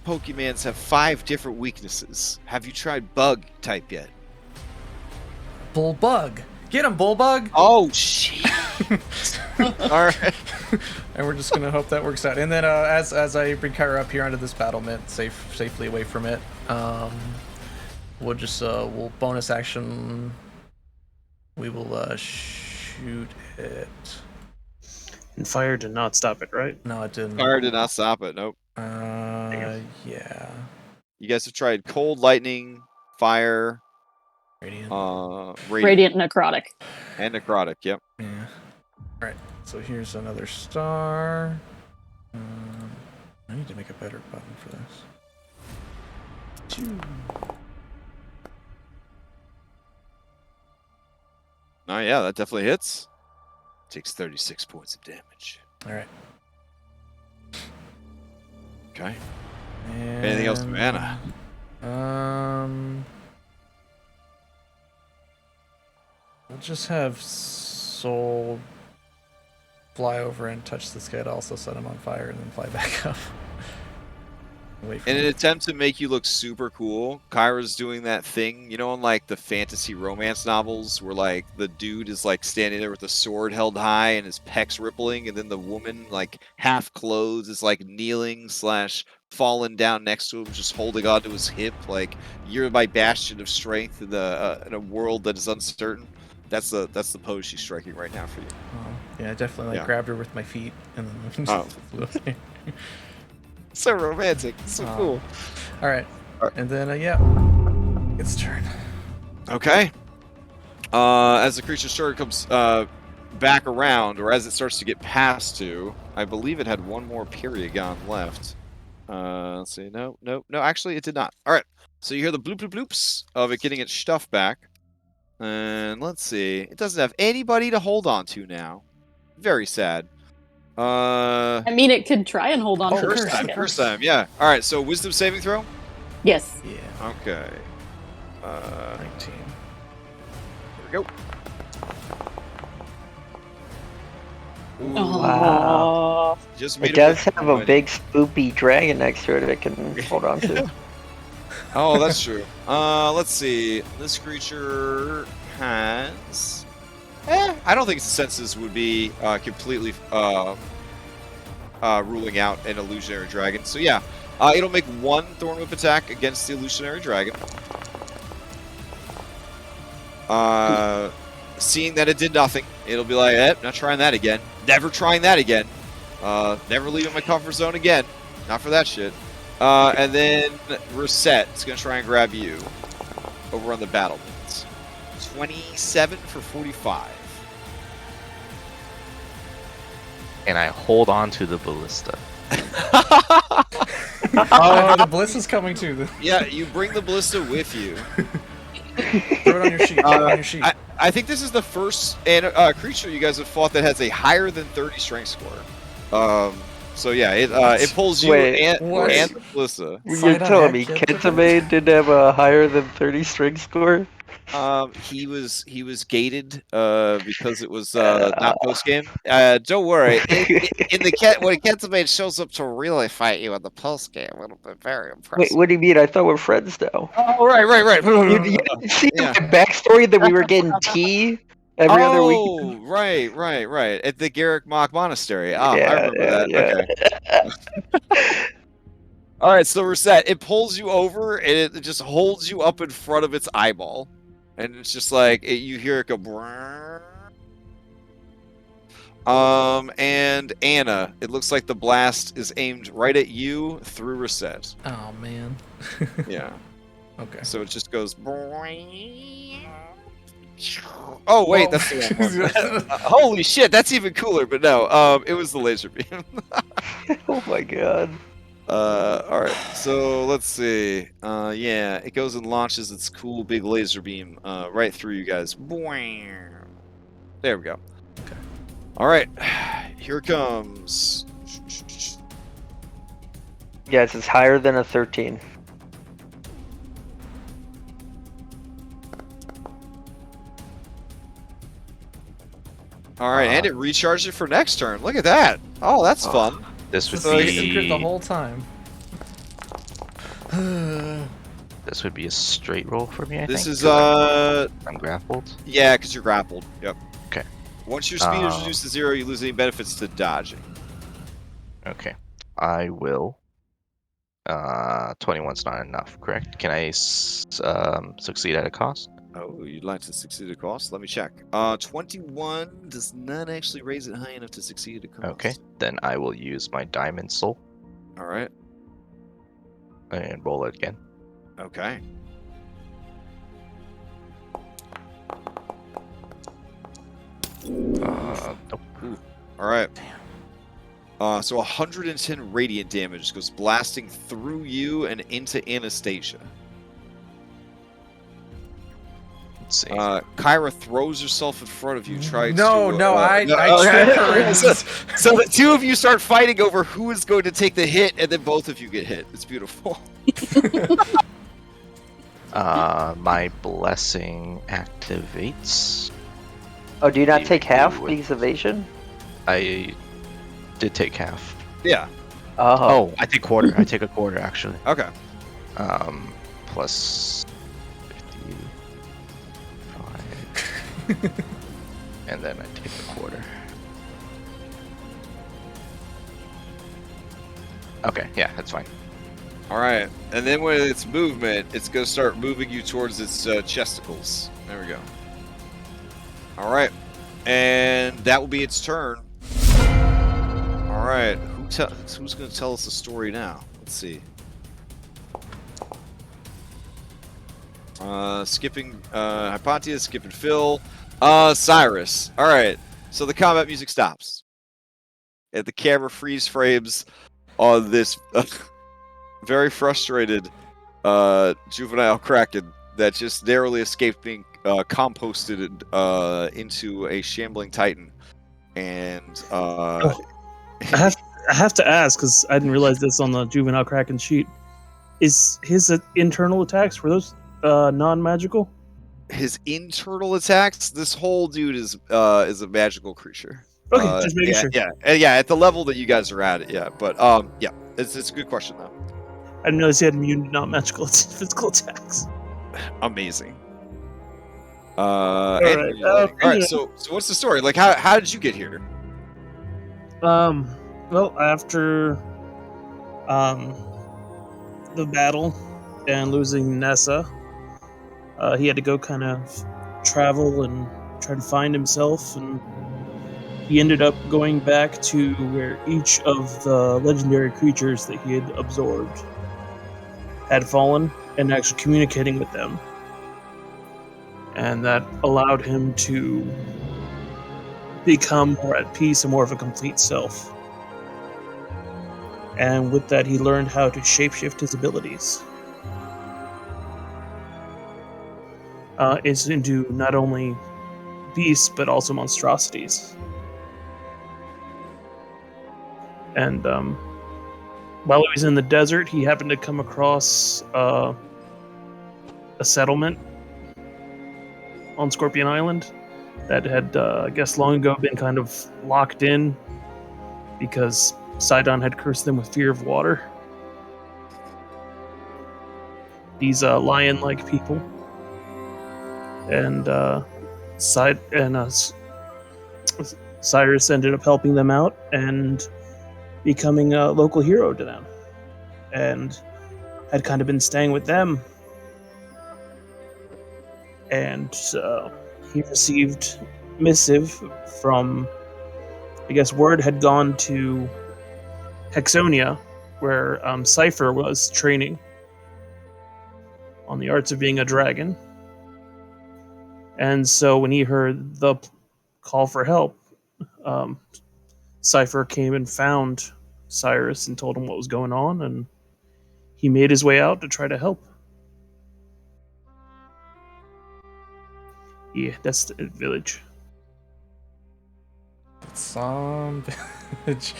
Pokemons have 5 different weaknesses. Have you tried bug type yet? Bullbug! Get him, Bullbug! Oh, shit. Alright. And we're just gonna hope that works out. And then as I bring Kyra up here onto this battlement, safely away from it, we'll just we'll bonus action. We will shoot it. And fire did not stop it, right? No, it didn't. Fire did not stop it. Nope. Yeah. You guys have tried cold, lightning, fire, Radiant. Radiant necrotic. and necrotic. Yep. Yeah. Alright, so here's another star. I need to make a better button for this. Oh yeah, that definitely hits. Takes 36 points of damage. Alright. Okay. Anything else from Anna? We'll just have Soul fly over and touch this guy to also set him on fire and then fly back up. Wait for In an him. attempt to make you look super cool, Kyra's doing that thing, in like the fantasy romance novels where like the dude is like standing there with a sword held high and his pecs rippling, and then the woman like half clothed is like kneeling / fallen down next to him, just holding onto his hip, like you're my bastion of strength in a world that is uncertain. That's the pose she's striking right now for you. Oh, yeah, I definitely grabbed her with my feet and then flew away. So romantic, so cool. All right, and then its turn. Okay. As the creature's turn comes back around, or as it starts to get past to, I believe it had one more Perigon left. Let's see. No. Actually, it did not. All right. So you hear the bloop bloop bloops of it getting its stuff back, and let's see. It doesn't have anybody to hold on to now. Very sad. I mean, it could try and hold on to the dragon. First time, yeah. All right. So wisdom saving throw. Yes. Yeah. Okay. 19. Here we go. Ooh, Wow. just made It does bit have a money. big spoopy dragon next to it that it can hold on to. Oh, that's true. Let's see. This creature has. I don't think its senses would be completely ruling out an illusionary dragon. So yeah, it'll make one thorn whip attack against the illusionary dragon. Seeing that it did nothing, it'll be like, not trying that again. Never trying that again. Never leaving my comfort zone again. Not for that shit. And then Reset is going to try and grab you over on the battlements. 27 for 45. And I hold on to the ballista. Oh, the bliss is coming too. Yeah, you bring the ballista with you. Throw it on your sheet. Throw it on your sheet. I think this is the first creature you guys have fought that has a higher than 30 strength score. So yeah, it pulls you and the ballista. You're telling me Kentimane didn't have a higher than 30 strength score? He was gated because it was not post game. Don't worry. When Kentimane shows up to really fight you in the post game, it'll be very impressive. Wait, what do you mean? I thought we're friends now. Oh, right. You didn't see my backstory that we were getting tea every other week? Oh, right. At the Garrick Mock Monastery. I remember that. Yeah. Okay. All right, so we're set. It pulls you over, and it just holds you up in front of its eyeball. And it's just like, you hear it go... Brrr. And Anna, it looks like the blast is aimed right at you through reset. Oh, man. Yeah. Okay. So it just goes... Oh, wait, that's the wrong one. Holy shit, that's even cooler, but no, it was the laser beam. Oh my god. Alright, so let's see. Yeah, it goes and launches its cool big laser beam right through you guys. There we go. Okay. Alright, here it comes. Yes, it's higher than a 13. Alright, and it recharged it for next turn. Look at that. Oh, that's fun. This would This is secret the be whole time. this would be a straight roll for me. I This think, is 'cause I'm grappled. yeah, because you're grappled. Yep. Okay. Once your speed is reduced to 0, you lose any benefits to dodging. Okay, I will. 21's not enough, correct? Can I succeed at a cost? Oh, you'd like to succeed at a cost? Let me check. 21 does not actually raise it high enough to succeed at a cost. Okay, then I will use my diamond soul All right. and roll it again. Okay. Nope. All right. So 110 radiant damage goes blasting through you and into Anastasia. Let's see. Kyra throws herself in front of you, tries No, to... I okay. trick her in. So the two of you start fighting over who is going to take the hit, and then both of you get hit. It's beautiful. My blessing activates. Oh, do you not take half Would- because evasion? I did take half. Yeah. Oh. I take quarter. I take a quarter actually. Okay. Plus 55. And then I take a quarter. Okay, yeah, that's fine. All right. And then with its movement, it's going to start moving you towards its chesticles. There we go. All right. And that will be its turn. All right. Who's going to tell us the story now? Let's see. Skipping Hypatia, skipping Phil. Cyrus. All right. So the combat music stops. And the camera freeze frames on this very frustrated juvenile kraken that just narrowly escaped being composted into a shambling titan. And I have to ask, because I didn't realize this on the juvenile kraken sheet. Is his internal attacks, were those non-magical? his internal attacks, this whole dude is a magical creature. Okay, just making sure. Yeah, at the level that you guys are at, yeah. But yeah, it's a good question though. I didn't realize he had immune non-magical physical attacks. Amazing. All All right. So what's the story? Like, how did you get here? Well, after the battle and losing Nessa, he had to go kind of travel and try to find himself, and he ended up going back to where each of the legendary creatures that he had absorbed had fallen, and actually communicating with them. And that allowed him to become more at peace and more of a complete self. and with that he learned how to shapeshift his abilities. It's into not only beasts but also monstrosities. And while he was in the desert, he happened to come across a settlement on Scorpion Island that had, I guess, long ago been kind of locked in because Sydon had cursed them with fear of water. These lion-like people, and Cyrus ended up helping them out and becoming a local hero to them, and had kind of been staying with them. And he received missive from, I guess, word had gone to Hexonia, where Cypher was training on the arts of being a dragon. And so when he heard the call for help, Cypher came and found Cyrus and told him what was going on, and he made his way out to try to help. Yeah, that's the village. Some village.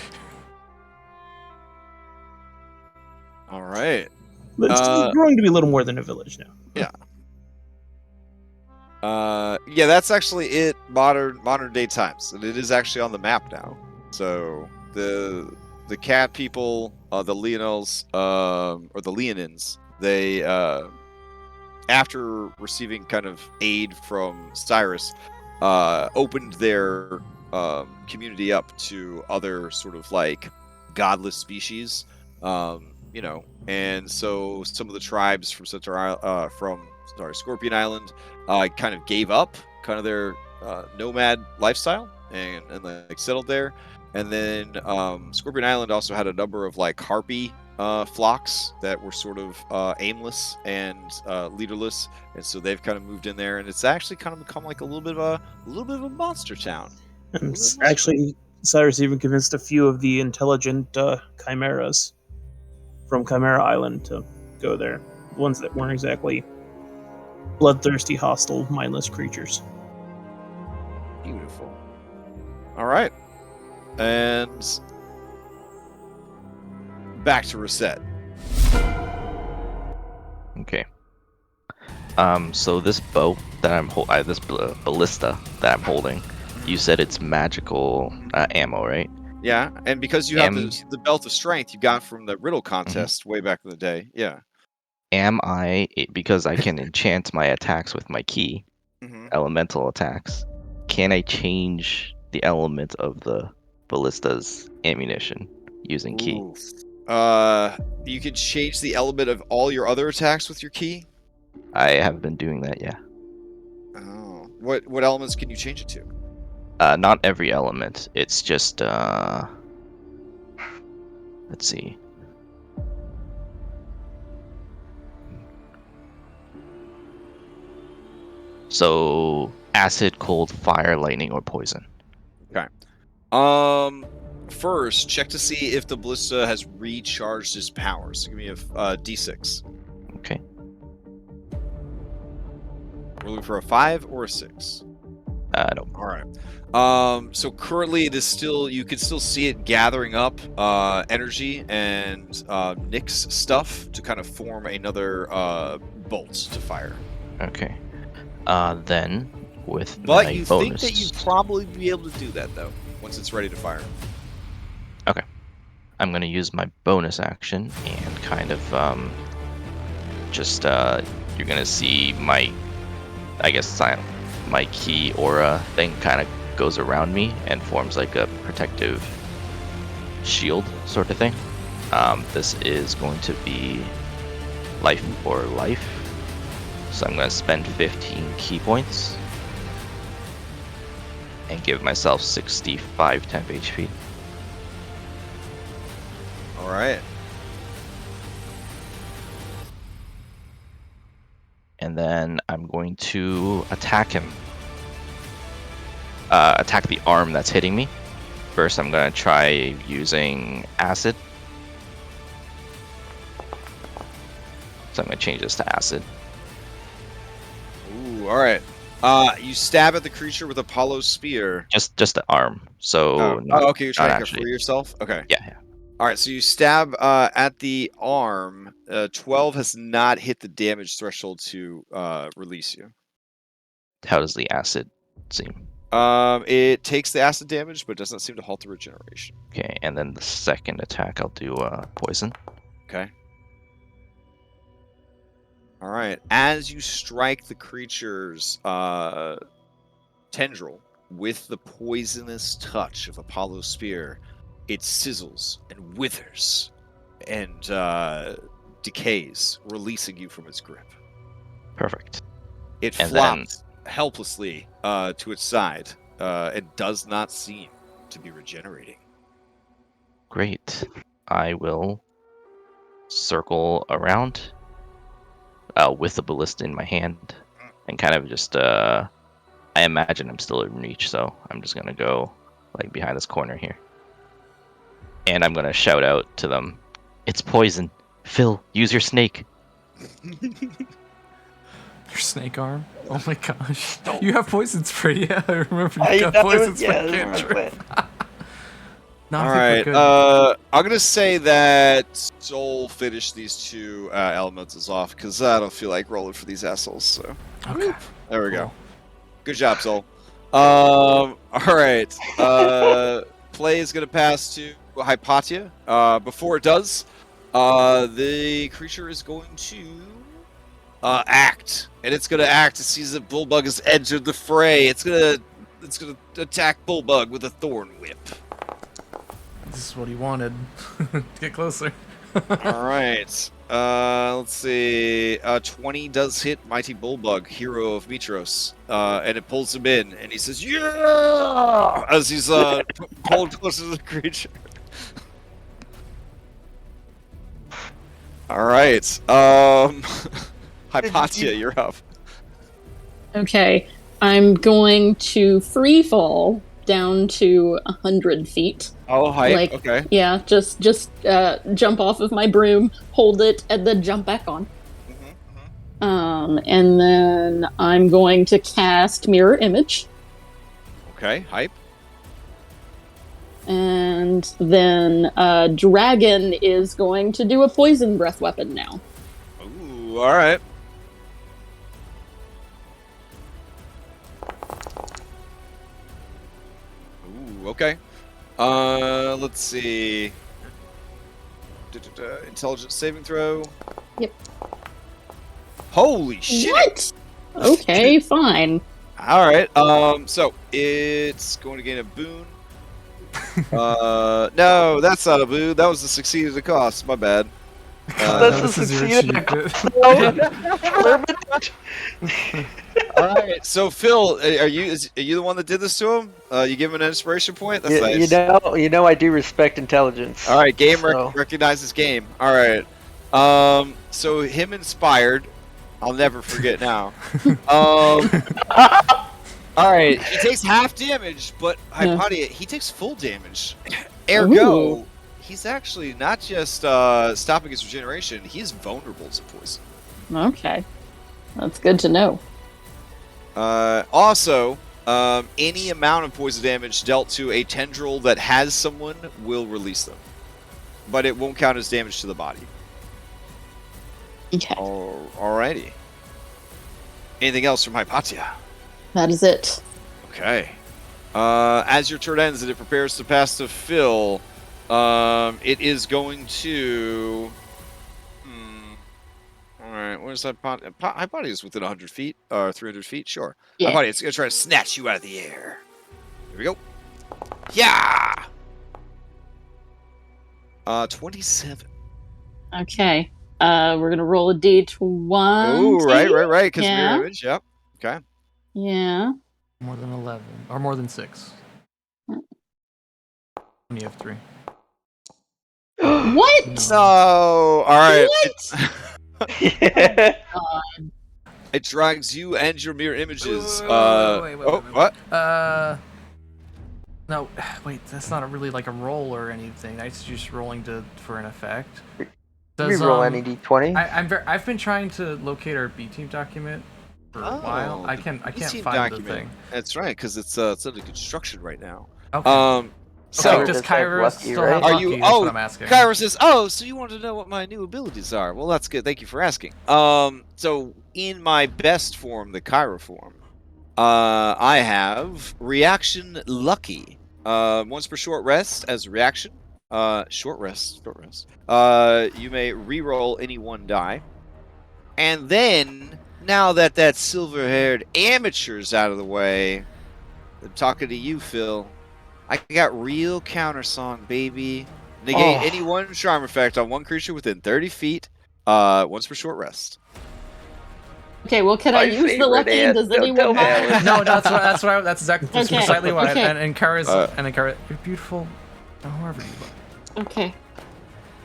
All right. But it's growing to be a little more than a village now. Yeah. Yeah, that's actually it. Modern day times, and it is actually on the map now. So the cat people, the Leonels, or the Leonins, they after receiving kind of aid from Cyrus, opened their community up to other sort of like godless species, you know, and so some of the tribes from Scorpion Island kind of gave up kind of their nomad lifestyle and like settled there. And then Scorpion Island also had a number of like harpy flocks that were sort of aimless and leaderless, and so they've kind of moved in there, and it's actually kind of become like a little bit of a monster town. And actually, Cyrus even convinced a few of the intelligent chimeras from Chimera Island to go there. Ones that weren't exactly bloodthirsty, hostile, mindless creatures. Beautiful. All right. And back to Reset. Okay. So this bow that I'm this ballista that I'm holding, you said it's magical ammo, right? Yeah, and because you have the belt of strength you got from the riddle contest way back in the day. Yeah. Am I, because I can enchant my attacks with my key, elemental attacks, can I change the element of the ballista's ammunition using key? You could change the element of all your other attacks with your key? I have been doing that, yeah. Oh. What elements can you change it to? Not every element. It's just, let's see. So, acid, cold, fire, lightning, or poison. Okay. First, check to see if the ballista has recharged its powers. So give me a d6. Okay. We're looking for a 5 or a 6. No. All right. So currently it is still, you can still see it gathering up energy and Nyx stuff to kind of form another bolt to fire. Okay. Then with but my you bonus... think that you'd probably be able to do that though once it's ready to fire. Okay. I'm gonna use my bonus action and kind of you're gonna see my, I guess, my key aura thing kind of goes around me and forms like a protective shield sort of thing. This is going to be life or life. So I'm going to spend 15 key points and give myself 65 temp HP. All right. And then I'm going to attack him. Attack the arm that's hitting me. First, I'm going to try using acid So I'm gonna change this to acid. Ooh, all right. You stab at the creature with Apollo's spear. Just the arm. So okay. You're trying to actually. free yourself. Okay. Yeah. All right. So you stab at the arm. 12 has not hit the damage threshold to release you. How does the acid seem? It takes the acid damage, but doesn't seem to halt the regeneration. Okay, and then the second attack, I'll do poison. Okay. All right. As you strike the creature's tendril with the poisonous touch of Apollo's spear, it sizzles and withers and decays, releasing you from its grip. Perfect. It And flops helplessly to its side and does not seem to be regenerating. Great. I will circle around with the ballista in my hand and kind of just I imagine I'm still in reach, so I'm just gonna go like behind this corner here. And I'm gonna shout out to them, "It's poison. Phil, use your snake." Your snake arm? Oh my gosh. You have poison spray, yeah. I remember you I got know, poison yeah, spray that's what I'm cantrip. No, All I think right. we're good. I'm gonna say that Soul finished these two elementals off because I don't feel like rolling for these assholes. So Okay. there we go. Cool. Good job, Soul. All right. Play is gonna pass to Hypatia. Before it does, the creature is going to act, and it's gonna act as sees that Bullbug has entered the fray. It's gonna attack Bullbug with a thorn whip. This is what he wanted. Get closer. All right. Let's see. 20 does hit Mighty Bullbug, hero of Mitros, and it pulls him in, and he says, "Yeah!" as he's pulled closer to the creature. All right. Hypatia, you're up. Okay, I'm going to free fall down to 100 feet. Oh, hype. Like, Okay. Yeah, just jump off of my broom, hold it, and then jump back on. And then I'm going to cast Mirror Image. Okay, hype. And then Dragon is going to do a poison breath weapon now. Ooh, all right. Ooh, okay. Let's see. Intelligence saving throw. Yep. Holy shit! What? Okay, fine. All right. So it's going to gain a boon. No, that's not a boon. That was a succeed at a cost. My bad. That's a this is your succeed achievement. All right. So Phil, are you the one that did this to him? You give him an inspiration point. That's nice. You know, I do respect intelligence. All right. Game So- recognizes game. All right. So him inspired. I'll never forget now. All right. He takes half damage, but Hypatia, he takes full damage. Ergo, Ooh. he's actually not just stopping his regeneration. He's vulnerable to poison. Okay. That's good to know. Also, any amount of poison damage dealt to a tendril that has someone will release them, but it won't count as damage to the body. Okay. Alrighty. Anything else from Hypatia? That is it. Okay. As your turn ends and it prepares to pass to Phil, it is going to. All right. Where's Hypatia? Hypatia is within 100 feet or 300 feet. Sure. Yeah. Hypatia, it's going to try to snatch you out of the air. Here we go. Yeah. 27. Okay. We're gonna roll a d20. Oh, right. Because Yeah. mirror image. Yep. Okay. Yeah. More than 11. Or more than 6. You have 3. What? No. All right. What? Yeah. It drags you and your mirror images. Wait, What? No, wait, that's not really like a roll or anything. That's just rolling for an effect. Reroll any d20. I've been trying to locate our B team document for a while. I can't find the thing. That's right, because it's under construction right now. Okay. So does Does have Kyra lucky, still right? have Are lucky? you? That's Oh, what I'm asking. Kyra says, "Oh, so you want to know what my new abilities are? Well, that's good. Thank you for asking. So in my best form, the Kyra form, I have reaction lucky. Once per short rest as a reaction. Short rest. You may re-roll any one die, and then now that silver-haired amateur's out of the way, I'm talking to you, Phil. I got real countersong, baby. Negate any one charm effect on one creature within 30 feet, once per short rest. Okay, well, can I use the lucky? Does anyone mind? No, that's exactly precisely why. Okay. And Kyra's you're beautiful. Whoever you are. Okay.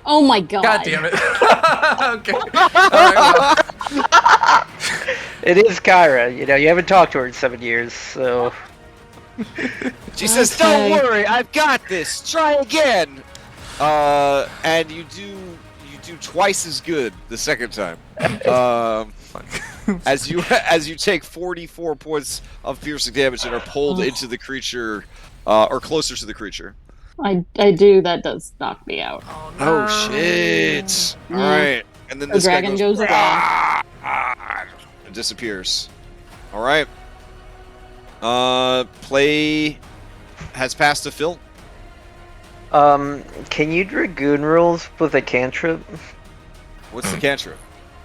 Oh my god. God damn it. Okay. All right, well. It is Kyra. You haven't talked to her in 7 years, so. She says, "Don't worry, I've got this. Try again." And you do twice as good the second time. As you take 44 points of piercing damage and are pulled into the creature, or closer to the creature. I do. That does knock me out. Oh shit! Yeah. All right, and then The this guy dragon goes around. and disappears. All right. Play has passed to Phil. Can you Dragoon rules with a cantrip? What's the cantrip?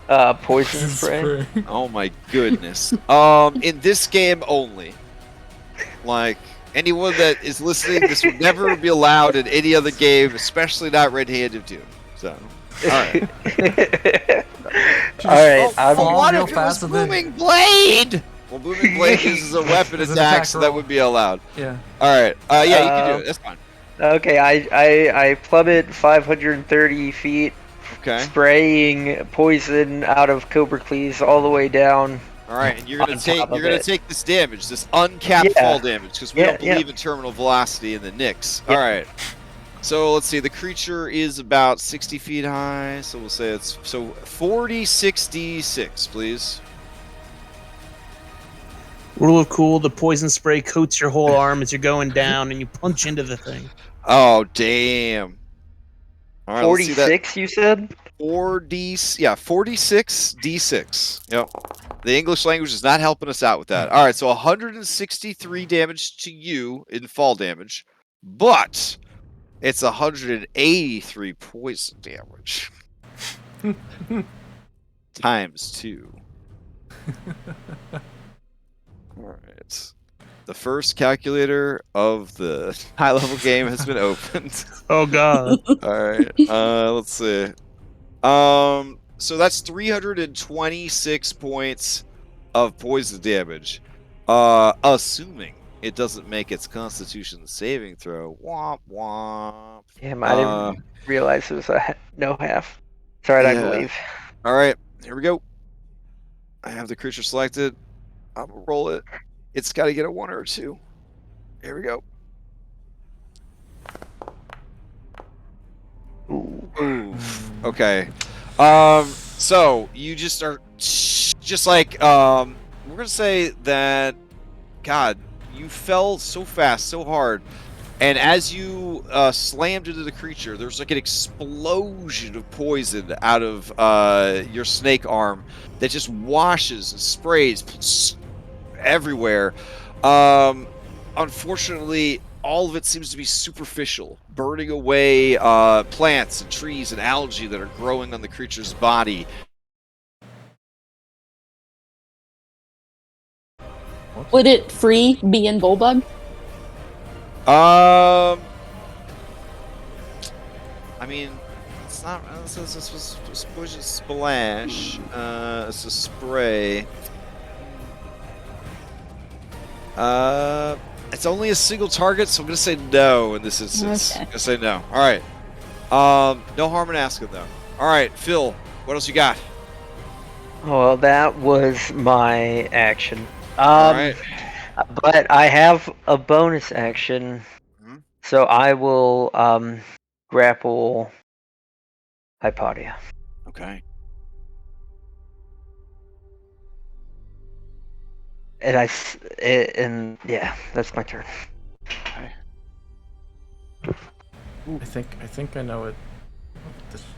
Poison spray. Oh my goodness. In this game only. Like, anyone that is listening, this would never be allowed in any other game, especially not Red Hand of Doom. So, alright. Alright, what if it was Booming Blade? Well, Booming Blade uses a weapon attack, so that would be allowed. Yeah. Alright, yeah, you can do it. That's fine. Okay, I plummet 530 feet, spraying poison out of Cobra Cleese all the way down. All right, and you're gonna take this damage, this uncapped fall damage, because we don't believe in terminal velocity in the Nyx. All right. So let's see. The creature is about 60 feet high, so we'll say it's 40-6d6, please. Rule of cool: the poison spray coats your whole arm as you're going down, and you punch into the thing. Oh damn! All right, 46, you said? 46d6. Yep. The English language is not helping us out with that. All right, so 163 damage to you in fall damage, but it's 183 poison damage. Times 2. All right. The first calculator of the high-level game has been opened. Oh god. All right. Let's see. So that's 326 points of poison damage. Assuming it doesn't make its Constitution saving throw. Womp womp. Damn, I didn't realize it was a no half. It's alright, I believe. Alright, here we go. I have the creature selected. I'm gonna roll it. It's gotta get a 1 or a 2. Here we go. Ooh. Okay. So you just are just like we're gonna say that God, you fell so fast, so hard, and as you slammed into the creature, there's like an explosion of poison out of your snake arm that just washes and sprays everywhere. Unfortunately, all of it seems to be superficial, burning away plants and trees and algae that are growing on the creature's body. Would it free bee and bullbug? I mean, it's not. This was poison splash. It's a spray. It's only a single target, so I'm gonna say no in this instance. Okay. I'm gonna say no. All right. No harm in asking though. All right, Phil. What else you got? Well, that was my action. All right. But I have a bonus action, so I will grapple Hypodia. Okay. And yeah, that's my turn. Okay. I think I know what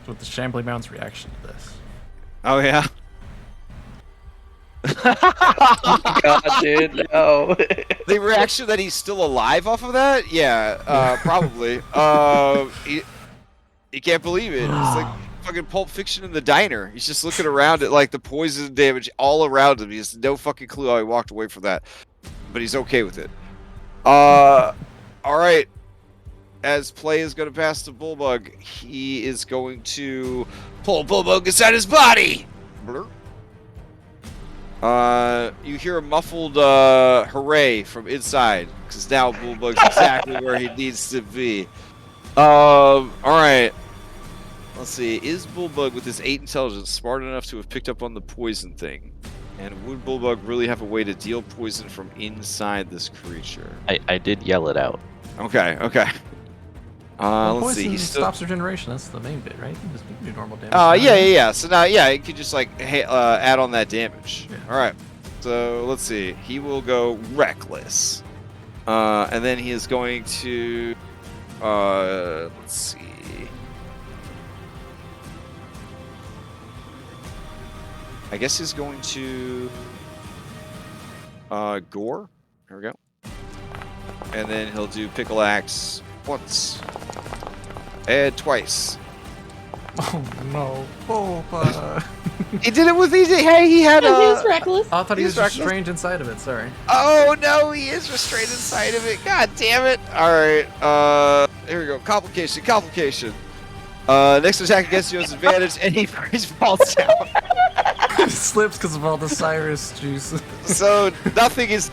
the Shambly Mound's reaction to this. Oh yeah. God, dude, no. The reaction that he's still alive off of that? Yeah, probably. He can't believe it. It's like fucking Pulp Fiction in the diner. He's just looking around at like the poison damage all around him. He has no fucking clue how he walked away from that, but he's okay with it. All right. As play is going to pass to Bulbug, he is going to pull Bulbug inside his body. Blur. You hear a muffled hooray from inside, because now Bulbug's exactly where he needs to be. Alright. Let's see. Is Bulbug, with his 8 intelligence, smart enough to have picked up on the poison thing? And would Bulbug really have a way to deal poison from inside this creature? I did yell it out. Okay, okay. Let's see. Poison He's still... stops regeneration. That's the main bit, right? You can just do normal damage. yeah. So now, yeah, he could just like add on that damage. Yeah. All right. So let's see. He will go reckless, and then he is going to, let's see. I guess he's going to gore. There we go. And then he'll do pickle axe once and twice. Oh no! Oh, He did it with easy. Hey, he had He a. was reckless. I thought he was reckless. restrained inside of it. Sorry. Oh no, he is restrained inside of it. God damn it! All right. Here we go. Complication. Complication. Next attack against you has advantage, and he falls down. He slips because of all the Cyrus juice. So nothing is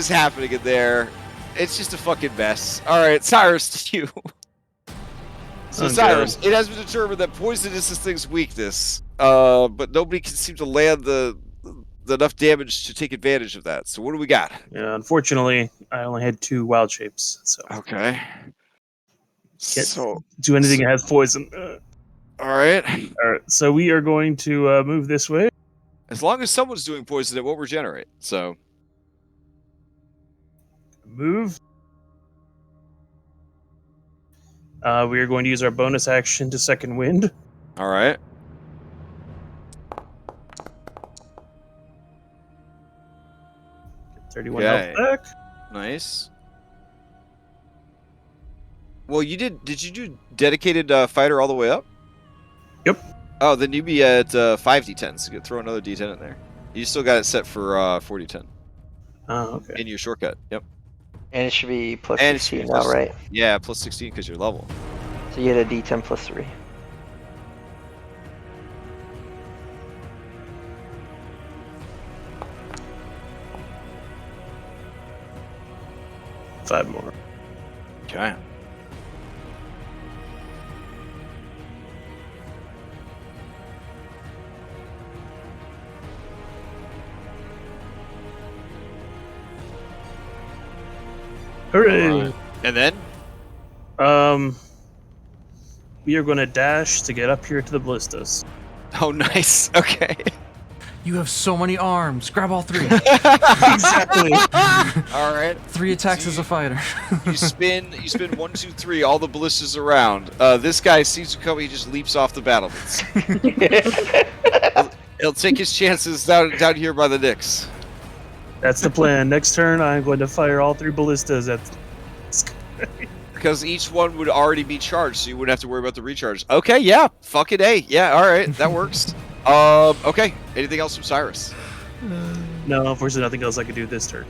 happening in there. It's just a fucking mess. All right, Cyrus, to you. So Okay. Cyrus, it has been determined that poison is this thing's weakness, but nobody can seem to land the enough damage to take advantage of that. So what do we got? Yeah, unfortunately, I only had 2 wild shapes, so Okay. Can't So do anything that has poison. all right. All right, so we are going to move this way. As long as someone's doing poison, it won't regenerate. So Move. We are going to use our bonus action to second wind. all right. 31 Okay. health back. Nice. Well, you did. Did you do dedicated fighter all the way up? Yep. Oh, then you'd be at 5d10. So you could throw another d10 in there. You still got it set for 4010 Oh, okay. in your shortcut. Yep. And it should be plus And it should 16 be now, plus- right? Yeah, plus 16 because you're level. So you get a D10 plus 3. Five more. Okay. Hooray! Alright. And then? We are going to dash to get up here to the ballistas. Oh, nice. Okay. You have so many arms. Grab all 3. Exactly. All right. 3 attacks as a fighter. You spin 1, 2, 3, all the ballistas around. This guy sees you coming, he just leaps off the battlements. He'll take his chances down here by the Knicks. That's the plan. Next turn, I'm going to fire all 3 ballistas at. Because each one would already be charged, so you wouldn't have to worry about the recharge. Okay, yeah. Fucking A. Yeah, alright. That works. Okay. Anything else from Cyrus? No, unfortunately, nothing else I can do this turn.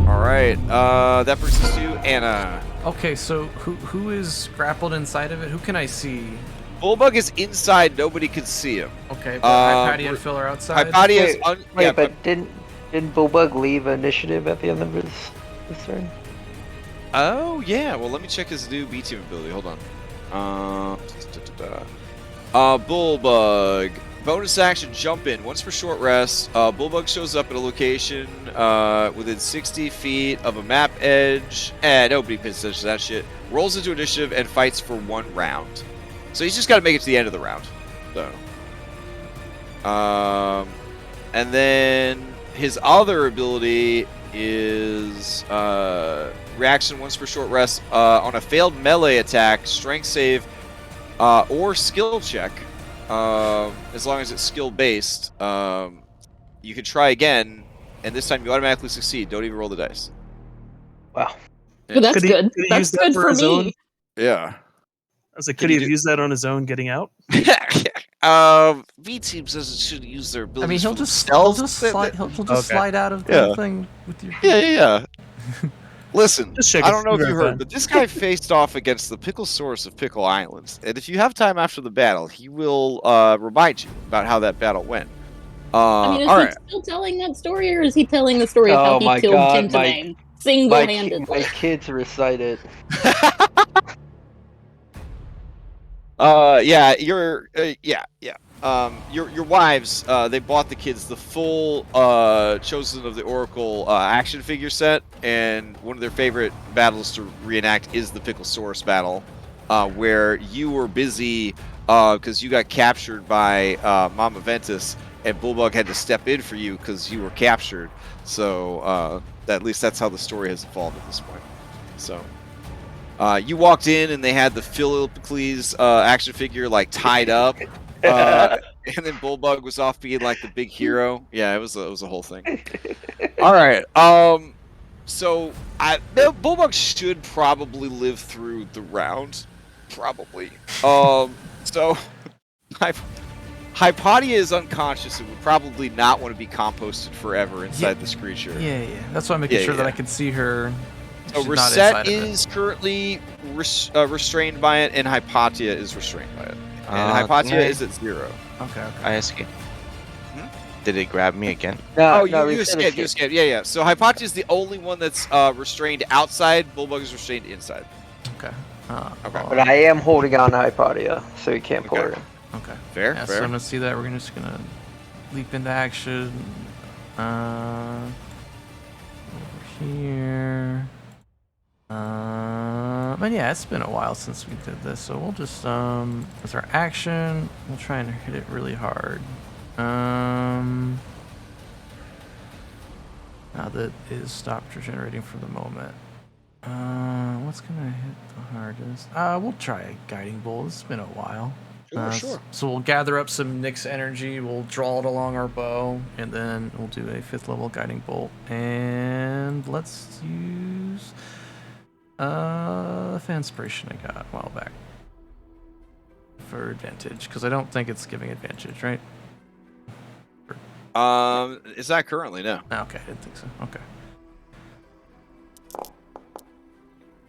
Alright. That brings us to Anna. Okay, so who is grappled inside of it? Who can I see? Bulbug is inside, nobody can see him. Okay, but Hypatia and we're- Phil are outside. Hypatia is Wait, yeah, but didn't Bulbug leave initiative at the end of this turn? Oh, yeah. Well, let me check his new B-team ability. Hold on. Bulbug. Bonus action, jump in. Once per short rest, Bulbug shows up at a location within 60 feet of a map edge. Nobody pays attention to that shit. Rolls into initiative and fights for 1 round. So he's just got to make it to the end of the round. So. And then his other ability is reaction once per short rest on a failed melee attack, strength save, or skill check. As long as it's skill based, you can try again, and this time you automatically succeed. Don't even roll the dice. Wow. But that's Could he- good. could he That's use that good for for his own? me. Yeah. I was like, Can could he you have used that on his own getting out? V Team says it should use their abilities. I mean, he'll for just themselves. slide. He'll just Okay. slide out of the Yeah. thing with your. Yeah. Listen, Just check I it. don't know if you Verify. heard, but this guy faced off against the Picklesaurus of Pickle Islands, and if you have time after the battle, he will remind you about how that battle went. I mean, is all he right. still telling that story, or is he telling the story of how Oh he my killed God, Kentimane my single-handedly? kids recite it. Yeah, your wives, they bought the kids the full Chosen of the Oracle action figure set, and one of their favorite battles to reenact is the Picklesaurus battle, where you were busy because you got captured by Mama Ventus, and Bulldog had to step in for you because you were captured. So at least that's how the story has evolved at this point. So. You walked in and they had the Philippocles action figure like tied up, and then Bulldog was off being like the big hero. Yeah, it was a whole thing. All right. So Bulldog should probably live through the round, probably. So Hypatia is unconscious and would probably not want to be composted forever inside this creature. Yeah. That's why I'm making sure that I can see her. So She's not Reset inside of it. is currently restrained by it, and Hypatia is restrained by it. And Hypatia didn't I- is at 0. Okay. I escaped. Did it grab me again? No, Oh, you Reset escaped. You escaped. Yeah. So Hypatia is the only one that's restrained outside. Bulldog is restrained inside. Okay. Okay. But I am holding on to Hypatia, so you can't pull her in. Okay. Fair. Yeah, so I'm gonna see that. We're just gonna leap into action. Over here. And yeah, it's been a while since we did this, so we'll just as our action, we'll try and hit it really hard. Now that is stopped regenerating for the moment. What's gonna hit the hardest? We'll try a guiding bolt. It's been a while. Sure. So we'll gather up some Nyx energy, we'll draw it along our bow, and then we'll do a 5th level guiding bolt. And let's use the Fanspiration I got a while back for advantage, because I don't think it's giving advantage, right? It's not currently, no. Okay, I didn't think so. Okay.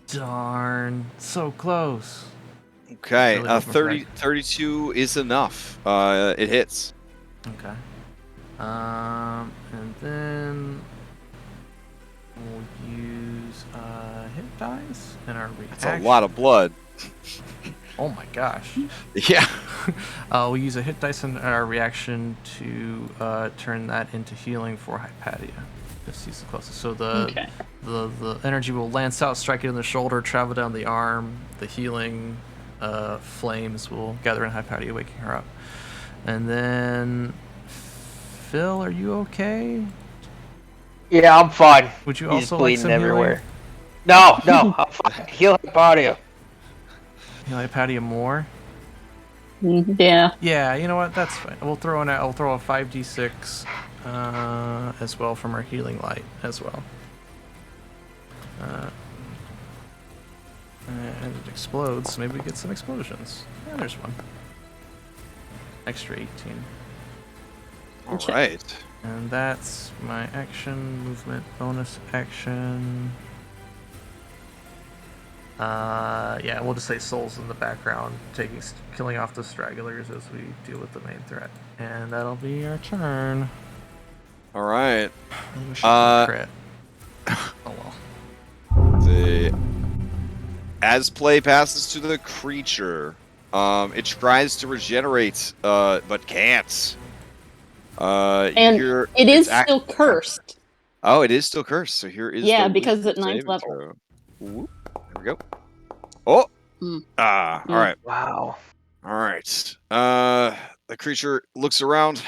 Darn, so close. Okay, Really hoping for 32 is enough. It hits. Okay. And then we'll use hit dice and our reaction. That's a lot of blood. Oh my gosh. Yeah. We'll use a hit dice and our reaction to turn that into healing for Hypatia. Just use the closest. So the energy will lance out, strike it in the shoulder, travel down the arm. The healing flames will gather in Hypatia, waking her up. And then Phil, are you okay? Yeah, I'm fine. Would you He's also like bleeding some everywhere. No, I'm fine. Heal Hypatia. healing? Hypatia more? Yeah. Yeah, you know what? That's fine. I'll throw a 5d6 as well from our healing light as well. And it explodes. Maybe we get some explosions. Yeah, there's one. Extra 18. All right. And that's my action, movement, bonus action. Yeah, we'll just say souls in the background, killing off the stragglers as we deal with the main threat. And that'll be our turn. All right. Maybe we should crit. Oh well. As play passes to the creature, it tries to regenerate, but can't. And it is still cursed. Oh, it is still cursed. So here is because at 9th level. Whoop. There we go. Oh. All right. Wow. All right. The creature looks around.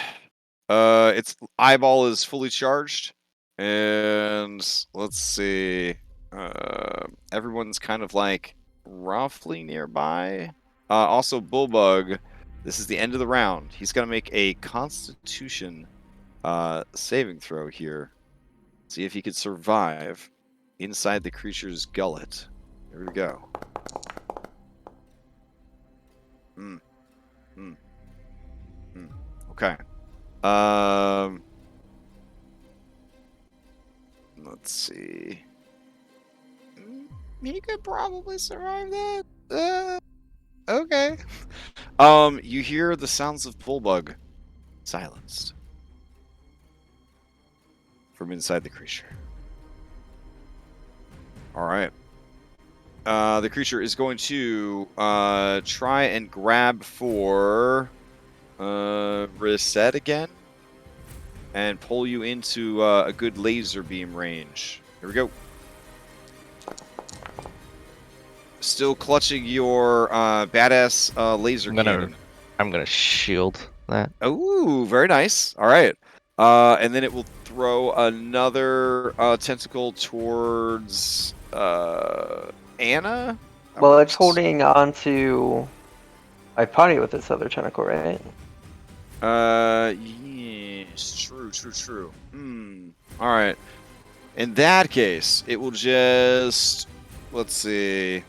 Its eyeball is fully charged, and let's see. Everyone's kind of like roughly nearby. Also, Bullbug. This is the end of the round. He's gonna make a Constitution saving throw here. See if he could survive inside the creature's gullet. Here we go. Okay. Let's see. He could probably survive that. Okay. You hear the sounds of Bullbug silenced from inside the creature. All right. The creature is going to try and grab for reset again and pull you into a good laser beam range. Here we go. Still clutching your badass laser cannon. I'm gonna shield that. Oh, very nice. All right. And then it will throw another tentacle towards Anna. Well, it's holding on to Hypatia with its other tentacle, right? Yes. True. All right. In that case, it will just... Let's see.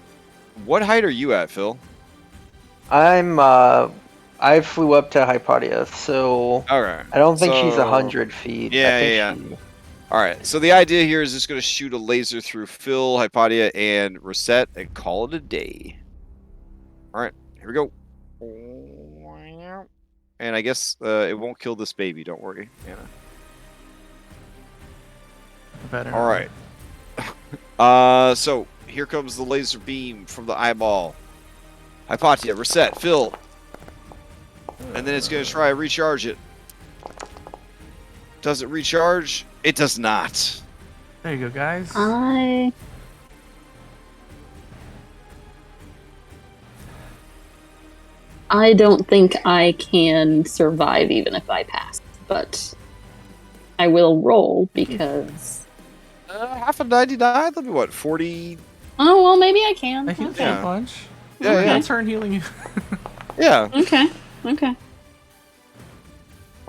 What height are you at, Phil? I flew up to Hypatia, so Okay. I don't think she's 100 feet. Yeah. All right. So the idea here is just going to shoot a laser through Phil, Hypatia, and Reset, and call it a day. All right. Here we go. And I guess it won't kill this baby. Don't worry, Anna. Better. All right. So here comes the laser beam from the eyeball. Hypatia, Reset, Phil. And then it's going to try to recharge it. Does it recharge? It does not. There you go, guys. I don't think I can survive even if I pass, but I will roll because... half of 99? That'll be what, 40? Oh, well, maybe I can. I healed Okay. you a bunch. Yeah. Turn healing you. Yeah. Okay.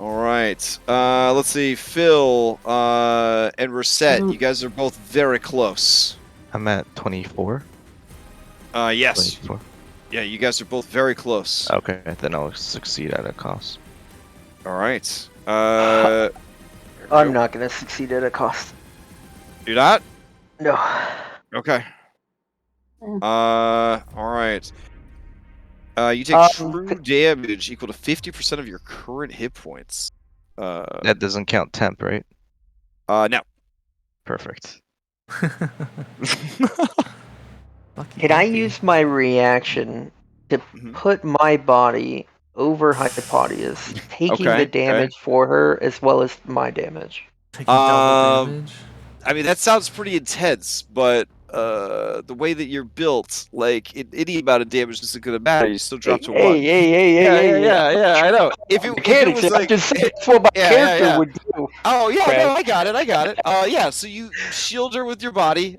All right. Let's see. Phil and Reset, you guys are both very close. I'm at 24. Yes. 24. Yeah, you guys are both very close. Okay, then I'll succeed at a cost. All right. I'm not going to succeed at a cost. You're not? No. Okay. Yeah. All right. You take true damage equal to 50% of your current hit points. That doesn't count temp, right? No. Perfect. Can I use my reaction to put my body over Hypatia's, taking the damage for her as well as my damage? Taking double damage? I mean, that sounds pretty intense, but the way that you're built, like, any amount of damage isn't going to matter. You still drop to 1. Yeah, I know. If it was like... That's what my character would do. Oh, yeah, no, I got it. Yeah, so you shield her with your body.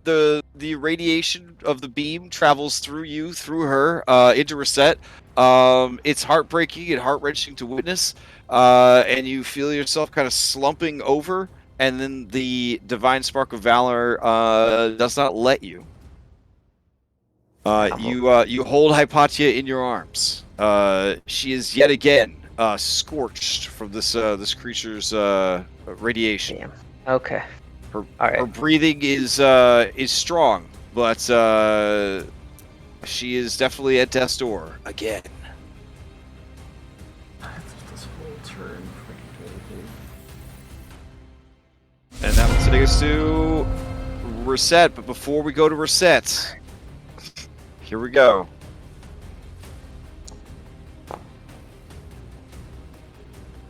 The radiation of the beam travels through you, through her, into Reset. It's heartbreaking and heart-wrenching to witness, and you feel yourself kind of slumping over, and then the Divine Spark of Valor does not let you. You hold Hypatia in your arms. She is yet again scorched from this creature's radiation. Damn. Okay. Her breathing is strong, but she is definitely at death's door again. This whole turn. And that will take us to Reset. But before we go to Reset, here we go.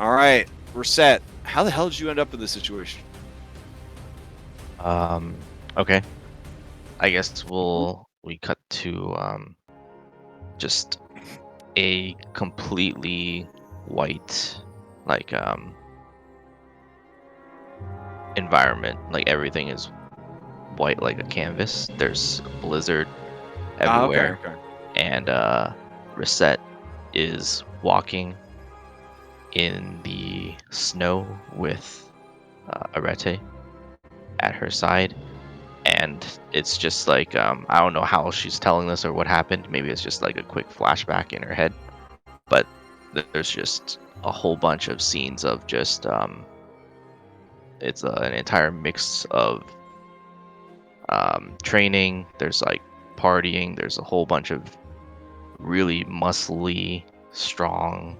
All right, Reset. How the hell did you end up in this situation? Okay. I guess we cut to just a completely white, like environment. Like everything is white, like a canvas. There's blizzard everywhere, Okay. and Reset is walking in the snow with Arete at her side, and it's just like I don't know how she's telling this or what happened. Maybe it's just like a quick flashback in her head, but there's just a whole bunch of scenes of just it's an entire mix of training. There's like partying. There's a whole bunch of really muscly, strong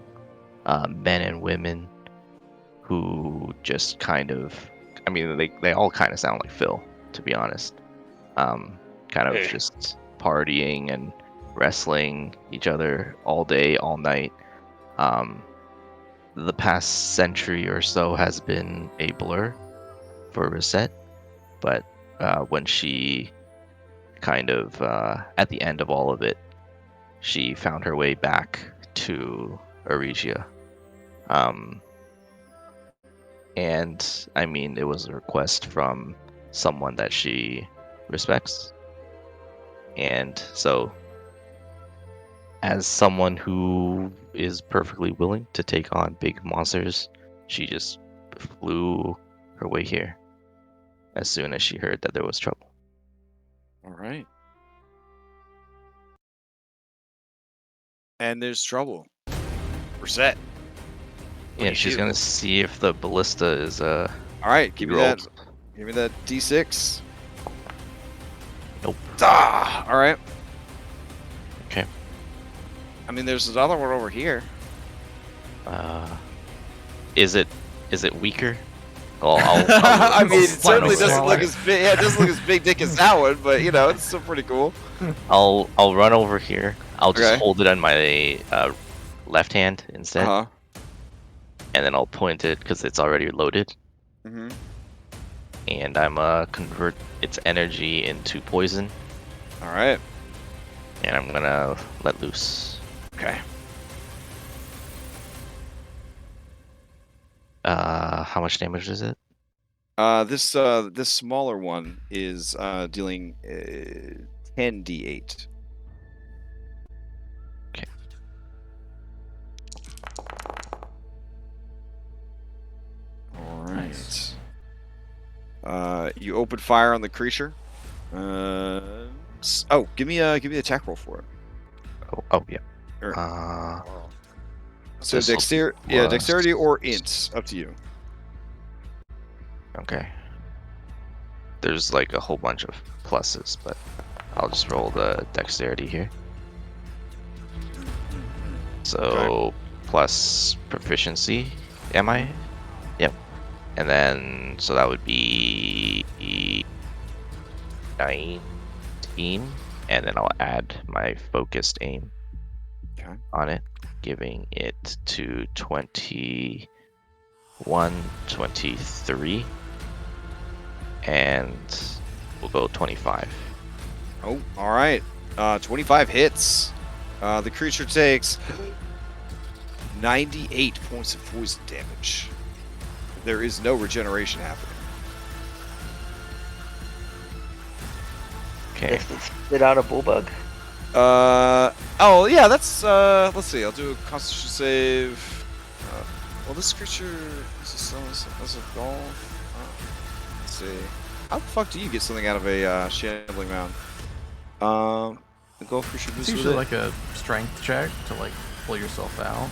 men and women who just kind of, I mean, they all kind of sound like Phil, to be honest. Kind of just partying and wrestling each other all day, all night. The past century or so has been a blur for Reset, but when she kind of, at the end of all of it, she found her way back to Aresia. And I mean, it was a request from someone that she respects. And so, as someone who is perfectly willing to take on big monsters, she just flew her way here as soon as she heard that there was trouble. All right. And there's trouble. Reset. Yeah, she's gonna see if the ballista is All right, give me rolled. that. Give me that D6. Nope. Ah, all right. Okay. I mean, there's another one over here. Is it weaker? Well, I mean, it Slightly certainly doesn't smaller. look as big. Yeah, it doesn't look as big dick as that one, but you know, it's still pretty cool. I'll run over here. I'll just Okay. hold it on my left hand instead, Uh-huh. and then I'll point it because it's already loaded, Mm-hmm. and I'm convert its energy into poison, All right. and I'm gonna let loose. Okay. How much damage is it? This smaller one is dealing 10d8. Okay. All right. Nice. You open fire on the creature. Give me the attack roll for it. Oh yeah. Or- So This'll dexterity, be yeah, plus- dexterity or int, up to you. Okay. There's like a whole bunch of pluses, but I'll just roll the dexterity here. So plus proficiency, am I? Yep. And then so that would be 19, and then I'll add my focused aim Okay. on it, giving it to 21, 23, and we'll go 25. Oh, all right. 25 hits. The creature takes 98 points of poison damage. There is no regeneration happening. Okay. If they spit out a bullbug. Oh yeah, that's let's see. I'll do a Constitution save. Well, this creature is as a doll. Let's see. How the fuck do you get something out of a shambling mound? The golf creature It's boosts with usually it. like a strength check to like pull yourself out.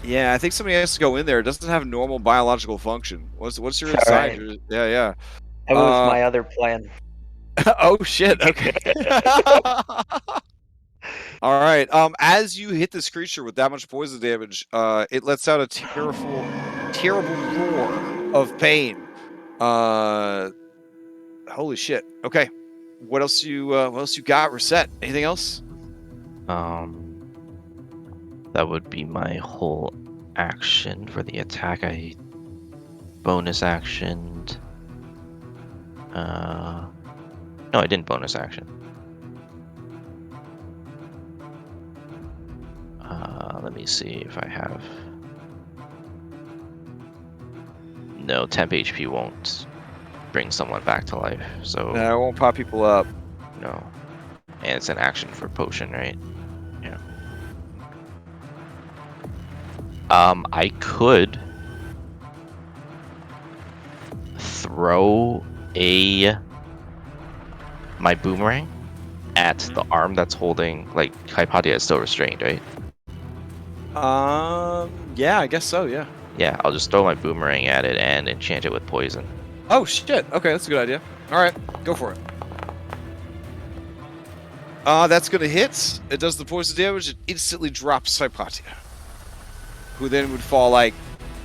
Yeah, I think somebody has to go in there. It doesn't have normal biological function. What's your All inside? right. Yeah. That was my other plan. Oh shit. Okay. All right. As you hit this creature with that much poison damage, it lets out a terrible roar of pain. Holy shit. Okay. What else you got? Reset. Anything else? That would be my whole action for the attack. I bonus actioned. No, I didn't bonus action. Let me see if I have. No, temp HP won't bring someone back to life. So No, I won't pop people up. no, and it's an action for potion, right? Yeah. I could throw my boomerang at the arm that's holding, like, Hypatia is still restrained, right? Yeah, I guess so. Yeah. Yeah, I'll just throw my boomerang at it and enchant it with poison. Oh shit. Okay, that's a good idea. All right, go for it. That's gonna hit. It does the poison damage. It instantly drops Hypatia, who then would fall like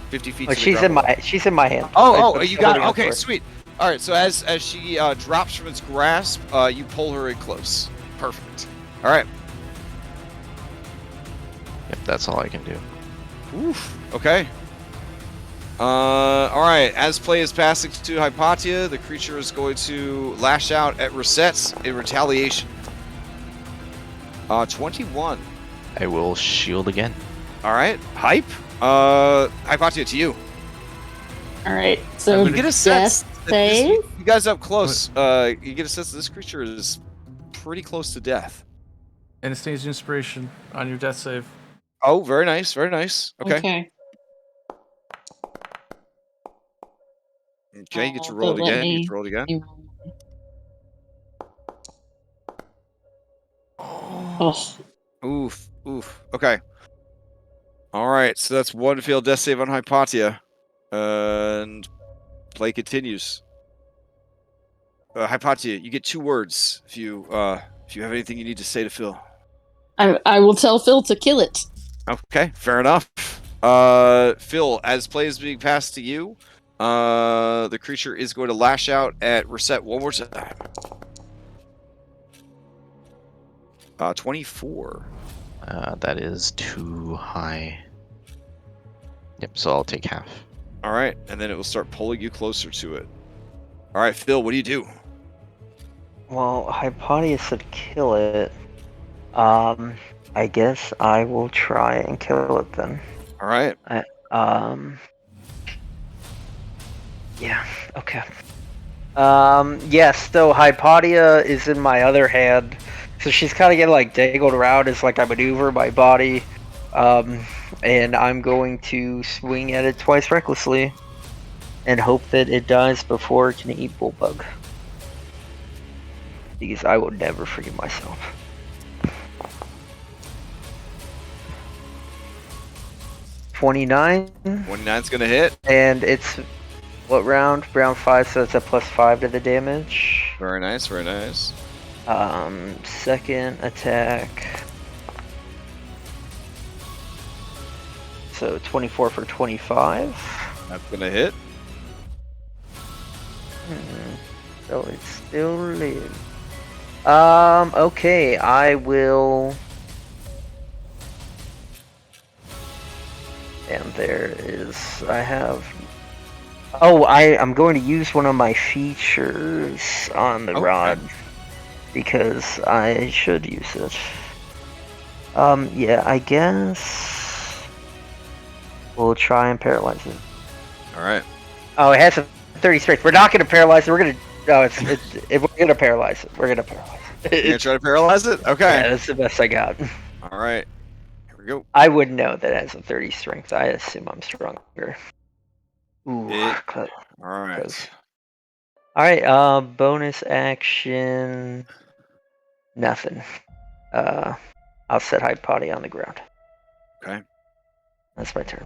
50 feet. Oh, to the she's in ground. my hand. Oh, you got it. holding on Okay, to her. sweet. All right, so as she drops from its grasp, you pull her in close. Perfect. All right. Yep, that's all I can do. Oof. Okay. All right. As play is passing to Hypatia, the creature is going to lash out at Resets in retaliation. 21. I will shield again. All right. Hype. Hypatia, to you. All right. So You get a sense death that this- save. you guys up close. You get a sense that this creature is pretty close to death. Anastasia inspiration on your death save. Oh, very nice. Very nice. Okay. Okay, you get to roll it But let again. You get me- to roll it again. let me roll. Oh, Oof. Oof. Okay. All right. So that's one failed death save on Hypatia. And play continues. Hypatia, you get 2 words if you have anything you need to say to Phil. I will tell Phil to kill it. Okay, fair enough. Phil, as play is being passed to you, the creature is going to lash out at Reset one more time. 24. That is too high. Yep, so I'll take half. All right, and then it will start pulling you closer to it. All right, Phil, what do you do? Well, Hypatia said kill it. I guess I will try and kill it then. All right. Yeah, okay. Yes, so Hypatia is in my other hand. So she's kind of getting like dangled around as like I maneuver my body. And I'm going to swing at it twice recklessly and hope that it dies before it can eat Bullbug. Because I will never forgive myself. $29. 29's going to hit. And it's what round? Round 5, so it's a +5 to the damage. Very nice, very nice. Second attack. So 24 for 25. That's going to hit. So it still lives. Okay, I will. And there is, I have. Oh, I'm going to use one of my features on the Okay. rod because I should use it. Yeah, I guess we'll try and paralyze it. All right. Oh, it has a 30 strength. We're not going to paralyze it. We're going to. No, we're going to paralyze it. We're going to paralyze it. You're going to try to paralyze it? Okay. Yeah, that's the best I got. All right. Here we go. I would know that it has a 30 strength. I assume I'm stronger. Ooh. All right. Close. Alright, bonus action. Nothing. I'll set Hypatia on the ground. Okay. That's my turn.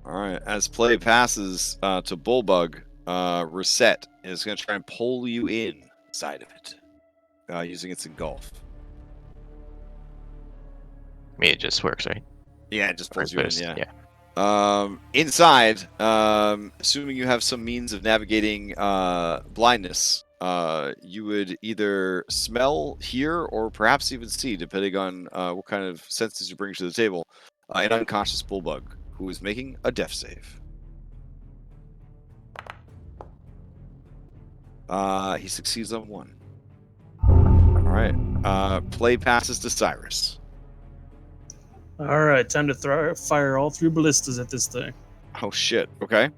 All right. As play passes to Bullbug, Reset is going to try and pull you inside of it using its engulf. I mean, it just works, right? Yeah, it just pulls you in, yeah. Yeah. Inside, assuming you have some means of navigating blindness, you would either smell, hear, or perhaps even see, depending on what kind of senses you bring to the table, an unconscious Bullbug who is making a death save. He succeeds on 1. All right. Play passes to Cyrus. All right, time to fire all 3 ballistas at this thing. Oh shit. Okay.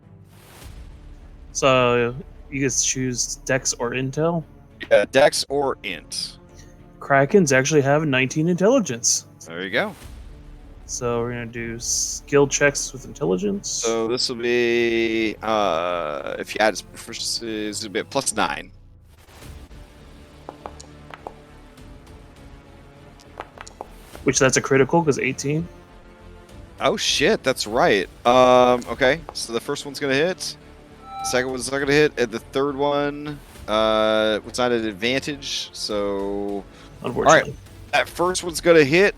So you guys choose Dex or Intel. Yeah, Dex or Int. Krakens actually have 19 intelligence. There you go. So we're gonna do skill checks with intelligence. So this will be if you add his proficiency, it's a bit +9. Which that's a critical because 18. Oh shit, that's right. Okay, so the first one's gonna hit. The second one's not gonna hit, and the third one was not an advantage. So, Unfortunately. that first one's gonna hit.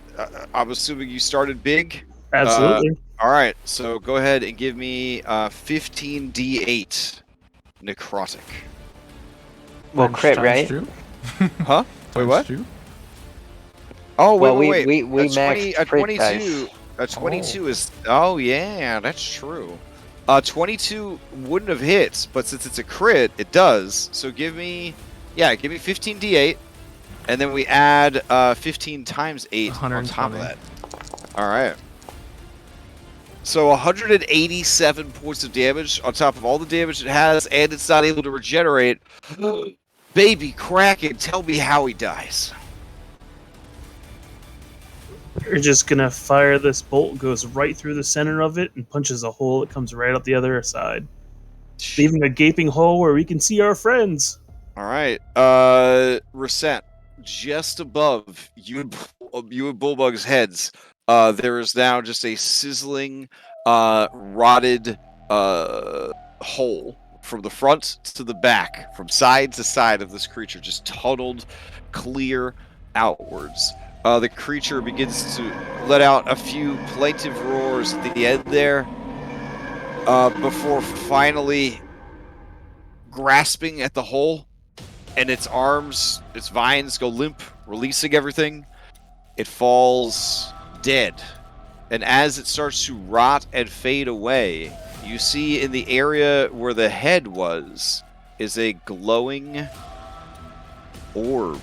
I'm assuming you started big. Absolutely. All right, so go ahead and give me 15d8 necrotic. Well, Times- crit, times right? 2? Huh? Wait, Times what? 2? Oh wait, Well, wait, we wait. maxed A crit 22. dice. A 22 is. Oh yeah, that's true. 22 wouldn't have hit, but since it's a crit, it does. So give me 15d8, and then we add 15 times 8 on top of 120. that. All right. So 187 points of damage on top of all the damage it has, and it's not able to regenerate. Baby Kraken, tell me how he dies. You're just gonna fire this bolt, goes right through the center of it, and punches a hole that comes right out the other side, leaving a gaping hole where we can see our friends. All right, Reset, just above you and Bullbug's heads, there is now just a sizzling, rotted hole from the front to the back, from side to side of this creature, just tunneled clear outwards. The creature begins to let out a few plaintive roars at the end there, before finally grasping at the hole, and its arms, its vines go limp, releasing everything. It falls dead. And as it starts to rot and fade away, you see in the area where the head was is a glowing orb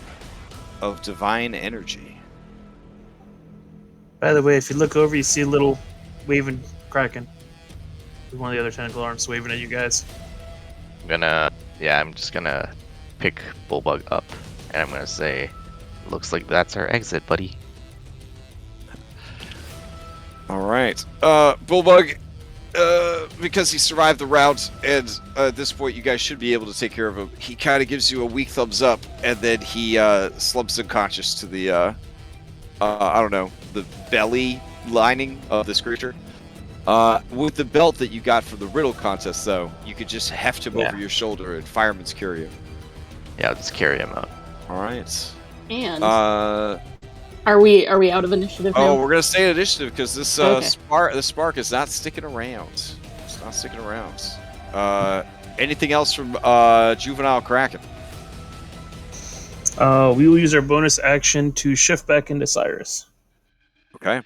of divine energy. By the way, if you look over, you see a little waving Kraken. One of the other tentacle arms waving at you guys. I'm just gonna pick Bullbug up, and I'm gonna say, looks like that's our exit, buddy. All right. Bullbug, because he survived the route, and at this point you guys should be able to take care of him, he kind of gives you a weak thumbs up, and then he slumps unconscious to the, I don't know, the belly lining of this creature. With the belt that you got from the riddle contest, though, you could just heft him over your shoulder and fireman's carry him. Yeah, I'll just carry him out. All right. And Are we out of initiative now? we're gonna stay in initiative because this Okay. spark is not sticking around. It's not sticking around. Anything else from Juvenile Kraken? We will use our bonus action to shift back into Cyrus. Okay.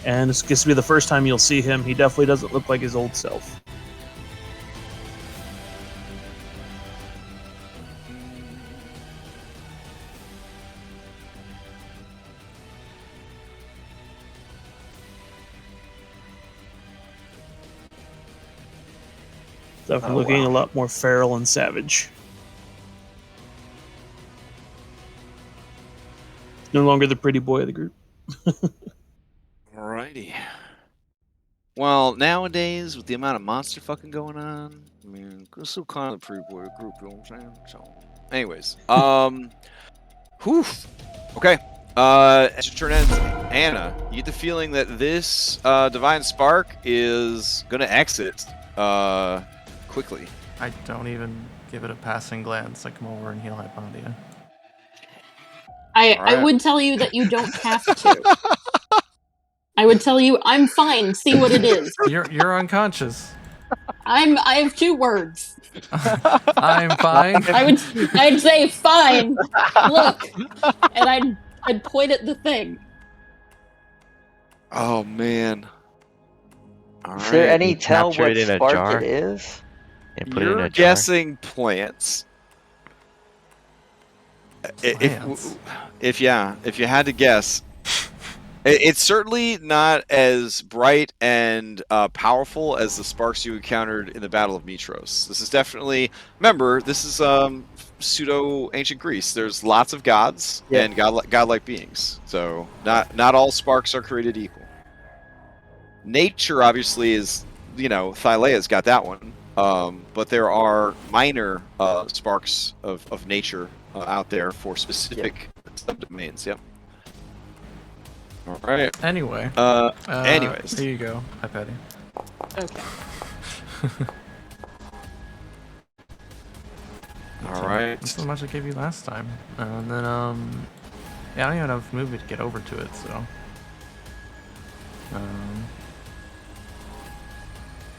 And this gets to be the first time you'll see him. He definitely doesn't look like his old self. Definitely looking a lot more feral and savage. No longer the pretty boy of the group. Alrighty. Well, nowadays, with the amount of monster fucking going on, I mean, it's still kind of the pretty boy group, you know what I'm saying? So, anyways, whew. Okay. As your turn ends, Anna, you get the feeling that this divine spark is gonna exit quickly. I don't even give it a passing glance. I come over and heal Hyponia. I Alright. would tell you that you don't have to. I would tell you, I'm fine, see what it is. You're unconscious. I have 2 words. I'm fine. I'd say fine. Look. And I'd point at the thing. Oh man. All Is there right. any tell capture what it in a spark jar? it is? And put it in You're a jar. guessing plants. Plants. If you had to guess, It's certainly not as bright and powerful as the sparks you encountered in the Battle of Mitros. This is definitely, remember, this is pseudo ancient Greece. There's lots of gods and godlike beings, so not all sparks are created equal. Nature obviously is, Thylea's got that one, but there are minor sparks of nature out there for specific subdomains. Yep. All right. Anyway. Anyways. There you go. Hi, Patty. Okay. All right. That's how much I gave you last time. And then, yeah, I don't even have enough movie to get over to it, so.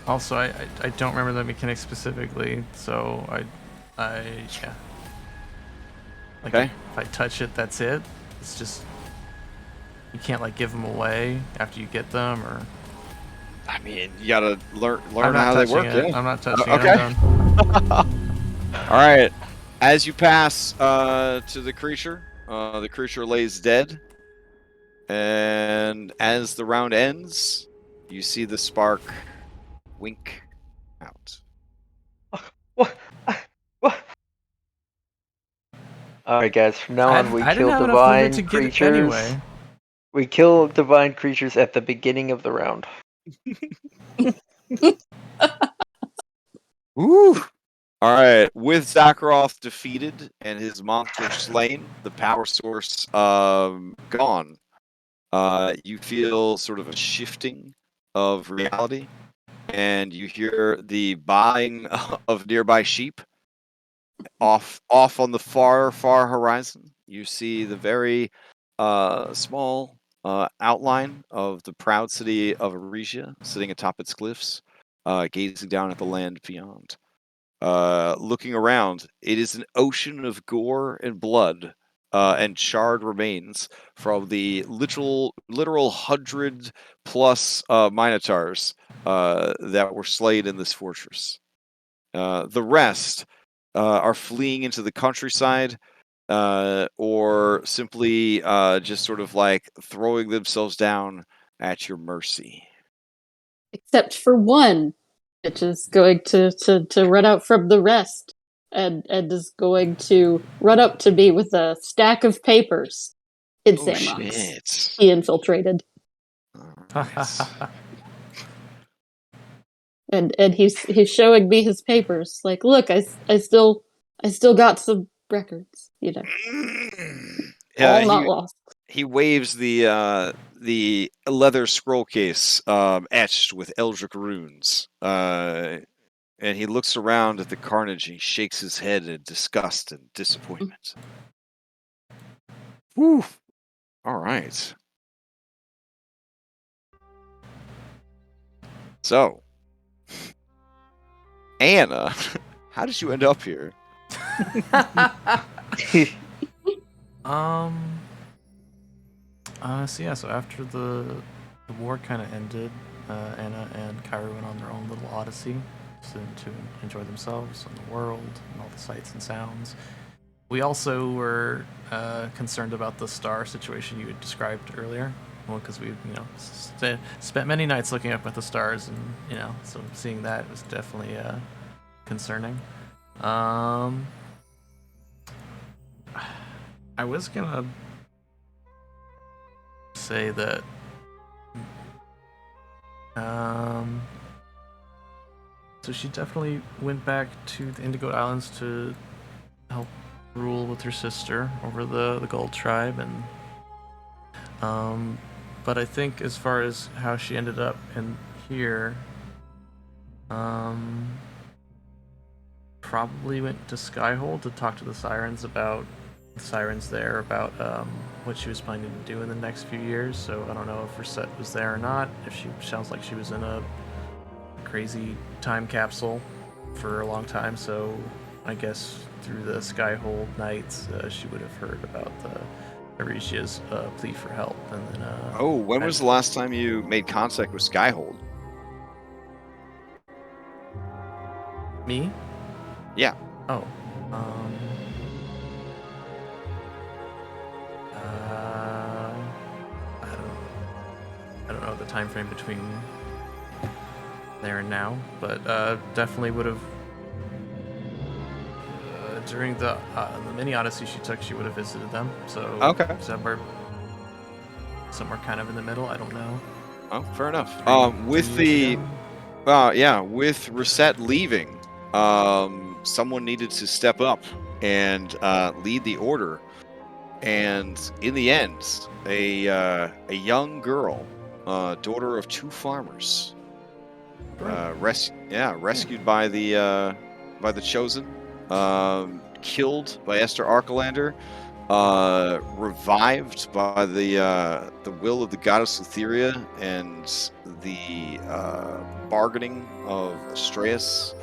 Also, I don't remember the mechanics specifically, so yeah. Like, Okay. if I touch it, that's it. It's just, you can't like give them away after you get them, or. I mean, you gotta learn I'm not how they touching work. it. Yeah. I'm not touching Okay. it. I'm done. All right. As you pass to the creature lays dead, and as the round ends, you see the spark wink out. What? Alright, guys, from now on, we I didn't kill have enough movement divine to get it creatures. anyway. We kill divine creatures at the beginning of the round. Woo! All right. With Zakharoth defeated and his monster slain, the power source gone. You feel sort of a shifting of reality, and you hear the baaing of nearby sheep. Off on the far horizon, you see the very small outline of the proud city of Aresia sitting atop its cliffs, gazing down at the land beyond. Looking around, it is an ocean of gore and blood and charred remains from the literal 100+ minotaurs that were slain in this fortress. The rest are fleeing into the countryside, or simply just sort of like throwing themselves down at your mercy. Except for one, which is going to run out from the rest and is going to run up to me with a stack of papers in Samrock's. Shit. He infiltrated. Alright. And he's showing me his papers. Like, look, I still got some records, all not lost. He waves the leather scroll case etched with Eldritch runes, and he looks around at the carnage and he shakes his head in disgust and disappointment. Whew. All right. So, Anna, how did you end up here? So after the war kind of ended, Anna and Kyra went on their own little odyssey to enjoy themselves and the world and all the sights and sounds. We also were concerned about the star situation you had described earlier. Well, because we, spent many nights looking up at the stars, and so seeing that was definitely concerning. I was gonna say that so she definitely went back to the Indigo Islands to help rule with her sister over the Gold Tribe, and but I think as far as how she ended up in here, probably went to Skyhold to talk to the sirens about what she was planning to do in the next few years. So I don't know if Reset was there or not. If she sounds like she was in a crazy time capsule for a long time. So I guess through the Skyhold nights, she would have heard about the Aresia's plea for help. And then when was the last time you made contact with Skyhold? Me? Yeah. Oh. I time frame between there and now, but definitely would have during the mini Odyssey she took, she would have visited them. So Okay. somewhere kind of in the middle. I don't know. Oh, fair enough. 3 With years the ago? with Reset leaving, someone needed to step up and lead the order, and in the end, a young girl, daughter of 2 farmers, rescued by the Chosen, killed by Esther Arkelander, revived by the will of the goddess Thylea and the bargaining of Astraeus,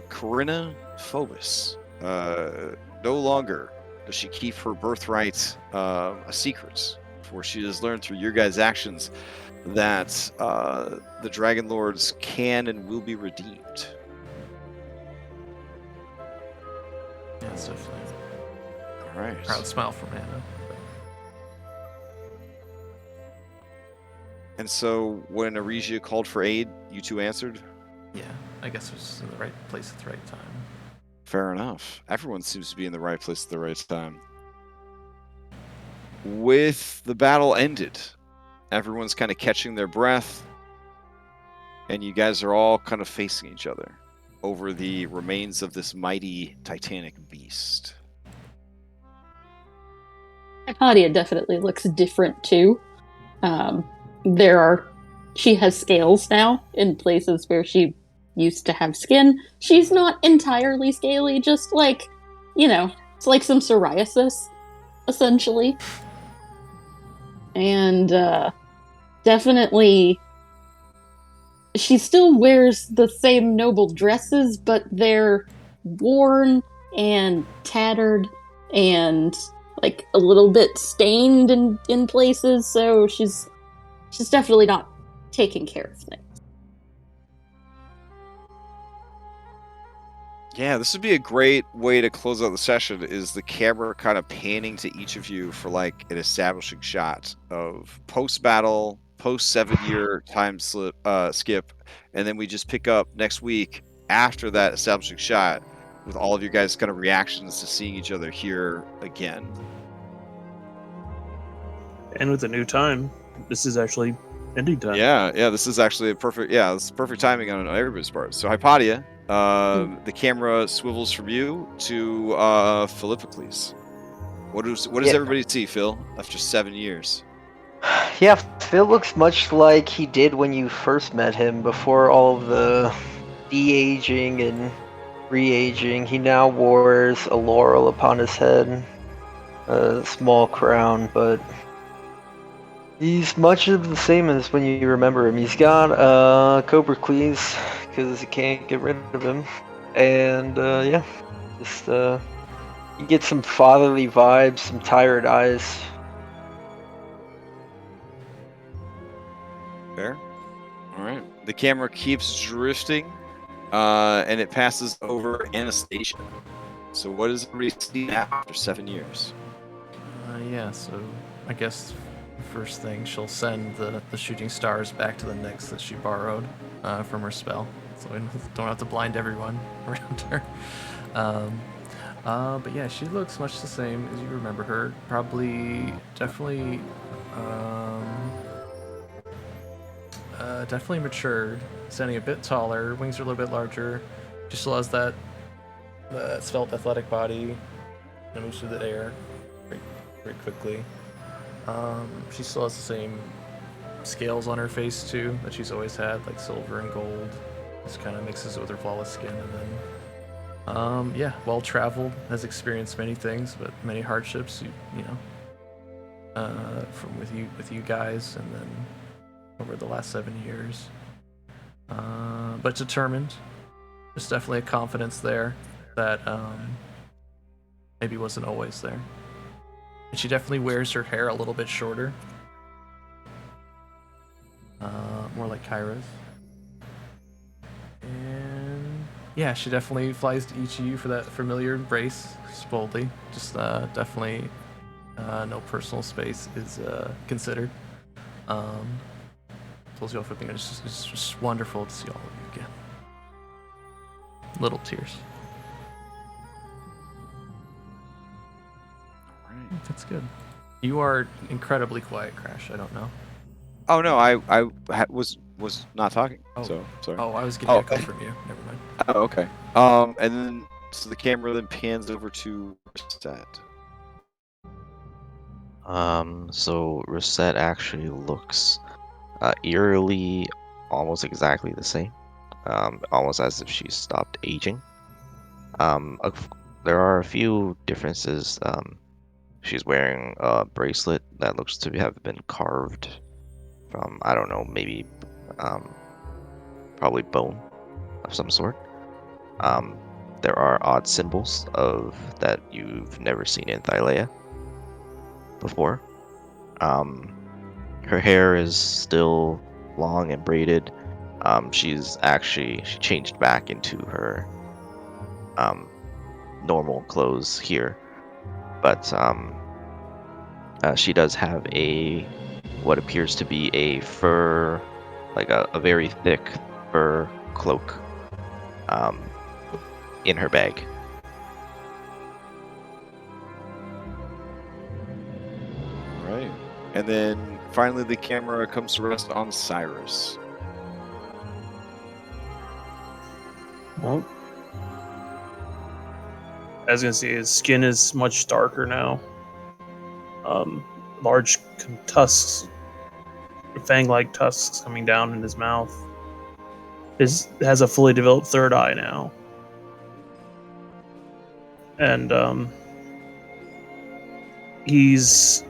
Corinna Phobos. No longer does she keep her birthright a secret, for she has learned through your guys' actions that the Dragonlords can and will be redeemed. Yeah, it's definitely All right. proud smile from Hannah. And so when Aresia called for aid, you 2 answered? Yeah, I guess it was in the right place at the right time. Fair enough. Everyone seems to be in the right place at the right time. With the battle ended, everyone's kind of catching their breath, and you guys are all kind of facing each other over the remains of this mighty titanic beast. Hypatia definitely looks different too. She has scales now in places where she used to have skin. She's not entirely scaly, just like, it's like some psoriasis, essentially. And definitely, she still wears the same noble dresses, but they're worn and tattered and like a little bit stained in places, so she's definitely not taking care of things. Yeah, this would be a great way to close out the session, is the camera kind of panning to each of you for like an establishing shot of post-battle, post-7-year time skip, and then we just pick up next week after that establishing shot with all of you guys' kind of reactions to seeing each other here again. And with the new time, this is actually ending time. Yeah, this is actually this is perfect timing on everybody's part. So Hypatia, the camera swivels from you to Philippocles. What does everybody see, Phil, after 7 years? Yeah, Phil looks much like he did when you first met him, before all of the de-aging and re-aging. He now wears a laurel upon his head, a small crown, but he's much of the same as when you remember him. He's got Cobra Cleese, because you can't get rid of him. And just you get some fatherly vibes, some tired eyes. Fair. All right. The camera keeps drifting, and it passes over Anastasia. So what does everybody see now after 7 years? So I guess first thing, she'll send the shooting stars back to the Nyx that she borrowed from her spell, so we don't have to blind everyone around her. But yeah, she looks much the same as you remember her. Definitely matured, standing a bit taller, wings are a little bit larger. She still has that svelte athletic body that moves through the air very quickly. She still has the same scales on her face too that she's always had, like silver and gold. Just kind of mixes it with her flawless skin, and then well traveled, has experienced many things, but many hardships. From with you guys, and then over the last 7 years. But determined. There's definitely a confidence there that maybe wasn't always there. And she definitely wears her hair a little bit shorter. More like Kyra's. And yeah, she definitely flies to each of you for that familiar embrace, just boldly. Just definitely no personal space is considered. pulls you off with me. It's just wonderful to see all of you again. Little tears. Right. That's good. You are incredibly quiet, Crash. I don't know. Oh no, I was not talking. Oh. So sorry. Oh, I was getting Oh. echo from you. Never mind. Oh, okay. And then so the camera then pans over to Reset. So Rosette actually looks eerily almost exactly the same. Almost as if she stopped aging. There are a few differences. She's wearing a bracelet that looks to have been carved from, I don't know, maybe probably bone of some sort. There are odd symbols that you've never seen in Thylea before. Her hair is still long and braided. She changed back into her normal clothes here, but she does have what appears to be a fur, like a very thick fur cloak, in her bag. Right. And then finally the camera comes to rest on Cyrus. Well, I was gonna say his skin is much darker now. Large tusks, fang-like tusks coming down in his mouth. Has a fully developed third eye now, and he's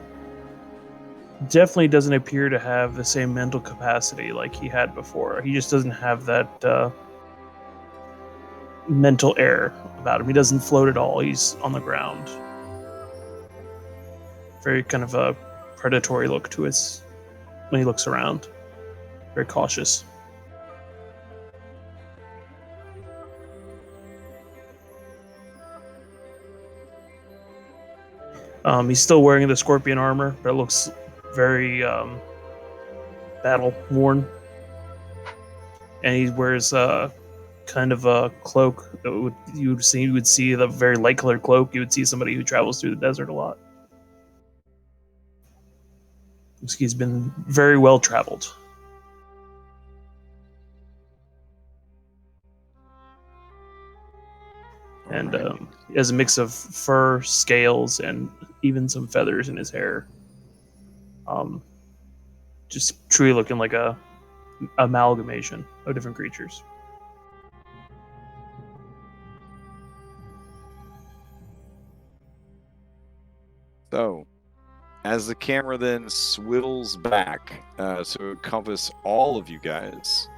definitely doesn't appear to have the same mental capacity like he had before. He just doesn't have that mental air about him. He doesn't float at all. He's on the ground. Very kind of a predatory look to his when he looks around. Very cautious. He's still wearing the scorpion armor, but it looks very battle worn. And he wears kind of a cloak that you would see the very light colored cloak. You would see somebody who travels through the desert a lot. He's been very well traveled. And he has a mix of fur, scales, and even some feathers in his hair. Just truly looking like a amalgamation of different creatures. So, as the camera then swivels back to encompass all of you guys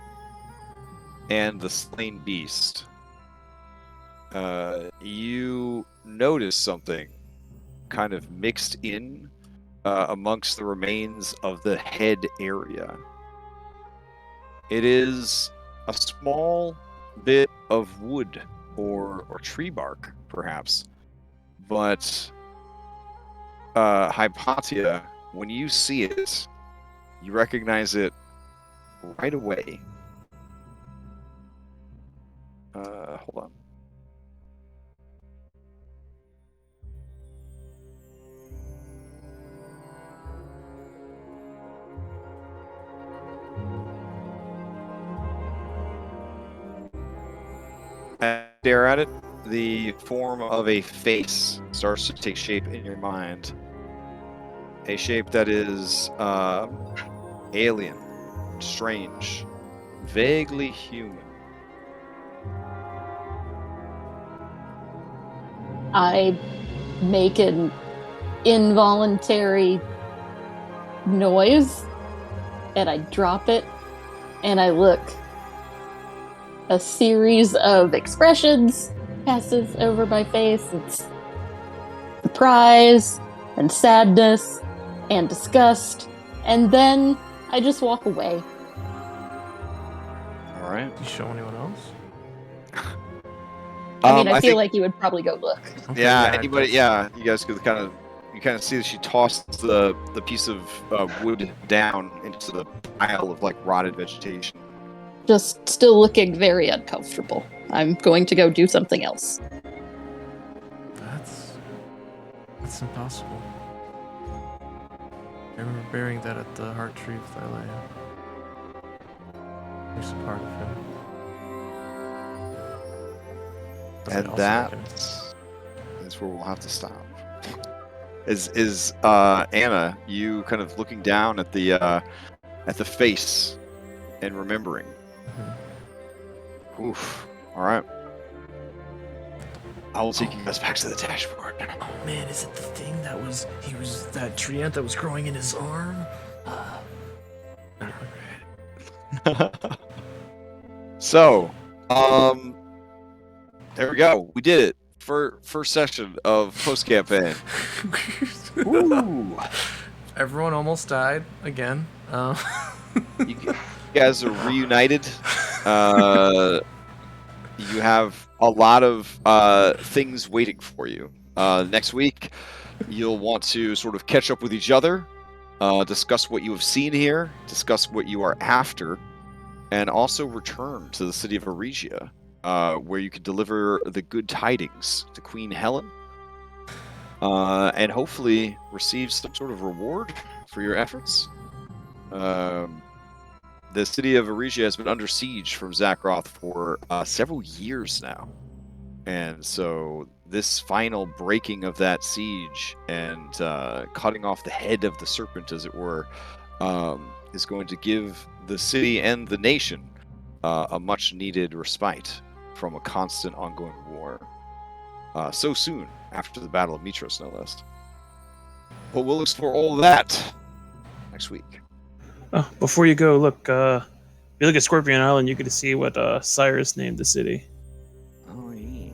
and the slain beast, you notice something kind of mixed in amongst the remains of the head area. It is a small bit of wood or tree bark, perhaps, but Hypatia, when you see it, you recognize it right away. Hold on. Stare at it, the form of a face starts to take shape in your mind. A shape that is alien, strange, vaguely human. I make an involuntary noise and I drop it and I look. A series of expressions passes over my face. It's surprise and sadness and disgust, and then I just walk away. All right. You show anyone else? I mean, I feel think, like you would probably go look. Okay, yeah, I anybody? guess. Yeah, you guys could kind of you kind of see that she tossed the piece of wood down into the pile of like rotted vegetation. Just still looking very uncomfortable. I'm going to go do something else. That's impossible. I remember burying that at the heart tree of Thylea. There's a part of him. And also that reckon- is where we'll have to stop. Is Anna, you kind of looking down at the face and remembering? Oof. All right. I will take you guys back to the dashboard. Oh man, is it the thing that was that tree ant that was growing in his arm? So, there we go. We did it. First session of post campaign. Ooh. Everyone almost died again. You guys are reunited. You have a lot of things waiting for you. Next week, you'll want to sort of catch up with each other, discuss what you have seen here, discuss what you are after, and also return to the city of Aresia, where you can deliver the good tidings to Queen Helen, and hopefully receive some sort of reward for your efforts. The city of Aresia has been under siege from Zakroth for several years now. And so this final breaking of that siege and cutting off the head of the serpent, as it were, is going to give the city and the nation a much-needed respite from a constant ongoing war. So soon after the Battle of Mitros, no less. But we'll explore all of that next week. Oh, before you go, look. If you look at Scorpion Island, you get to see what Cyrus named the city. Oh, yeah.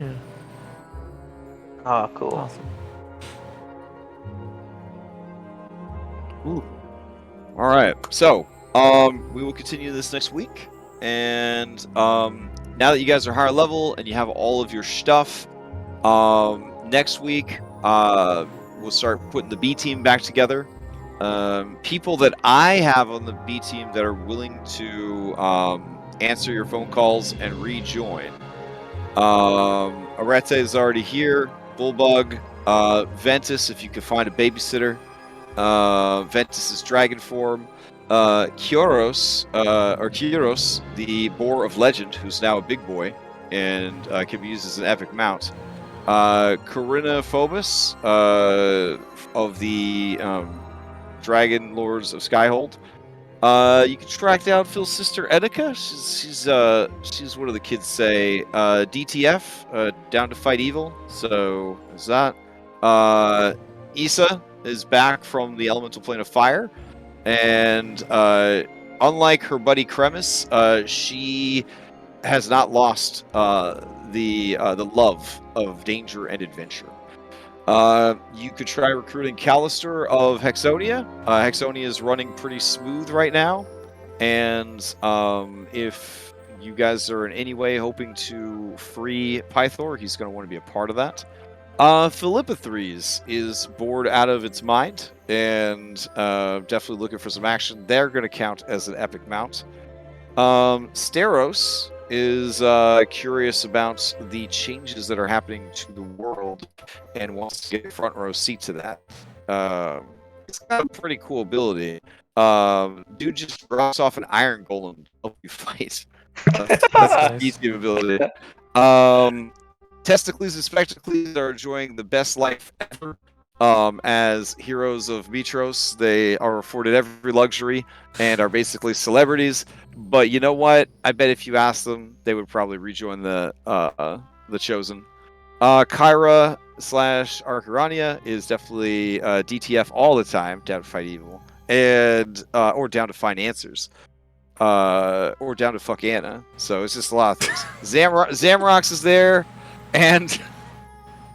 Yeah, Ah, cool. awesome. Ooh. All right. So, we will continue this next week. And now that you guys are higher level and you have all of your stuff, next week we'll start putting the B team back together. People that I have on the B team that are willing to answer your phone calls and rejoin. Arete is already here. Bullbug, Ventus, if you can find a babysitter. Ventus is dragon form. Kyros, the boar of legend, who's now a big boy and can be used as an epic mount. Corinna Phobos of the Dragonlords of Skyhold. You can track down Phil's sister Enika. She's what do the kids say? DTF, down to fight evil. So is that. Issa is back from the elemental plane of fire, and unlike her buddy Kremis, she has not lost the love of danger and adventure. You could try recruiting Callister of Hexonia. Hexonia is running pretty smooth right now, and if you guys are in any way hoping to free Pythor, he's going to want to be a part of that. Philippothres is bored out of its mind, and definitely looking for some action. They're going to count as an epic mount. Steros is curious about the changes that are happening to the world and wants to get a front row seat to that. It's got a pretty cool ability. Dude just drops off an iron golem to help you fight. That's a Nice. neat ability. Testicles and Spectacles are enjoying the best life ever. As heroes of Mitros, they are afforded every luxury and are basically celebrities. But you know what? I bet if you asked them, they would probably rejoin the Chosen. Kyra / Arcarania is definitely DTF all the time, down to fight evil, and or down to find answers, or down to fuck Anna. So it's just a lot of things. Zamrox is there, and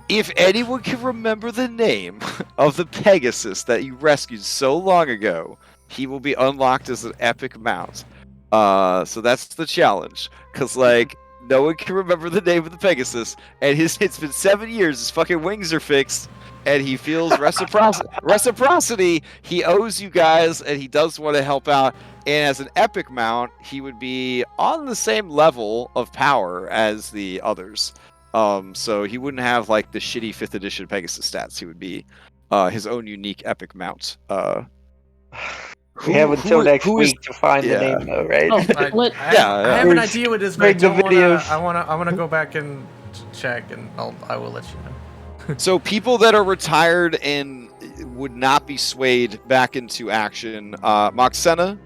if anyone can remember the name of the Pegasus that you rescued so long ago, he will be unlocked as an epic mount. So that's the challenge. Because, like, no one can remember the name of the Pegasus, and it's been 7 years. His fucking wings are fixed, and he feels reciprocity. He owes you guys, and he does want to help out. And as an epic mount, he would be on the same level of power as the others. So he wouldn't have like the shitty 5th edition Pegasus stats. He would be his own unique epic mount. We have until next week to find the name, though, right? Oh, I have an idea what it is, but I Bring the don't videos. I wanna go back and check, and I will let you know. So people that are retired and would not be swayed back into action, Moxena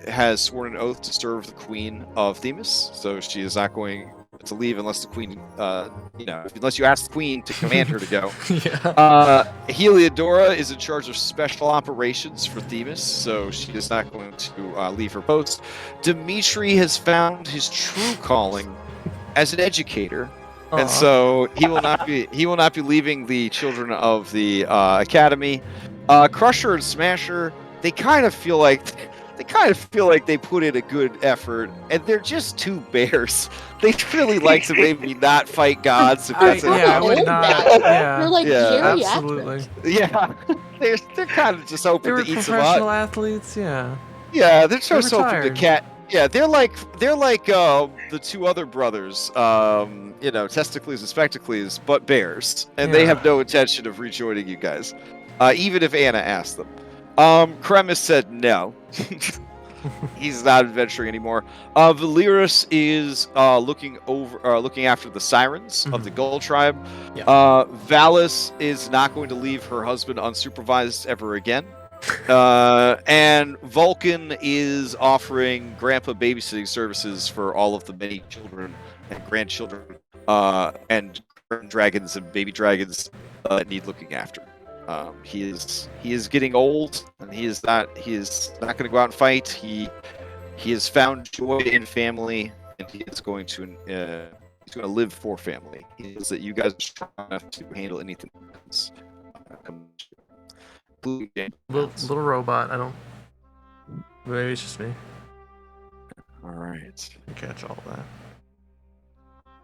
has sworn an oath to serve the Queen of Themis, so she is not going to leave unless the Queen, unless you ask the Queen to command her to go. Yeah. Heliodora is in charge of special operations for Themis, so she is not going to leave her post. Dimitri has found his true calling as an educator. And so he will not be leaving the children of the academy. Crusher and Smasher, they kind of feel like they put in a good effort, and they're just two bears. They'd really like to maybe not fight gods. If that's I would not. Yeah. They're like geriatric. Absolutely. Yeah, they're kind of just hoping They were to eat some professional athletes. Yeah. Yeah, they're just hoping to retired. cat. Yeah, they're like the two other brothers, Testicles and Spectacles, but bears, and they Yeah. have no intention of rejoining you guys, even if Anna asked them. Kremis said no. He's not adventuring anymore. Valerus is looking after the sirens of the Gull tribe. Yeah. Valis is not going to leave her husband unsupervised ever again. And Vulcan is offering grandpa babysitting services for all of the many children and grandchildren and dragons and baby dragons that need looking after. He is getting old, and he is not going to go out and fight. He has found joy in family, and he is going to live for family. He knows that you guys are strong enough to handle anything that happens. Little robot. I don't. Maybe it's just me. All right. I catch all that.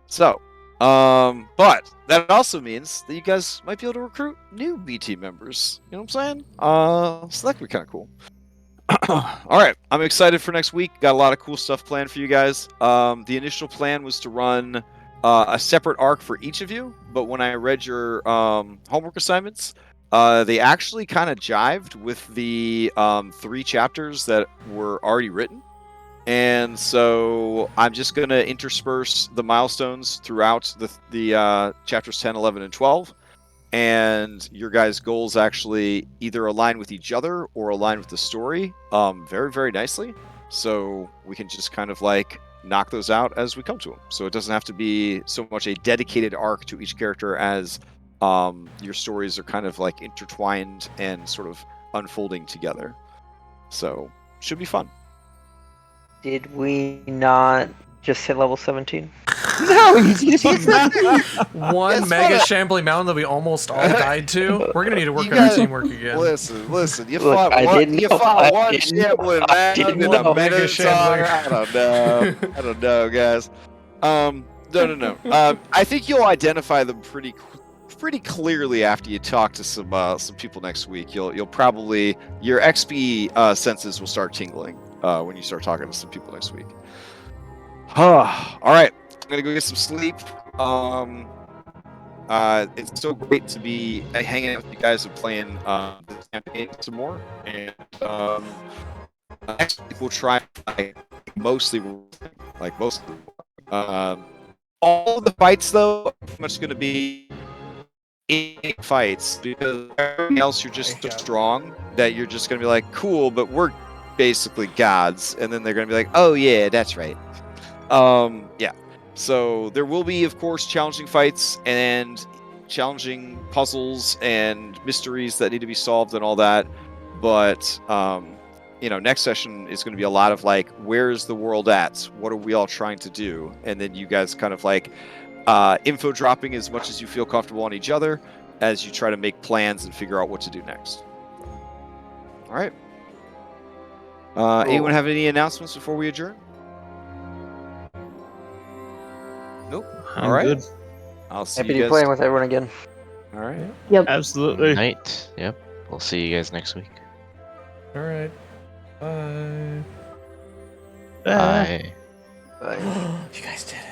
So, but that also means that you guys might be able to recruit new BT members. You know what I'm saying? So that could be kind of cool. All right, I'm excited for next week. Got a lot of cool stuff planned for you guys. The initial plan was to run a separate arc for each of you, but when I read your homework assignments, they actually kind of jived with the 3 chapters that were already written. And so I'm just going to intersperse the milestones throughout the chapters 10, 11, and 12. And your guys' goals actually either align with each other or align with the story very, very nicely. So we can just kind of like knock those out as we come to them. So it doesn't have to be so much a dedicated arc to each character as your stories are kind of like intertwined and sort of unfolding together. So should be fun. Did we not just hit level 17? No, One mega shambling mountain that we almost all died to. We're gonna need to work on our teamwork again. Listen. You Look, fought I one. didn't You know. fought I one didn't know. shambling I mountain didn't in know. a Mega Minotaur. shambling. I don't know, guys. No. I think you'll identify them pretty clearly after you talk to some people next week. You'll probably your XP senses will start tingling when you start talking to some people next week. All right, I'm gonna go get some sleep. It's so great to be hanging out with you guys and playing this campaign some more. And next week we'll try mostly all of the fights though are pretty much gonna be in fights because everything else you're just so strong that you're just gonna be like cool, but we're basically gods, and then they're gonna be like, oh yeah, that's right. Yeah. So there will be, of course, challenging fights and challenging puzzles and mysteries that need to be solved and all that. But next session is going to be a lot of like, where's the world at? What are we all trying to do? And then you guys kind of like info dropping as much as you feel comfortable on each other as you try to make plans and figure out what to do next. All right. Anyone have any announcements before we adjourn? Nope. I'm All right. good. I'll see Happy you to be guys. playing with everyone again. All right. Yep. Absolutely. Night. Yep. We'll see you guys next week. All right. Bye. Ah. Bye. Bye. You guys did it.